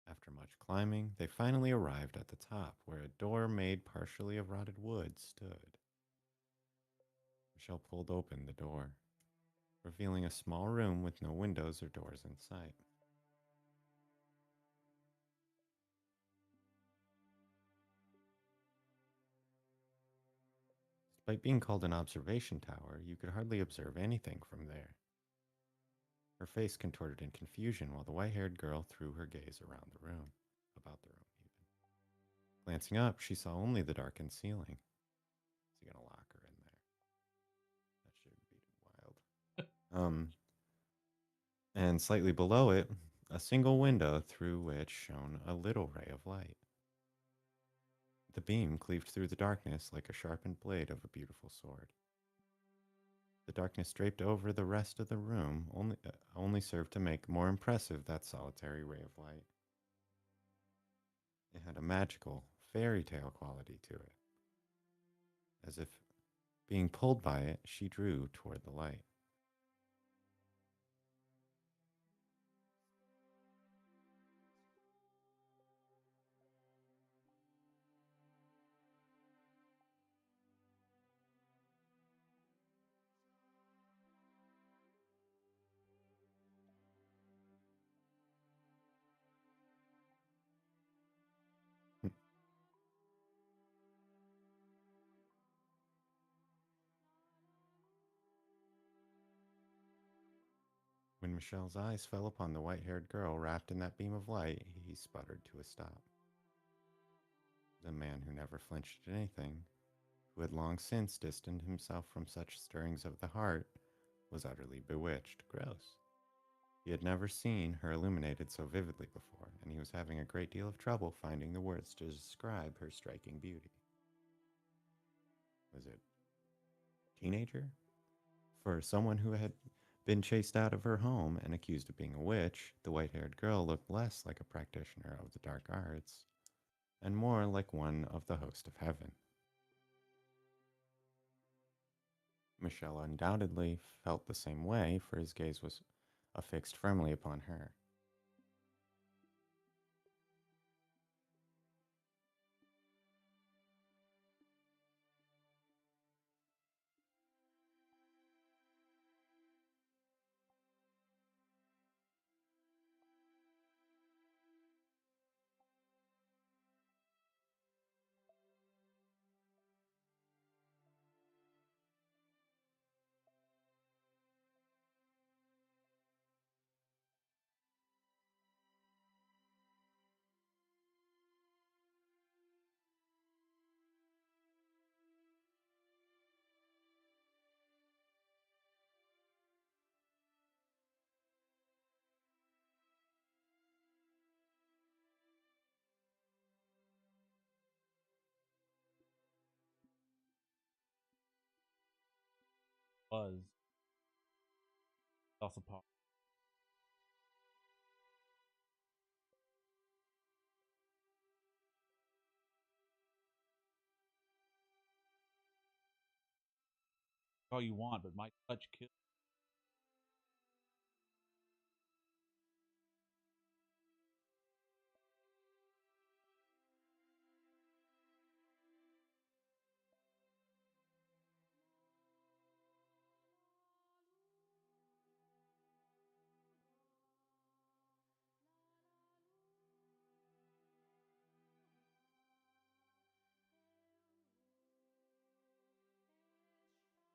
After much climbing, they finally arrived at the top, where a door made partially of rotted wood stood. Michelle pulled open the door, revealing a small room with no windows or doors in sight. Despite being called an observation tower, you could hardly observe anything from there. Her face contorted in confusion while the white haired girl threw her gaze around the room, about the room even. Glancing up, she saw only the darkened ceiling. Is he gonna lock her in there? That should be wild. And slightly below it, a single window through which shone a little ray of light. The beam cleaved through the darkness like a sharpened blade of a beautiful sword. The darkness draped over the rest of the room only served to make more impressive that solitary ray of light. It had a magical, fairy tale quality to it. As if being pulled by it, she drew toward the light. When Michelle's eyes fell upon the white haired girl wrapped in that beam of light, he sputtered to a stop. The man who never flinched at anything, who had long since distanced himself from such stirrings of the heart, was utterly bewitched. Gross. He had never seen her illuminated so vividly before, and he was having a great deal of trouble finding the words to describe her striking beauty. Was it teenager? For someone who had been chased out of her home and accused of being a witch, the white haired girl looked less like a practitioner of the dark arts and more like one of the host of heaven. Michelle undoubtedly felt the same way, for his gaze was affixed firmly upon her.
Was also part. All you want, but my touch kill.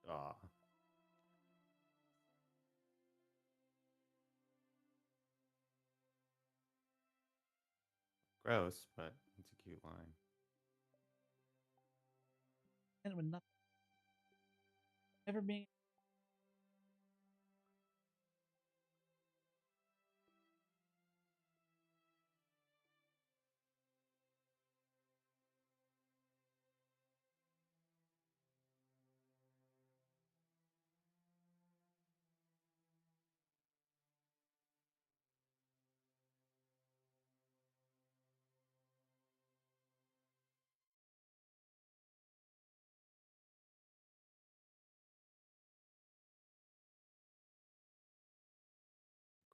Ah, gross, but it's a cute line.
And with nothing ever being.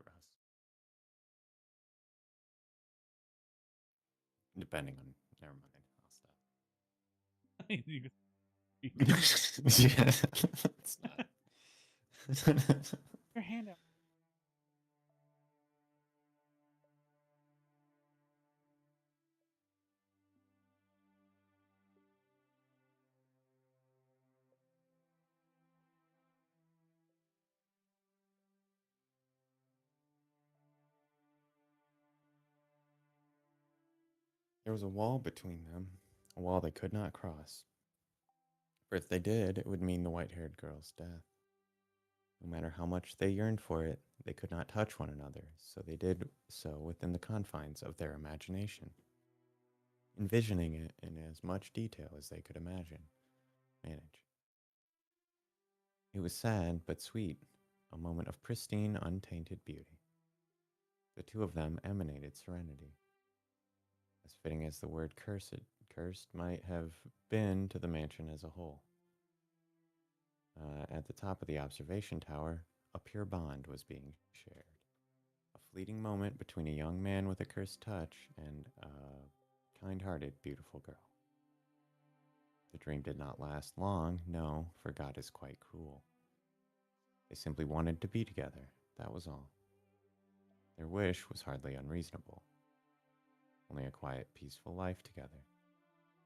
Gross. Depending on. Never mind. I'll stop. Yeah, it's not.
Your hand out.
There was a wall between them, a wall they could not cross. For if they did, it would mean the white haired girl's death. No matter how much they yearned for it, they could not touch one another, so they did so within the confines of their imagination, envisioning it in as much detail as they could manage. It was sad but sweet, a moment of pristine, untainted beauty. The two of them emanated serenity, as fitting as the word cursed might have been to the mansion as a whole. At the top of the observation tower, a pure bond was being shared. A fleeting moment between a young man with a cursed touch and a kind hearted, beautiful girl. The dream did not last long, no, for God is quite cruel. They simply wanted to be together, that was all. Their wish was hardly unreasonable. Only a quiet, peaceful life together.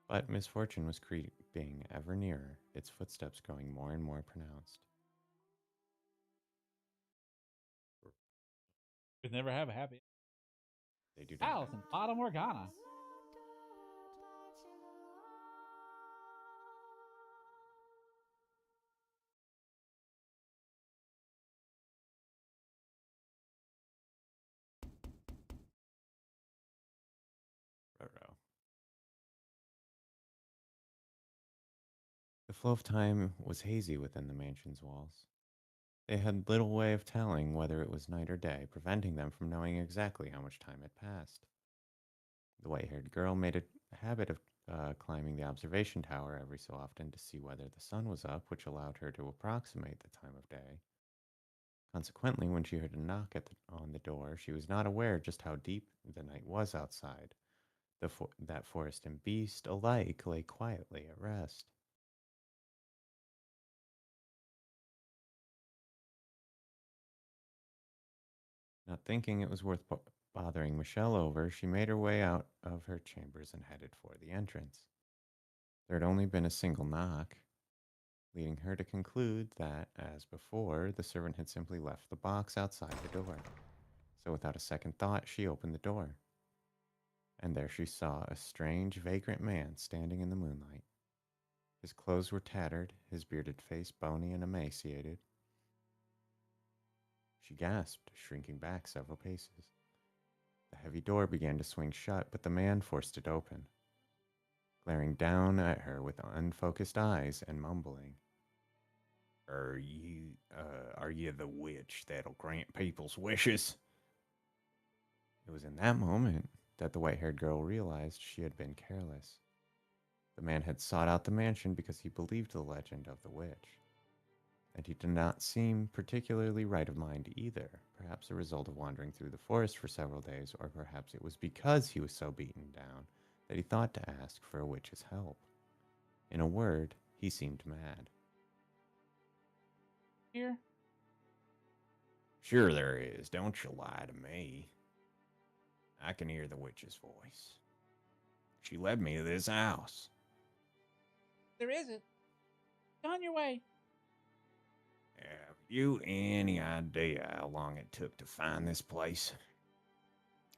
But misfortune was creeping ever nearer, its footsteps growing more and more pronounced.
Just never have a happy
They do not.
house in Fata Morgana.
Ruh-roh. The flow of time was hazy within the mansion's walls. They had little way of telling whether it was night or day, preventing them from knowing exactly how much time had passed. The white haired girl made a habit of climbing the observation tower every so often to see whether the sun was up, which allowed her to approximate the time of day. Consequently, when she heard a knock on the door, she was not aware just how deep the night was outside. That forest and beast alike lay quietly at rest. Not thinking it was worth bothering Michelle over, she made her way out of her chambers and headed for the entrance. There had only been a single knock, leading her to conclude that, as before, the servant had simply left the box outside the door. So without a second thought, she opened the door. And there she saw a strange, vagrant man standing in the moonlight. His clothes were tattered, his bearded face bony and emaciated. She gasped, shrinking back several paces. The heavy door began to swing shut, but the man forced it open, glaring down at her with unfocused eyes and mumbling. Are you the witch that'll grant people's wishes? It was in that moment that the white haired girl realized she had been careless. The man had sought out the mansion because he believed the legend of the witch. And he did not seem particularly right of mind either, perhaps a result of wandering through the forest for several days, or perhaps it was because he was so beaten down that he thought to ask for a witch's help. In a word, he seemed mad.
Here?
Sure there is, don't you lie to me. I can hear the witch's voice. She led me to this house.
There isn't. Go on your way.
Have you any idea how long it took to find this place?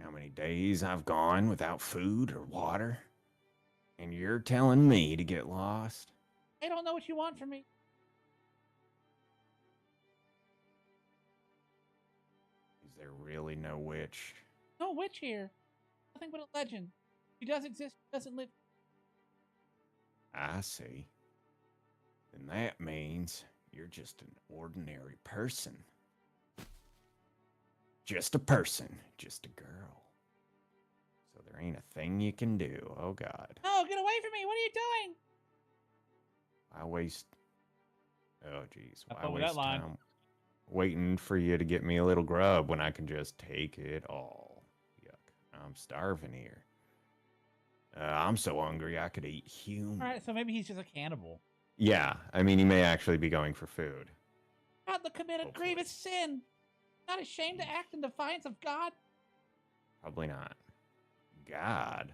How many days I've gone without food or water? And you're telling me to get lost?
I don't know what you want from me.
Is there really no witch?
No witch here. Nothing but a legend. She does exist, she doesn't live.
I see. Then that means you're just an ordinary person. Just a person, just a girl. So there ain't a thing you can do. Oh, God.
No, get away from me. What are you doing?
I waste. Oh, geez.
I waste
time waiting for you to get me a little grub when I can just take it all. Yuck. I'm starving here. I'm so hungry I could eat humans.
All right, so maybe he's just a cannibal.
Yeah, I mean, he may actually be going for food.
God, the committed
Hopefully.
grievous sin. Not ashamed to act in defiance of God?
Probably not. God?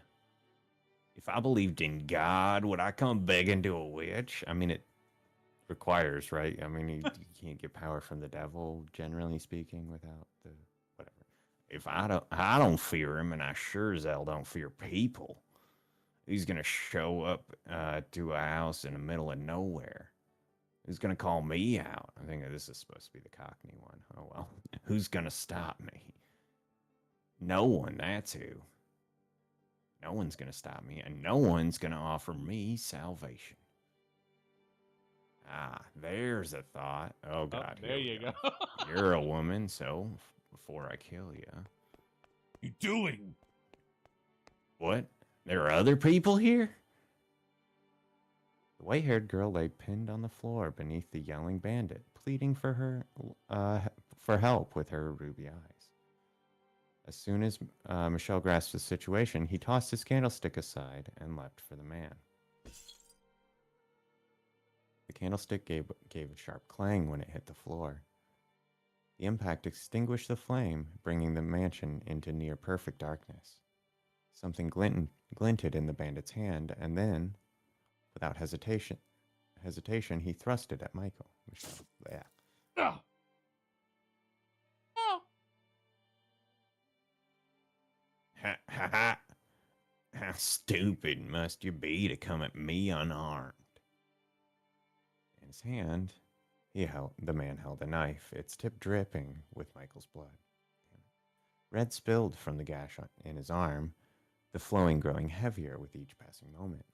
If I believed in God, would I come begging to a witch? I mean, it requires, right? I mean, you can't get power from the devil, generally speaking, without the whatever. If I don't fear him, and I sure as hell don't fear people. He's gonna show up to a house in the middle of nowhere. Who's gonna call me out? I think this is supposed to be the Cockney one. Oh well. Who's gonna stop me? No one, that's who. No one's gonna stop me, and no one's gonna offer me salvation. Ah, there's a thought. Oh God,
there you go.
You're a woman, so before I kill you.
What are you doing?
What? There are other people here? The white-haired girl lay pinned on the floor beneath the yelling bandit, pleading for help with her ruby eyes. As soon as Michelle grasped the situation, he tossed his candlestick aside and leapt for the man. The candlestick gave a sharp clang when it hit the floor. The impact extinguished the flame, bringing the mansion into near-perfect darkness. Something glinted in the bandit's hand, and then, without hesitation, he thrust it at Michael. Michelle, yeah.
Oh. Oh.
Ha ha ha! How stupid must you be to come at me unarmed? In his hand, the man held a knife, its tip dripping with Michael's blood. Red spilled from the gash in his arm, the flowing growing heavier with each passing moment.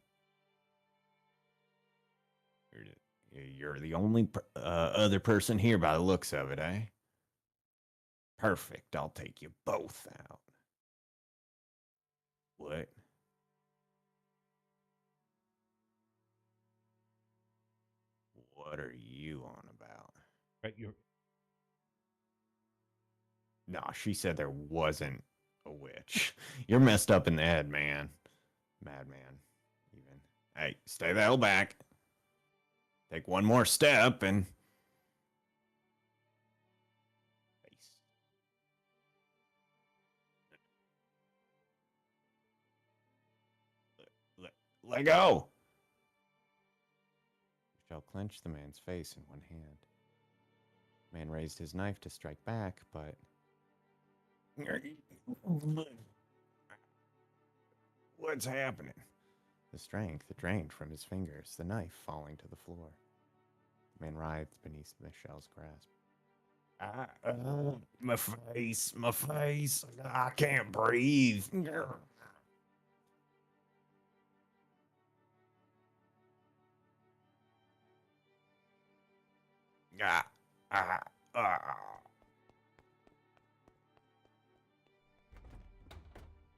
You're the only other person here by the looks of it, eh? Perfect, I'll take you both out. What? What are you on about?
Right, you're
No, she said there wasn't a witch. You're messed up in the head, man. Madman, even. Hey, stay the hell back. Take one more step and. Face. Let go! Michelle clenched the man's face in one hand. The man raised his knife to strike back, but. What's happening? The strength drained from his fingers, the knife falling to the floor. The man writhed beneath Michelle's grasp. My face, my face. I can't breathe. Ah, ah, ah.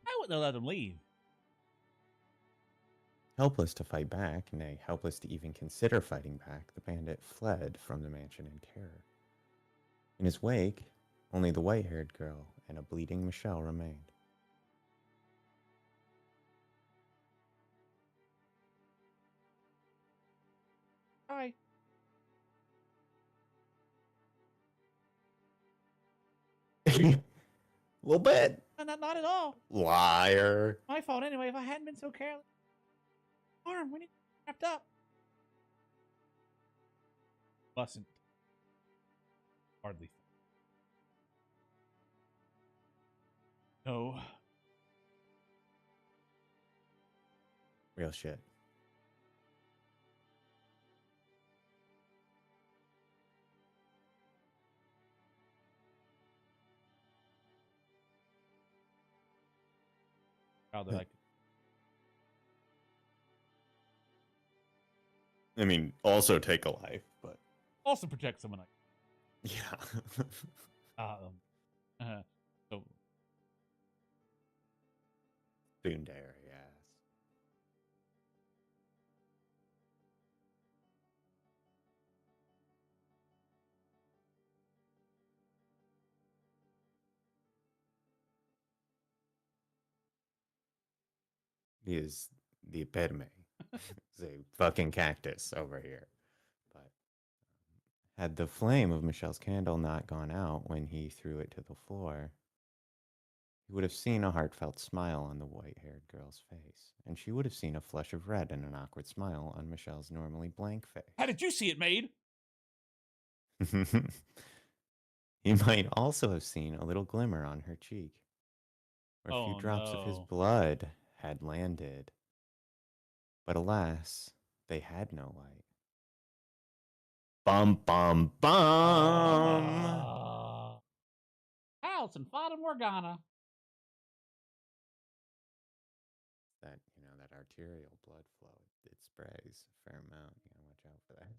I wouldn't have let him leave.
Helpless to fight back, nay, helpless to even consider fighting back, the bandit fled from the mansion in terror. In his wake, only the white-haired girl and a bleeding Michelle remained.
Hi.
Little bit.
Not at all.
Liar.
My fault anyway. If I hadn't been so careless. Arm, we need wrapped up. Wasn't hardly. No.
Real shit.
How that I could.
I mean, also take a life, but
Also protect someone.
yeah.
So
Boondary ass. He is the epitome. He's a fucking cactus over here. But had the flame of Michelle's candle not gone out when he threw it to the floor, he would have seen a heartfelt smile on the white-haired girl's face, and she would have seen a flush of red and an awkward smile on Michelle's normally blank face.
how did you see it made?
He might also have seen a little glimmer on her cheek, where a few
Oh
drops of his
no.
blood had landed. But alas, they had no light. Bum, bum, bum!
House and Fata Morgana.
That arterial blood flow, it sprays a fair amount. You gotta watch out for that.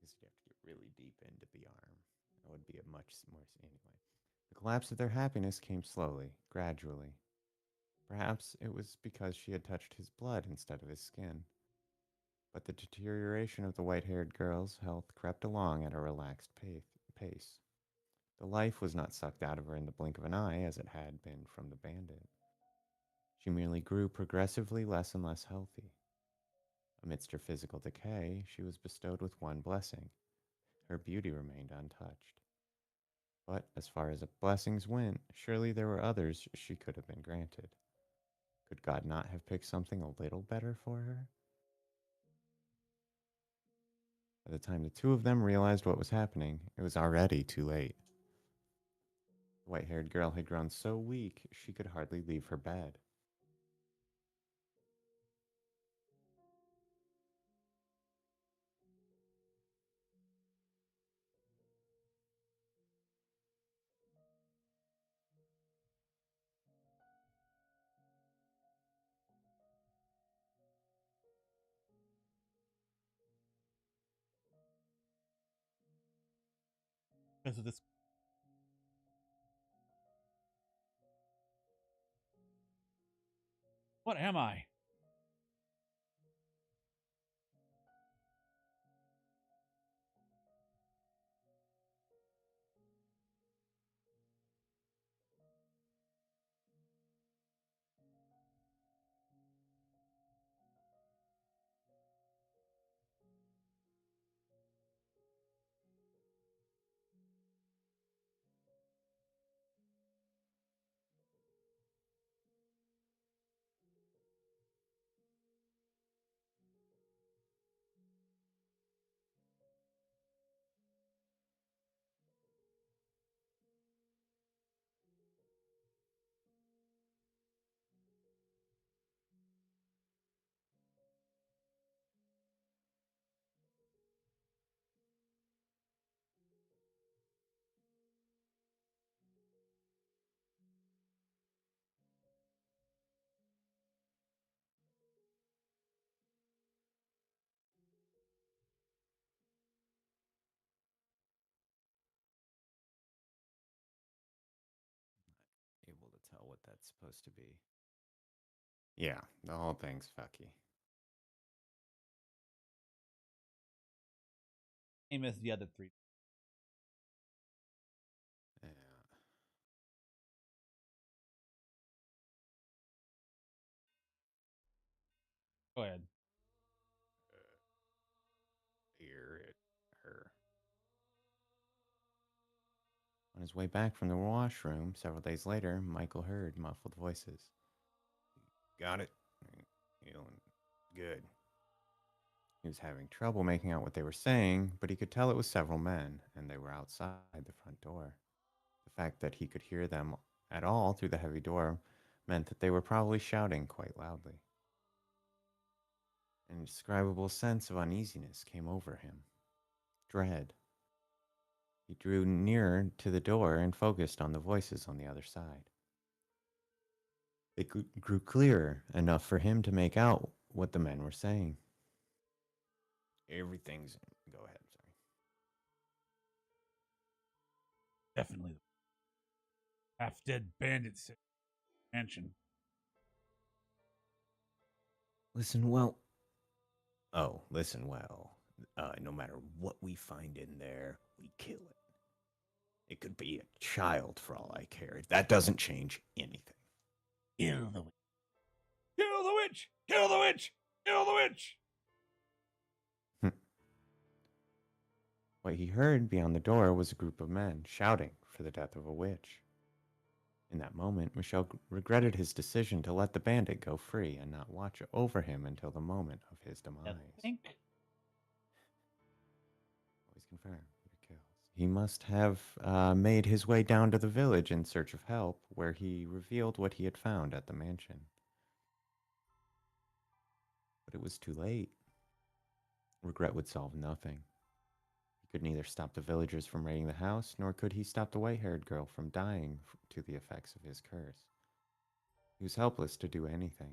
Because you'd have to get really deep into the arm. That would be a much more. Anyway. The collapse of their happiness came slowly, gradually. Perhaps it was because she had touched his blood instead of his skin. But the deterioration of the white-haired girl's health crept along at a relaxed pace. The life was not sucked out of her in the blink of an eye as it had been from the bandit. She merely grew progressively less and less healthy. Amidst her physical decay, she was bestowed with one blessing. Her beauty remained untouched. But as far as blessings went, surely there were others she could have been granted. Could God not have picked something a little better for her? By the time the two of them realized what was happening, it was already too late. The white-haired girl had grown so weak she could hardly leave her bed.
Because of this. What am I?
tell what that's supposed to be. Yeah, the whole thing's fucky.
Same as the other three.
Yeah.
Go ahead.
Hear it. Her. On his way back from the washroom several days later, Michael heard muffled voices. Got it? Feeling good. He was having trouble making out what they were saying, but he could tell it was several men, and they were outside the front door. The fact that he could hear them at all through the heavy door meant that they were probably shouting quite loudly. An indescribable sense of uneasiness came over him. Dread. He drew nearer to the door and focused on the voices on the other side. They grew clearer enough for him to make out what the men were saying. Everything's. Go ahead, sorry.
Definitely half dead bandits mansion.
Listen well. Oh, listen well. No matter what we find in there, we kill it. It could be a child for all I care. That doesn't change anything.
Kill the witch. Kill the witch. Kill the witch. Kill the witch.
What he heard beyond the door was a group of men shouting for the death of a witch. In that moment, Michel regretted his decision to let the bandit go free and not watch over him until the moment of his demise.
I think.
Always confirm your kills. He must have made his way down to the village in search of help, where he revealed what he had found at the mansion. But it was too late. Regret would solve nothing. He could neither stop the villagers from raiding the house, nor could he stop the white-haired girl from dying to the effects of his curse. He was helpless to do anything.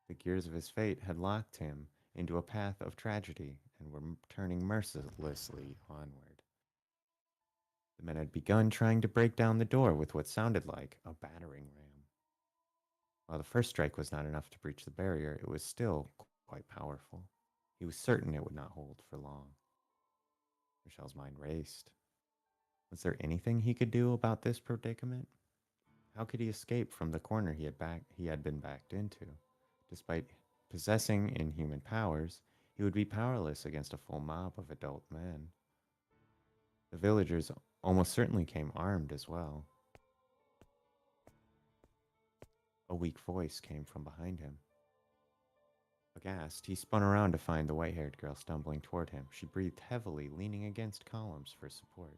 The gears of his fate had locked him into a path of tragedy and were turning mercilessly onward. The men had begun trying to break down the door with what sounded like a battering ram. While the first strike was not enough to breach the barrier, it was still quite powerful. He was certain it would not hold for long. Michelle's mind raced. Was there anything he could do about this predicament? How could he escape from the corner he had been backed into? Despite possessing inhuman powers, he would be powerless against a full mob of adult men. The villagers almost certainly came armed as well. A weak voice came from behind him. Aghast, he spun around to find the white-haired girl stumbling toward him. She breathed heavily, leaning against columns for support.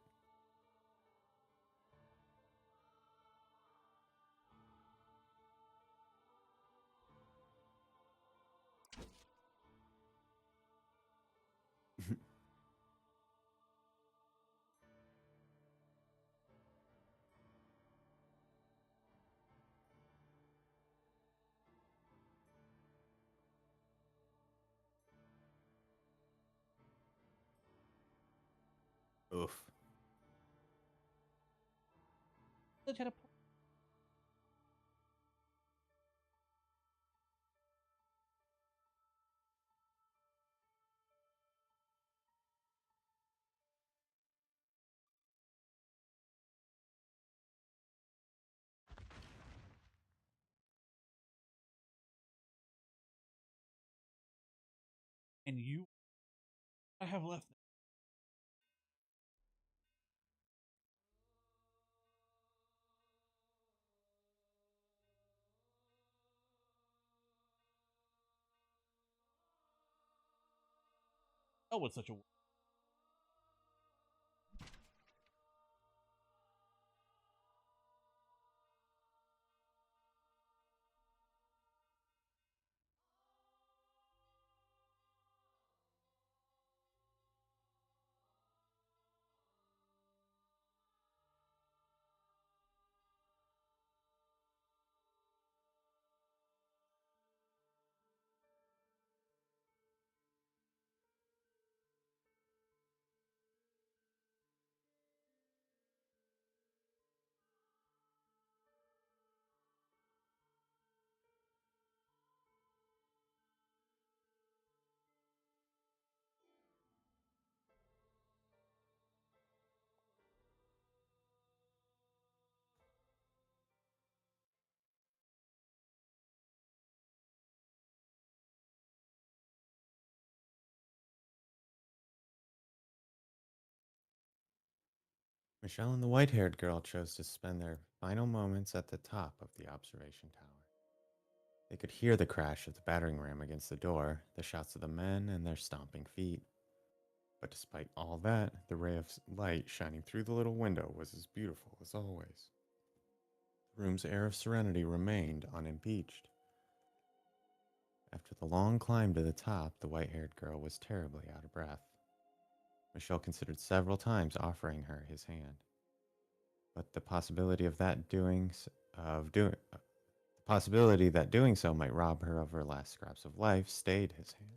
Oof.
And you, I have left. Oh, it's such a.
Michelle and the white haired girl chose to spend their final moments at the top of the observation tower. They could hear the crash of the battering ram against the door, the shouts of the men, and their stomping feet. But despite all that, the ray of light shining through the little window was as beautiful as always. The room's air of serenity remained unimpeached. After the long climb to the top, the white haired girl was terribly out of breath. Michelle considered several times offering her his hand, but the possibility of that doing of doing the possibility that doing so might rob her of her last scraps of life stayed his hand.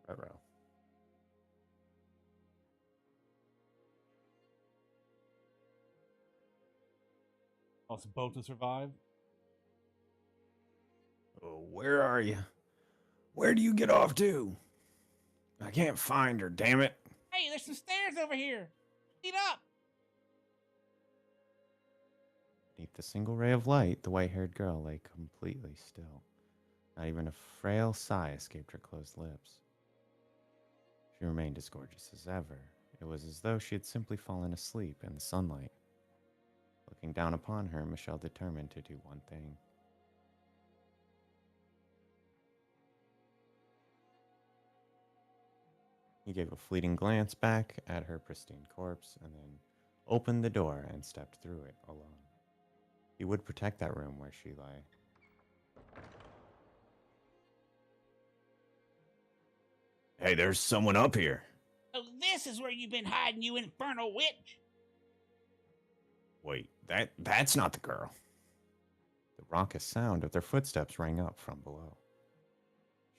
Ruh-roh.
Also, boat to survive.
Oh, where are you? Where do you get off to? I can't find her, damn it.
Hey, there's some stairs over here. Speed up.
Beneath the single ray of light, the white haired girl lay completely still. Not even a frail sigh escaped her closed lips. She remained as gorgeous as ever. It was as though she had simply fallen asleep in the sunlight. Looking down upon her, Michelle determined to do one thing. He gave a fleeting glance back at her pristine corpse and then opened the door and stepped through it alone. He would protect that room where she lay. Hey, there's someone up here.
So this is where you've been hiding, you infernal witch.
Wait, that's not the girl. The raucous sound of their footsteps rang up from below.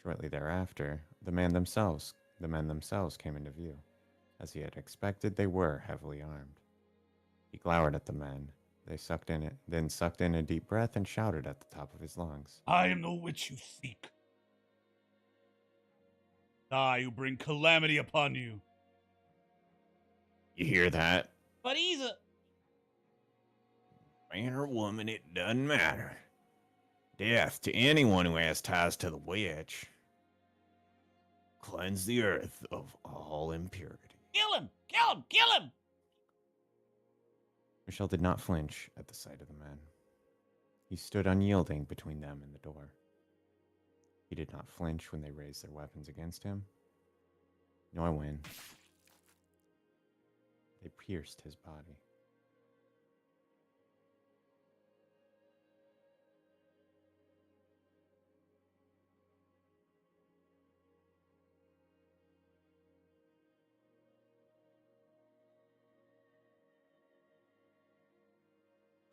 Shortly thereafter, the men themselves came into view. As he had expected, they were heavily armed. He glowered at the men. They then sucked in a deep breath and shouted at the top of his lungs.
I am the witch you seek. I who bring calamity upon you.
You hear that?
But he's a...
Man or woman, it doesn't matter. Death to anyone who has ties to the witch. Cleanse the earth of all impurity.
Kill him! Kill him! Kill him!
Michelle did not flinch at the sight of the men. He stood unyielding between them and the door. He did not flinch when they raised their weapons against him, nor when they pierced his body.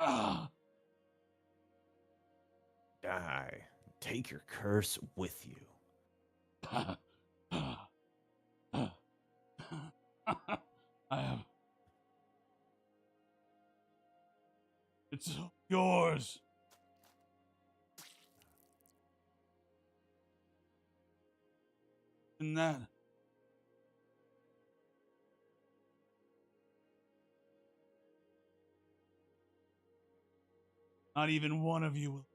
Ah!
Die. Take your curse with you.
I have... It's yours. And that... Not even one of you will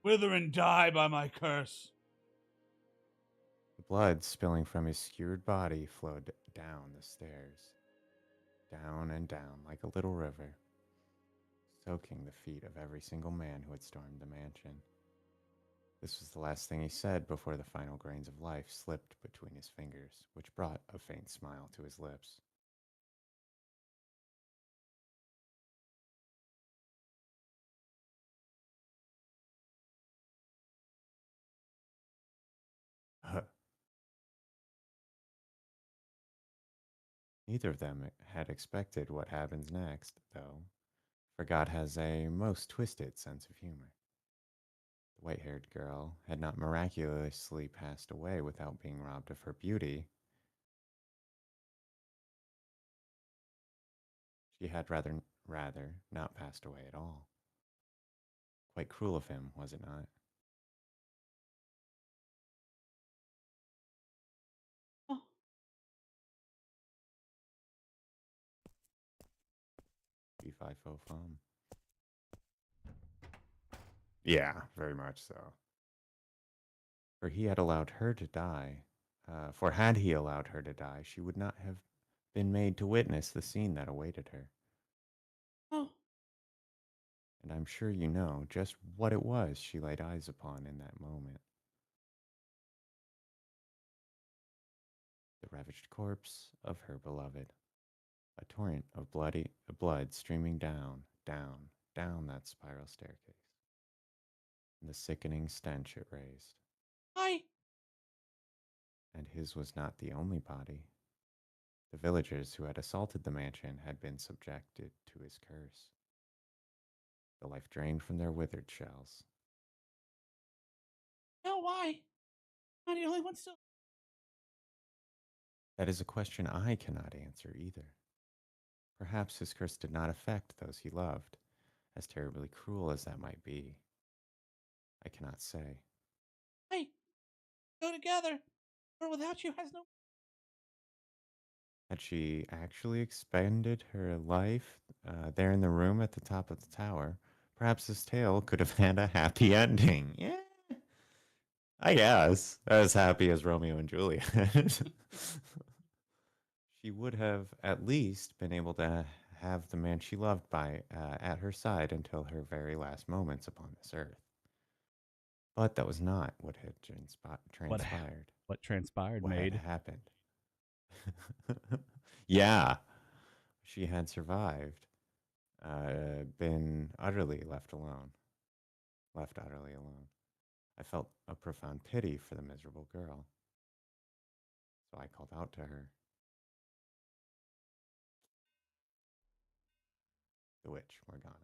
wither and die by my curse.
The blood spilling from his skewered body flowed down the stairs, down and down like a little river, soaking the feet of every single man who had stormed the mansion. This was the last thing he said before the final grains of life slipped between his fingers, which brought a faint smile to his lips. Neither of them had expected what happens next, though, for God has a most twisted sense of humor. The white haired girl had not miraculously passed away without being robbed of her beauty. She had rather not passed away at all. Quite cruel of him, was it not?
Oh,
B5 faux fum. Yeah, very much so. For he had allowed her to die. For had he allowed her to die, she would not have been made to witness the scene that awaited her.
oh,
And I'm sure you know just what it was she laid eyes upon in that moment. The ravaged corpse of her beloved, a torrent of blood streaming down, down, down that spiral staircase, and the sickening stench it raised.
I.
And his was not the only body. The villagers who had assaulted the mansion had been subjected to his curse, the life drained from their withered shells.
No, why? I'm the only one still.
That is a question I cannot answer either. Perhaps his curse did not affect those he loved, as terribly cruel as that might be. I cannot say.
Hey, go together. Or without you has no.
Had she actually expended her life there in the room at the top of the tower, perhaps this tale could have had a happy ending. Yeah, I guess. As happy as Romeo and Juliet. She would have at least been able to have the man she loved by at her side until her very last moments upon this earth. But that was not what had
What
transpired.
what transpired
What had
made.
happened? Yeah, she had survived, been utterly left alone, left utterly alone. I felt a profound pity for the miserable girl, so I called out to her, the witch, Morgana.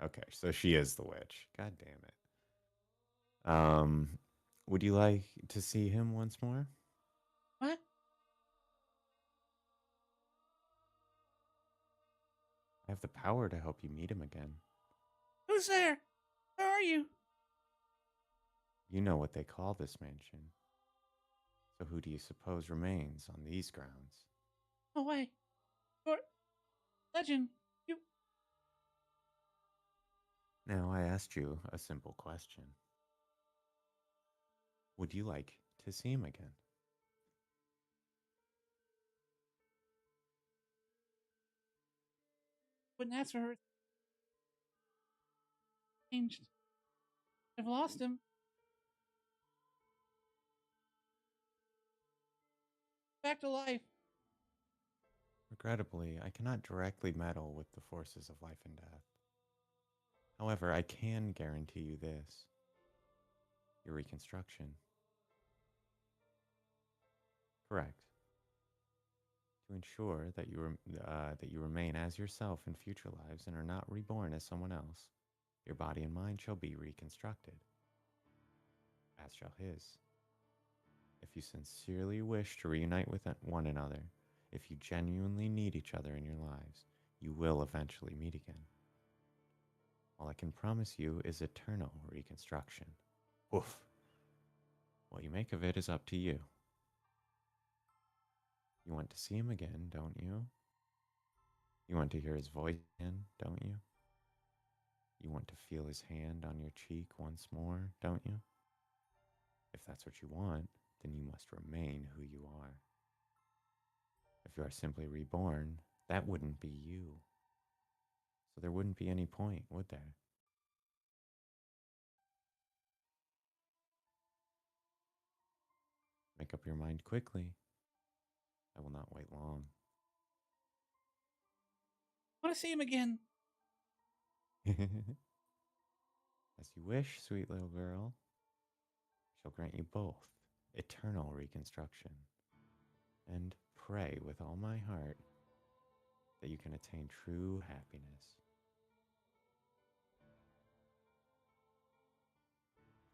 Okay, so she is the witch. God damn it. Would you like to see him once more?
What?
I have the power to help you meet him again.
Who's there? Where are you?
You know what they call this mansion. So who do you suppose remains on these grounds?
No way. You're legend. You.
Now I asked you a simple question. Would you like to see him again?
Wouldn't ask for her. Changed. I've lost him. Back to life.
Regrettably, I cannot directly meddle with the forces of life and death. However, I can guarantee you this: your reconstruction. Correct. To ensure that that you remain as yourself in future lives and are not reborn as someone else, your body and mind shall be reconstructed, as shall his. If you sincerely wish to reunite with one another, if you genuinely need each other in your lives, you will eventually meet again. All I can promise you is eternal reconstruction. Woof. What you make of it is up to you. You want to see him again, don't you? You want to hear his voice again, don't you? want to feel his hand on your cheek once more, don't you? If that's what you want, then you must remain who you are. If you are simply reborn, that wouldn't be you. So there wouldn't be any point, would there? Make up your mind quickly. I will not wait long.
Want to see him again?
As you wish, sweet little girl. Shall grant you both eternal reconstruction, and pray with all my heart that you can attain true happiness.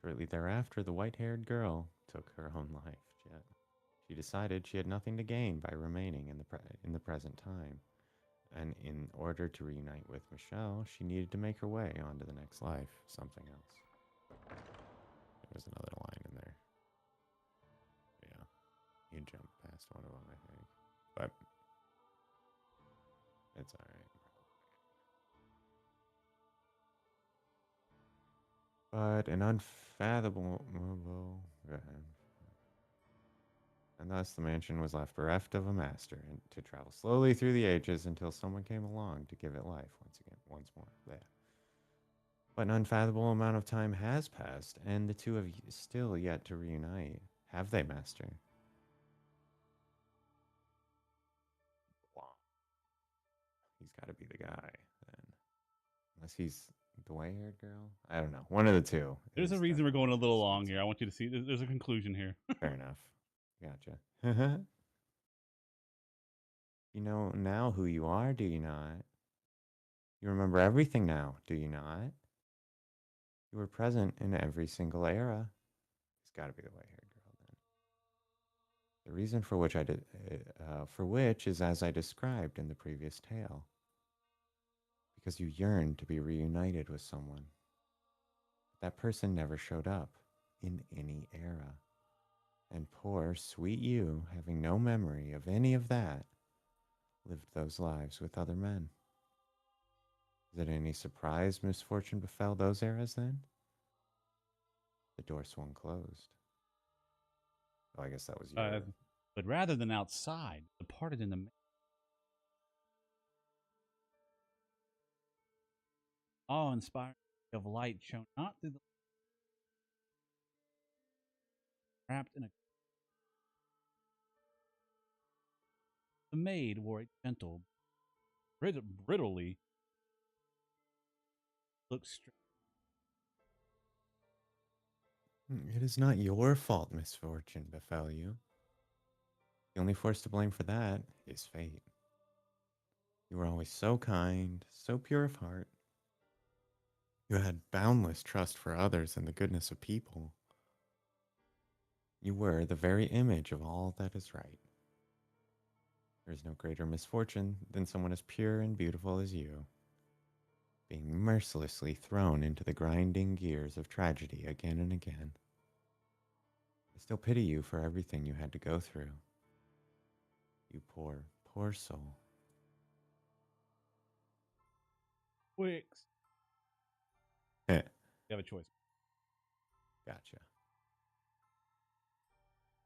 Shortly thereafter, the white haired girl took her own life. She decided she had nothing to gain by remaining in the present time, and in order to reunite with Michelle, she needed to make her way on to the next life, something else. There's another line in there. Yeah, you jumped past one of them, I think. But it's alright. But an unfathomable. And thus the mansion was left bereft of a master, and to travel slowly through the ages until someone came along to give it life once more. There. But an unfathomable amount of time has passed, and the two have still yet to reunite. Have they, master? Wow. He's got to be the guy, then. Unless he's the white haired girl? I don't know. One of the two.
There's a reason we're going a little long here. I want you to see. There's a conclusion here.
Fair enough. Gotcha. You know now who you are, do you not? You remember everything now, do you not? You were present in every single era. It's got to be the white-haired girl then. The reason for which is as I described in the previous tale. Because you yearned to be reunited with someone. That person never showed up in any era. And poor, sweet you, having no memory of any of that, lived those lives with other men. Is it any surprise misfortune befell those eras then? The door swung closed. Oh, I guess that was your.
But rather than outside, departed in the awe-inspiring of light shone not through the wrapped in a. The maid wore a gentle, brittly look straight.
It is not your fault misfortune befell you. The only force to blame for that is fate. You were always so kind, so pure of heart. You had boundless trust for others and the goodness of people. You were the very image of all that is right. There is no greater misfortune than someone as pure and beautiful as you, being mercilessly thrown into the grinding gears of tragedy again and again. I still pity you for everything you had to go through. You poor, poor soul.
Wicks.
You
have a choice.
Gotcha.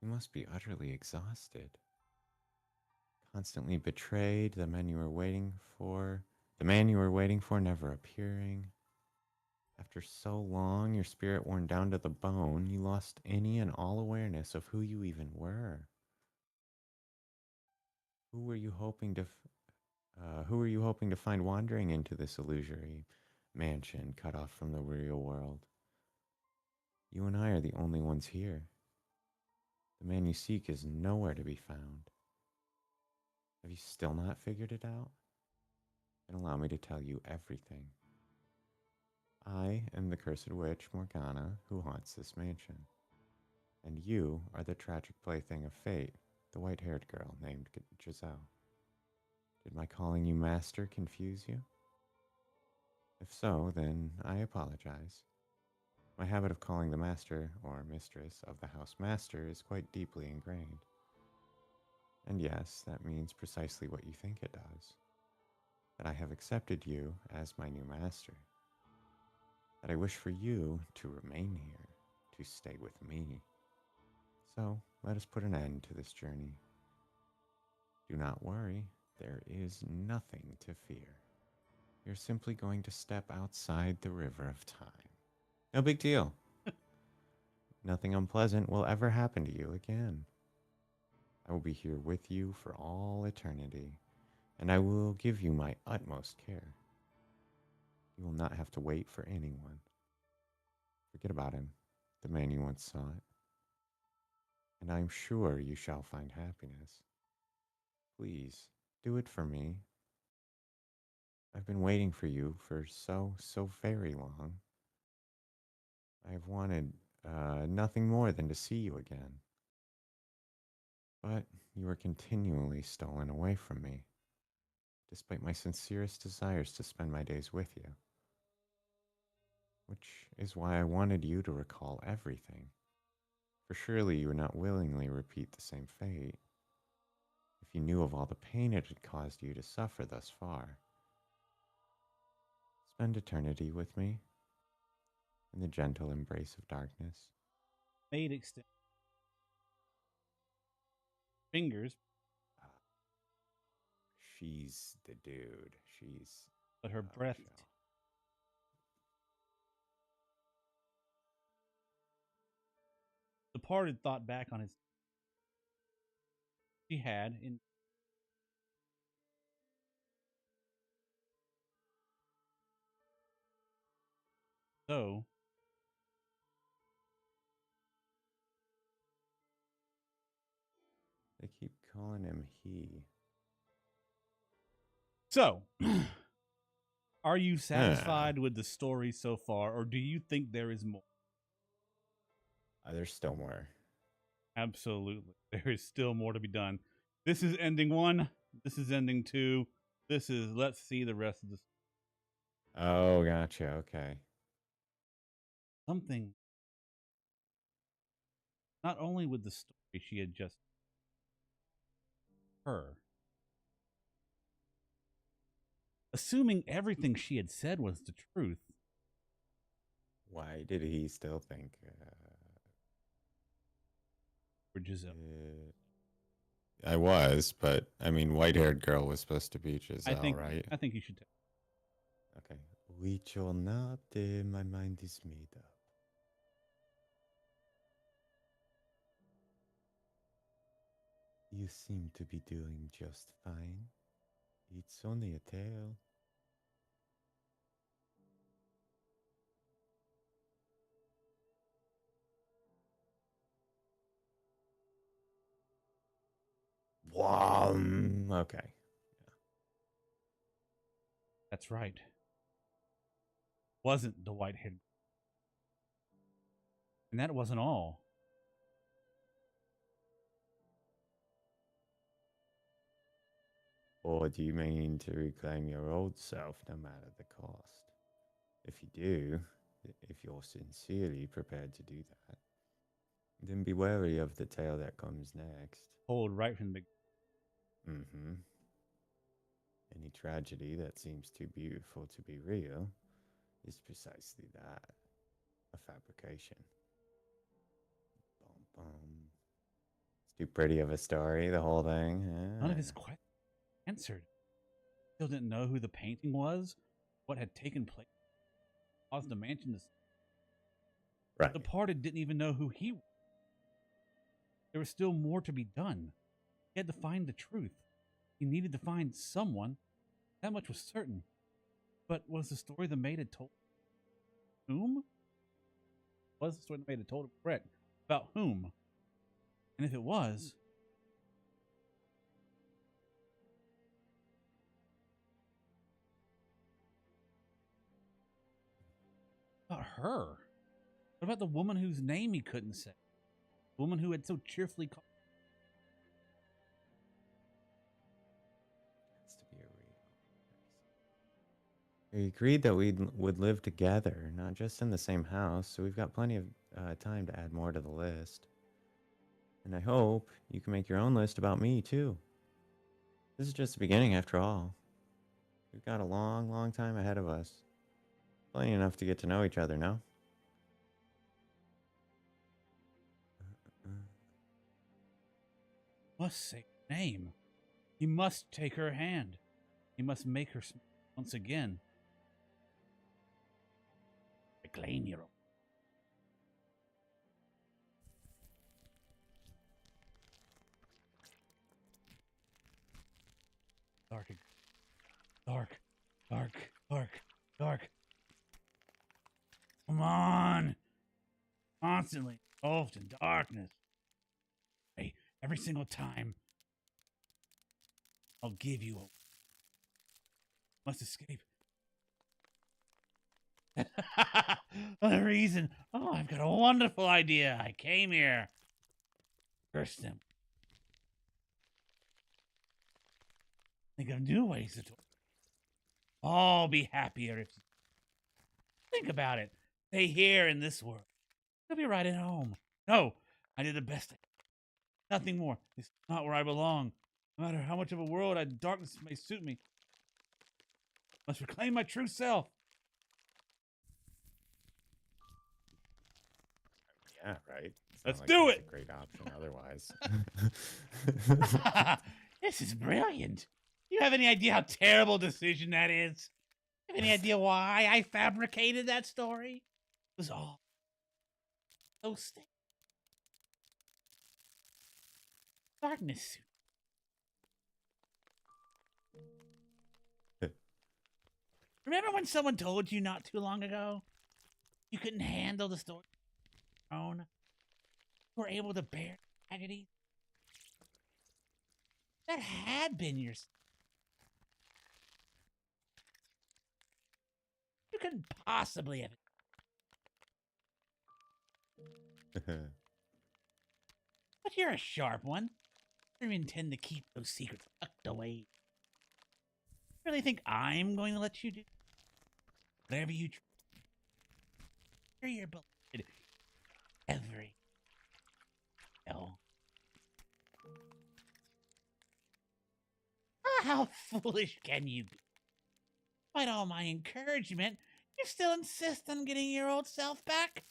You must be utterly exhausted. Constantly betrayed, the man you were waiting for never appearing. After so long, your spirit worn down to the bone, you lost any and all awareness of who you even were. Who were you hoping to find wandering into this illusory mansion cut off from the real world? You and I are the only ones here. The man you seek is nowhere to be found. Have you still not figured it out? Then allow me to tell you everything. I am the cursed witch Morgana who haunts this mansion. And you are the tragic plaything of fate, the white-haired girl named Giselle. Did my calling you master confuse you? If so, then I apologize. My habit of calling the master or mistress of the house master is quite deeply ingrained. And yes, that means precisely what you think it does. That I have accepted you as my new master. but I wish for you to remain here, to stay with me. So let us put an end to this journey. Do not worry, there is nothing to fear. You're simply going to step outside the river of time. No big deal. Nothing unpleasant will ever happen to you again. I will be here with you for all eternity, and I will give you my utmost care. You will not have to wait for anyone. Forget about him, the man you once sought, and I am sure you shall find happiness. Please, do it for me. I've been waiting for you for so very long. I have wanted nothing more than to see you again. But you are continually stolen away from me, despite my sincerest desires to spend my days with you. Which is why I wanted you to recall everything. For surely you would not willingly repeat the same fate if you knew of all the pain it had caused you to suffer thus far. Spend eternity with me in the gentle embrace of darkness.
Maid extend fingers,
Ah, she's the dude. She's
but her breath
Michelle.
departed thought back on his. She had, in so,
They keep calling him he.
so. Are you
Huh.
satisfied with the story so far, or do you think there is more?
There's still more.
Absolutely. There is still more to be done. This is ending one. This is ending two. This is let's see the rest of the
Oh, gotcha. Okay.
something. Not only with the story she had just heard, assuming everything she had said was the truth.
Why did he still think?
For Giselle,
I was, but I mean, white-haired girl was supposed to be
I
Giselle,
think
right?
I think you should.
Okay. Which or not, my mind is made up. You seem to be doing just fine. It's only a tale. Okay.
That's right. Wasn't the white haired, and that wasn't all.
Or do you mean to reclaim your old self no matter the cost? If you do, if you're sincerely prepared to do that, then be wary of the tale that comes next.
Told right from the
Mm-hmm. Any tragedy that seems too beautiful to be real is precisely that, a fabrication. Bum, bum. It's too pretty of a story, the whole thing.
none of his
Ah.
questions answered. Still didn't know who the painting was, what had taken place, caused the mansion to.
Right.
Departed didn't even know who he was. There was still more to be done. He had to find the truth. He needed to find someone. That much was certain. But was the story the maid had told whom? Was the story the maid had told him correct? About whom? And if it was, about her? What about the woman whose name he couldn't say? The woman who had so cheerfully called.
Has to be a real. We agreed that we would live together, not just in the same house, so we've got plenty of time to add more to the list. And I hope you can make your own list about me, too. This is just the beginning, after all. We've got a long time ahead of us. Plenty enough to get to know each other, no?
Must say her name. He must take her hand. He must make her smile once again. Reclaim your. Dark, dark, dark, dark, dark. Come on. Constantly engulfed in darkness. Hey, every single time, I'll give you a. Must escape. The reason. Oh, I've got a wonderful idea. I came here. Curse them. Think of new ways to talk. All be happier if you think about it. Stay here in this world. You'll be right at home. No, I did the best. Nothing more. This is not where I belong. No matter how much of a world darkness may suit me, I must reclaim my true self.
Yeah, right. It's
Let's
not like
do
there's
it.
a great option otherwise.
This is brilliant. You have any idea how terrible a decision that is? Have any idea why I fabricated that story? It was all so stupid. Darkness suit. Remember when someone told you not too long ago you couldn't handle the story on your own? You were able to bear tragedy? That had been your. You couldn't possibly have. But you're a sharp one. You intend to keep those secrets tucked away. You really think I'm going to let you do whatever you try? You're beloved. Every. No. How foolish can you be? Despite all my encouragement, you still insist on getting your old self back?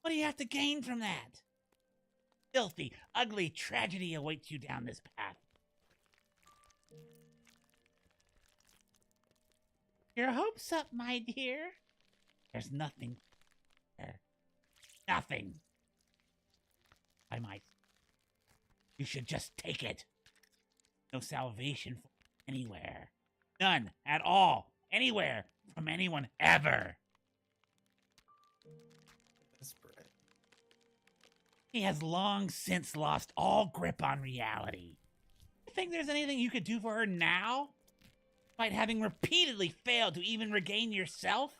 What do you have to gain from that? Filthy, ugly tragedy awaits you down this path. Your hopes up, my dear. There's nothing there. Nothing. I might. You should just take it. No salvation for anywhere. None at all. Anywhere. From anyone ever.
Desperate.
He has long since lost all grip on reality. You think there's anything you could do for her now? Despite having repeatedly failed to even regain yourself?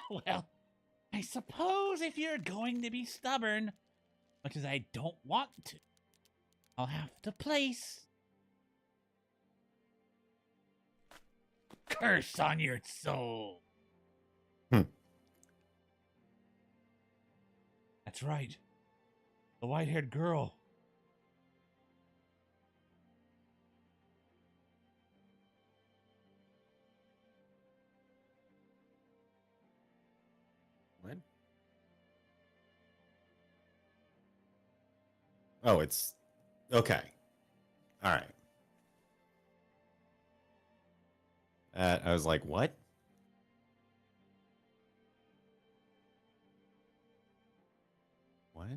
Well, I suppose if you're going to be stubborn, much as I don't want to, I'll have to place curse on your soul. That's right. The white-haired girl.
What? Oh, it's okay. All right. I was like, what? What?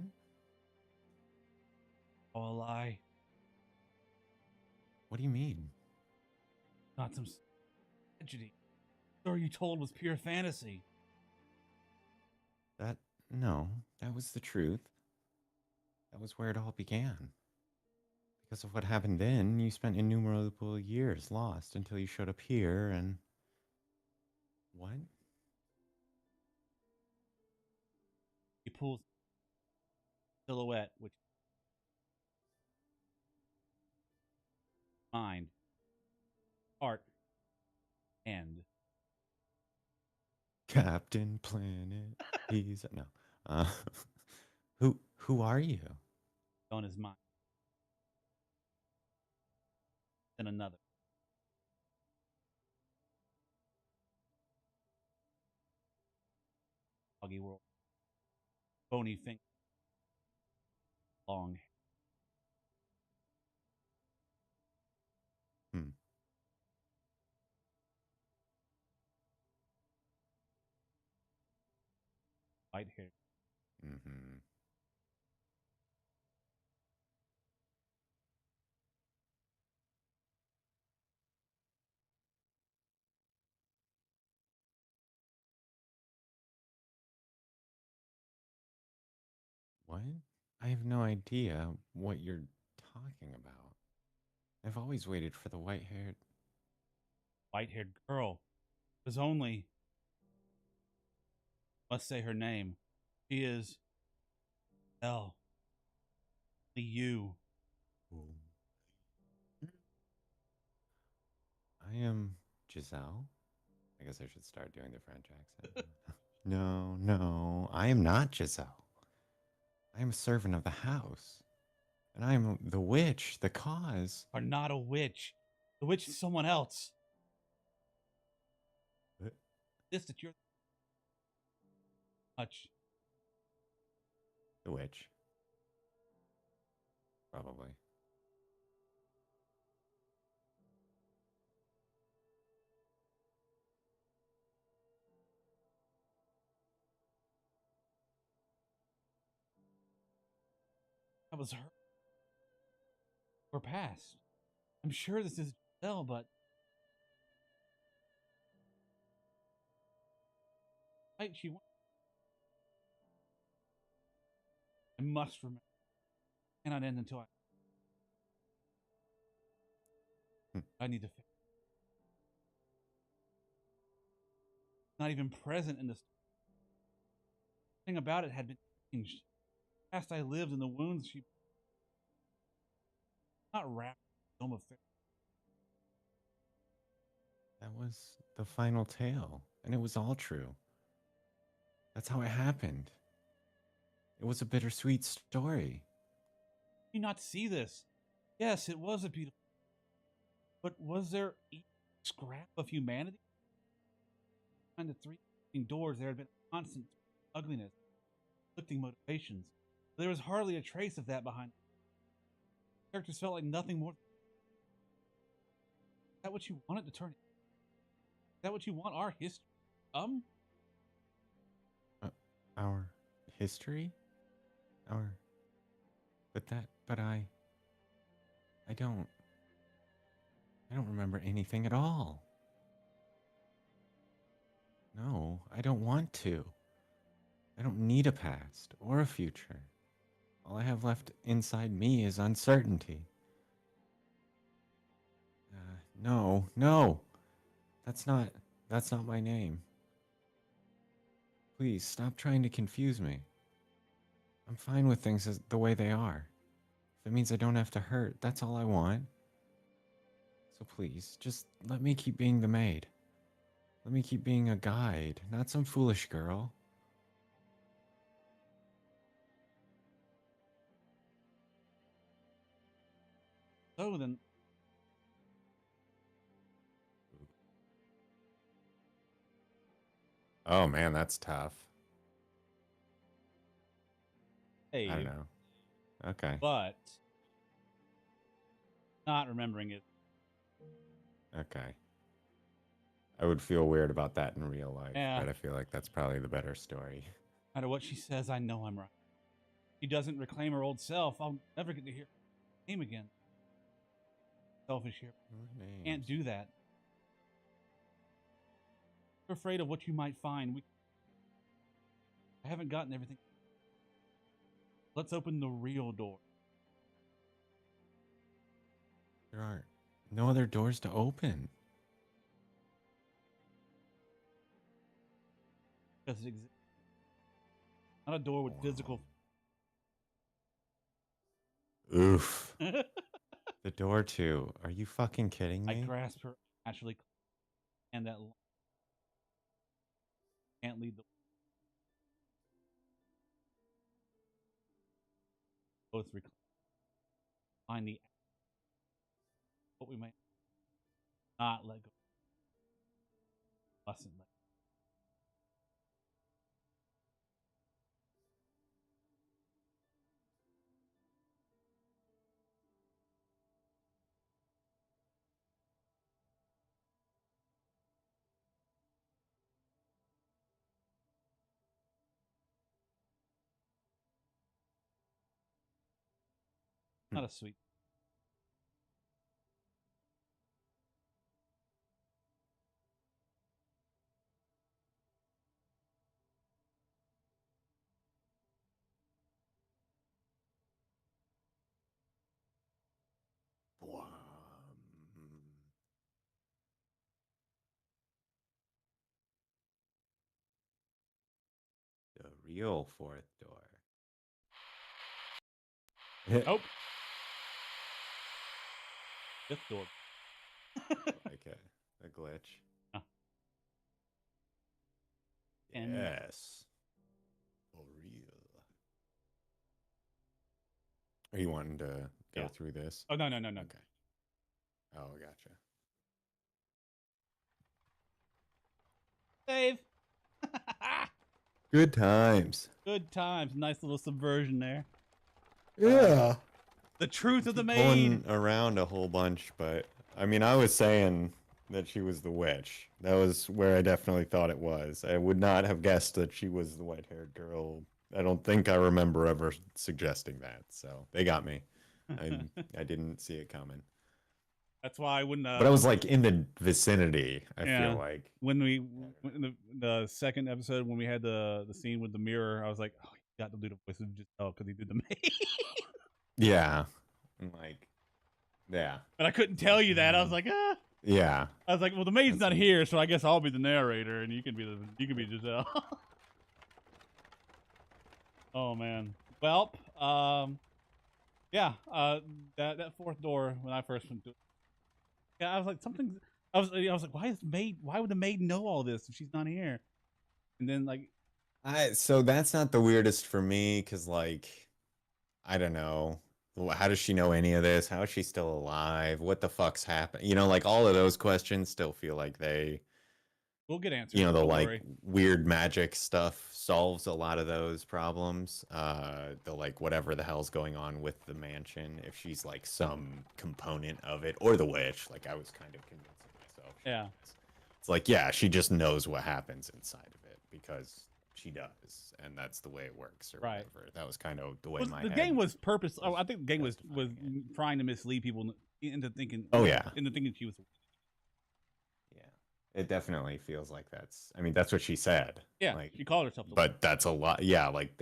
Oh, a lie.
What do you mean?
Not some tragedy. The story you told was pure fantasy.
No, that was the truth. That was where it all began. Because of what happened then, you spent innumerable years lost until you showed up here and. What?
He pulls silhouette, which mind, heart, and
Captain Planet. He's no. Uh, who are you?
on his mind. Then another. doggy world. Bony thing, long
Hmm.
white hair.
Mm-hmm. What? I have no idea what you're talking about. I've always waited for the white haired.
White haired girl. There's only, must say her name. She is Elle. You.
I am Giselle. I guess I should start doing the French accent. No, no, I am not Giselle. I am a servant of the house. And I am the witch, the cause.
Are not a witch. The witch is someone else.
What?
This that you're much.
The witch. Probably.
That was her. We're past. I'm sure this is Giselle, but right, she. I must remember. Cannot end until
Hmm.
I need to fix. Not even present in this thing about it had been changed. Past I lived in the wounds she not wrapped in film affair.
That was the final tale. And it was all true. That's how it happened. It was a bittersweet story.
Did you not see this? Yes, it was a beautiful. But was there a scrap of humanity behind the three doors? There had been constant ugliness, conflicting motivations. There was hardly a trace of that behind. The characters felt like nothing more. Is that what you wanted to turn? Is that what you want our history?
Uh, our history? Our. But I don't. I don't remember anything at all. No, I don't want to. I don't need a past or a future. All I have left inside me is uncertainty. No, no. That's not that's not my name. Please stop trying to confuse me. I'm fine with things as the way they are. If it means I don't have to hurt, that's all I want. So please, just let me keep being the maid. Let me keep being a guide, not some foolish girl.
So then,
Oh man, that's tough. I don't
Dave,
know. Okay.
but not remembering it.
Okay. I would feel weird about that in real life,
Yeah,
but I feel like that's probably the better story.
no matter what she says, I know I'm right. She doesn't reclaim her old self. I'll never get to hear her name again. Selfish here.
What
Can't
names?
do that. We're afraid of what you might find. I haven't gotten everything. Let's open the real door.
There are no other doors to open.
Because it exists. Not a door with
Wow.
physical.
Oof.
I
The door to. Are you fucking kidding me?
grasp her naturally, and that can't lead the both reclaim. Find the what we might not let go. Mustn't let. Not a sweet.
The real fourth door.
Nope. Fifth door.
Like a glitch.
Huh. And
Yes. For real. Are you wanting to go through this?
oh no.
Okay. Oh, gotcha.
Save.
Good times.
Good times. Nice little subversion there.
Yeah.
The truth of the maid.
Pulling around a whole bunch, but I mean, I was saying that she was the witch. That was where I definitely thought it was. I would not have guessed that she was the white-haired girl. I don't think I remember ever suggesting that. So they got me. I didn't see it coming.
That's why I wouldn't.
But I was like in the vicinity. I
Yeah.
feel like
When the second episode when we had the scene with the mirror, I was like, oh, he got to do the voice of Giselle because he did the maid.
yeah, I'm like yeah.
But I couldn't tell you that. I was like, ah.
Yeah.
I was like, well, the maid's not here, so I guess I'll be the narrator, and you can be Giselle. Oh man. Well, yeah. That fourth door when I first went through. Yeah, I was like something. I was like, why would the maid know all this if she's not here? And then like,
So that's not the weirdest for me because like I don't know. How does she know any of this? How is she still alive? What the fuck's happened? You know, like all of those questions still feel like they,
we'll get answers.
you know, the
Don't
like
worry.
weird magic stuff solves a lot of those problems. The like whatever the hell's going on with the mansion, if she's like some component of it, or the witch, like I was kind of convincing myself.
Yeah.
It's like, yeah, she just knows what happens inside of it because she does, and that's the way it works, or
Right.
whatever. That was kind of the way
Well,
my
the
head
game was purpose. Oh, I think the game was
justifying it.
trying to mislead people into thinking.
Oh, yeah.
into thinking she was.
Yeah, it definitely feels like that's. I mean, that's what she said.
Yeah,
like,
she called herself.
But that's a lot. Yeah, like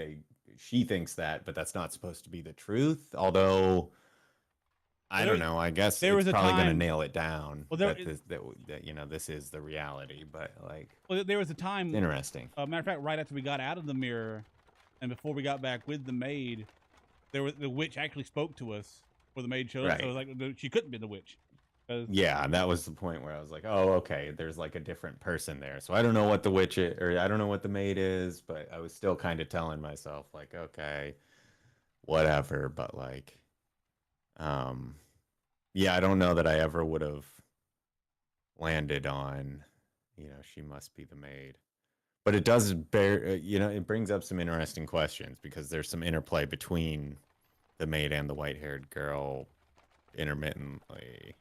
she thinks that, but that's not supposed to be the truth. Although, I don't know. I guess
there was
it's
a
probably going to
time-
nail it down.
Well, there-
that you know this is the reality. But like,
Well, there was a time.
interesting.
Matter of fact, right after we got out of the mirror, and before we got back with the maid, the witch actually spoke to us. Before the maid showed up, so it was like she couldn't be the witch.
Yeah, that was the point where I was like, oh, okay, there's like a different person there. So I don't know what the witch is, or I don't know what the maid is, but I was still kind of telling myself like, okay, whatever. But like, yeah, I don't know that I ever would have landed on, you know, she must be the maid. But it does bear, you know, it brings up some interesting questions because there's some interplay between the maid and the white-haired girl intermittently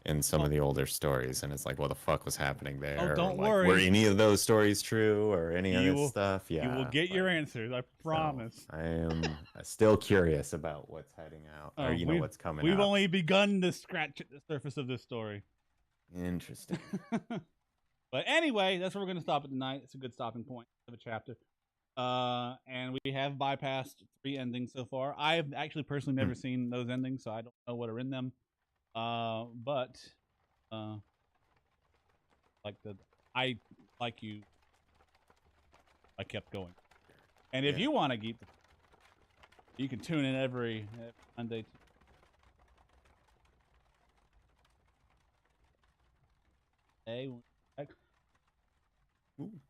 in some of the older stories, and it's like, what the fuck was happening there?
Oh, don't
like,
worry.
Were any of those stories true, or any of this stuff? Yeah,
you will get your answers. I promise.
So I am still curious about what's heading out, or you know what's coming.
We've
up.
only begun to scratch at the surface of this story.
Interesting.
But anyway, that's where we're going to stop it tonight. It's a good stopping point of a chapter. And we have bypassed 3 endings so far. I've actually personally never seen those endings, so I don't know what are in them. But I kept going. And if you want to keep, you can tune in every Monday.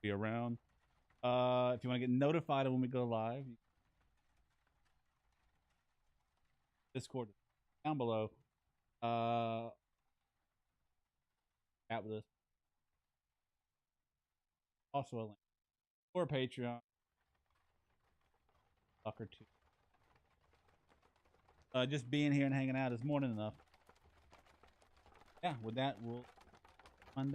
Be around. If you want to get notified of when we go live, Discord down below. Chat with us. Also a link or Patreon. Fucker too. Just being here and hanging out is more than enough. Yeah, with that, we'll